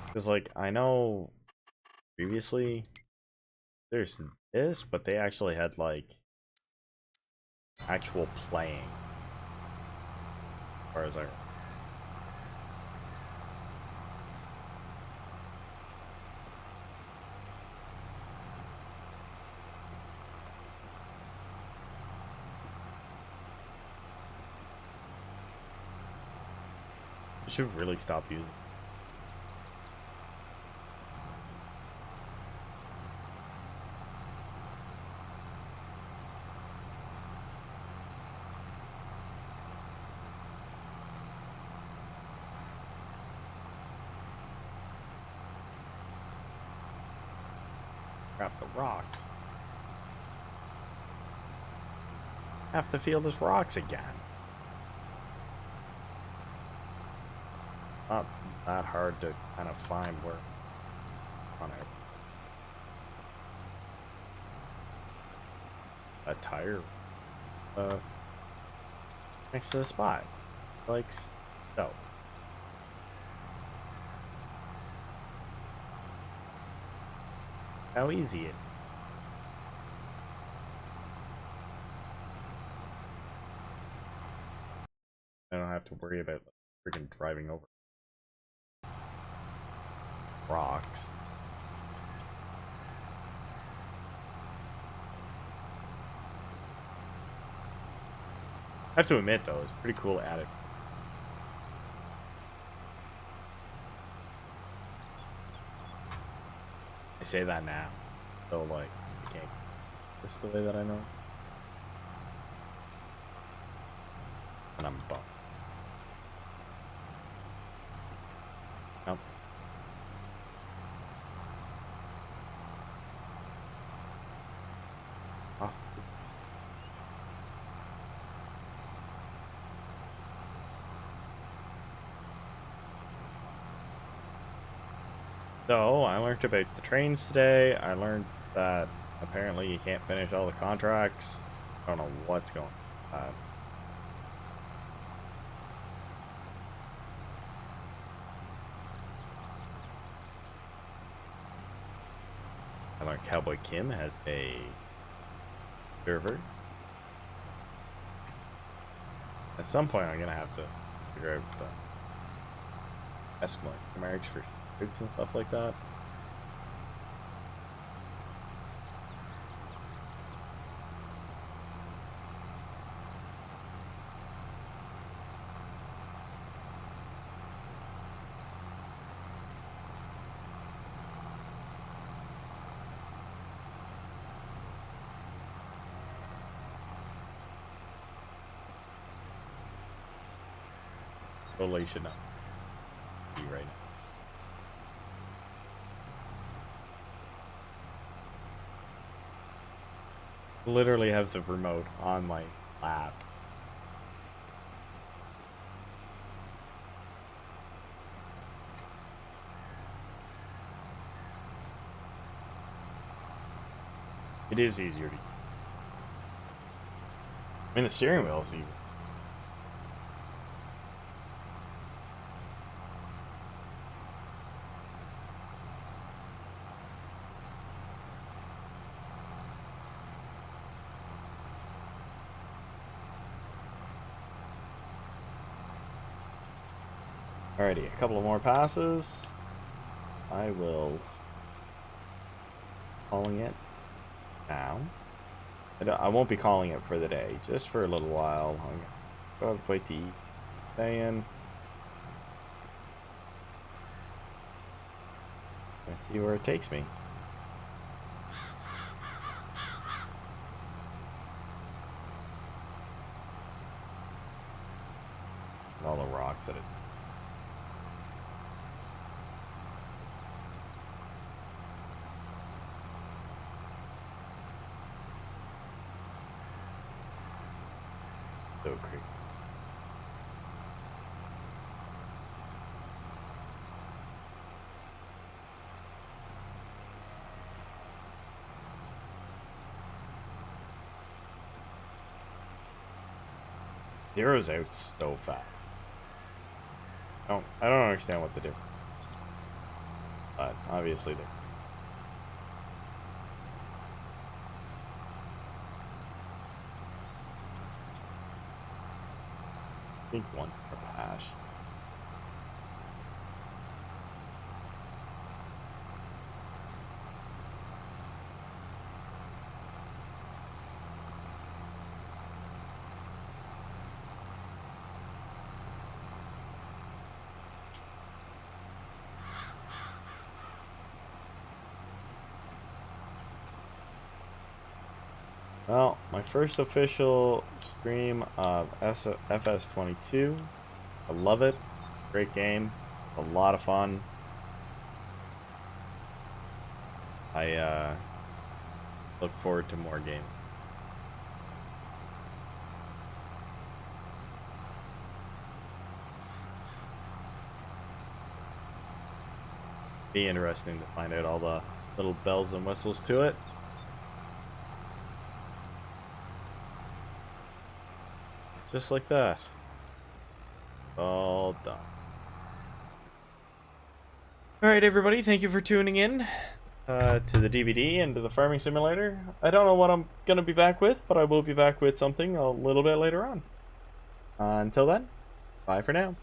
Because, like, I know previously there's this, but they actually had, like, actual playing. As far as I remember. I should really stop using it. Crap, the rocks. Half the field is rocks again. Not that hard to kind of find where on it. A tire next to the spot. Like so. How easy it is. I don't have to worry about freaking driving over rocks. I have to admit though, it's pretty cool attic. I say that now, so like, I can't. This is the way that I know, and I'm bummed. Yep. Oh. So, I learned about the trains today. I learned that apparently you can't finish all the contracts. I don't know what's going on. I learned 𝐦𝐤𝐤𝐞 has a server. At some point, I'm gonna have to figure out the estimating marks for shoots and stuff like that. Totally should not be right now. Literally have the remote on my lap. It is easier to use. I mean, the steering wheel is easier. Alrighty, a couple of more passes. I will calling it now. I won't be calling it for the day, just for a little while. I'm gonna go have a plate to eat. And see where it takes me. All the rocks that it. Elm Creek. Zero's out so fast. I don't understand what the difference is. But obviously they're. I think one per hash. Well, my first official stream of FS22. I love it. Great game. A lot of fun. I look forward to more games. Be interesting to find out all the little bells and whistles to it. Just like that. All done. Alright, everybody, thank you for tuning in to the DVD and to the farming simulator. I don't know what I'm going to be back with, but I will be back with something a little bit later on. Until then, bye for now.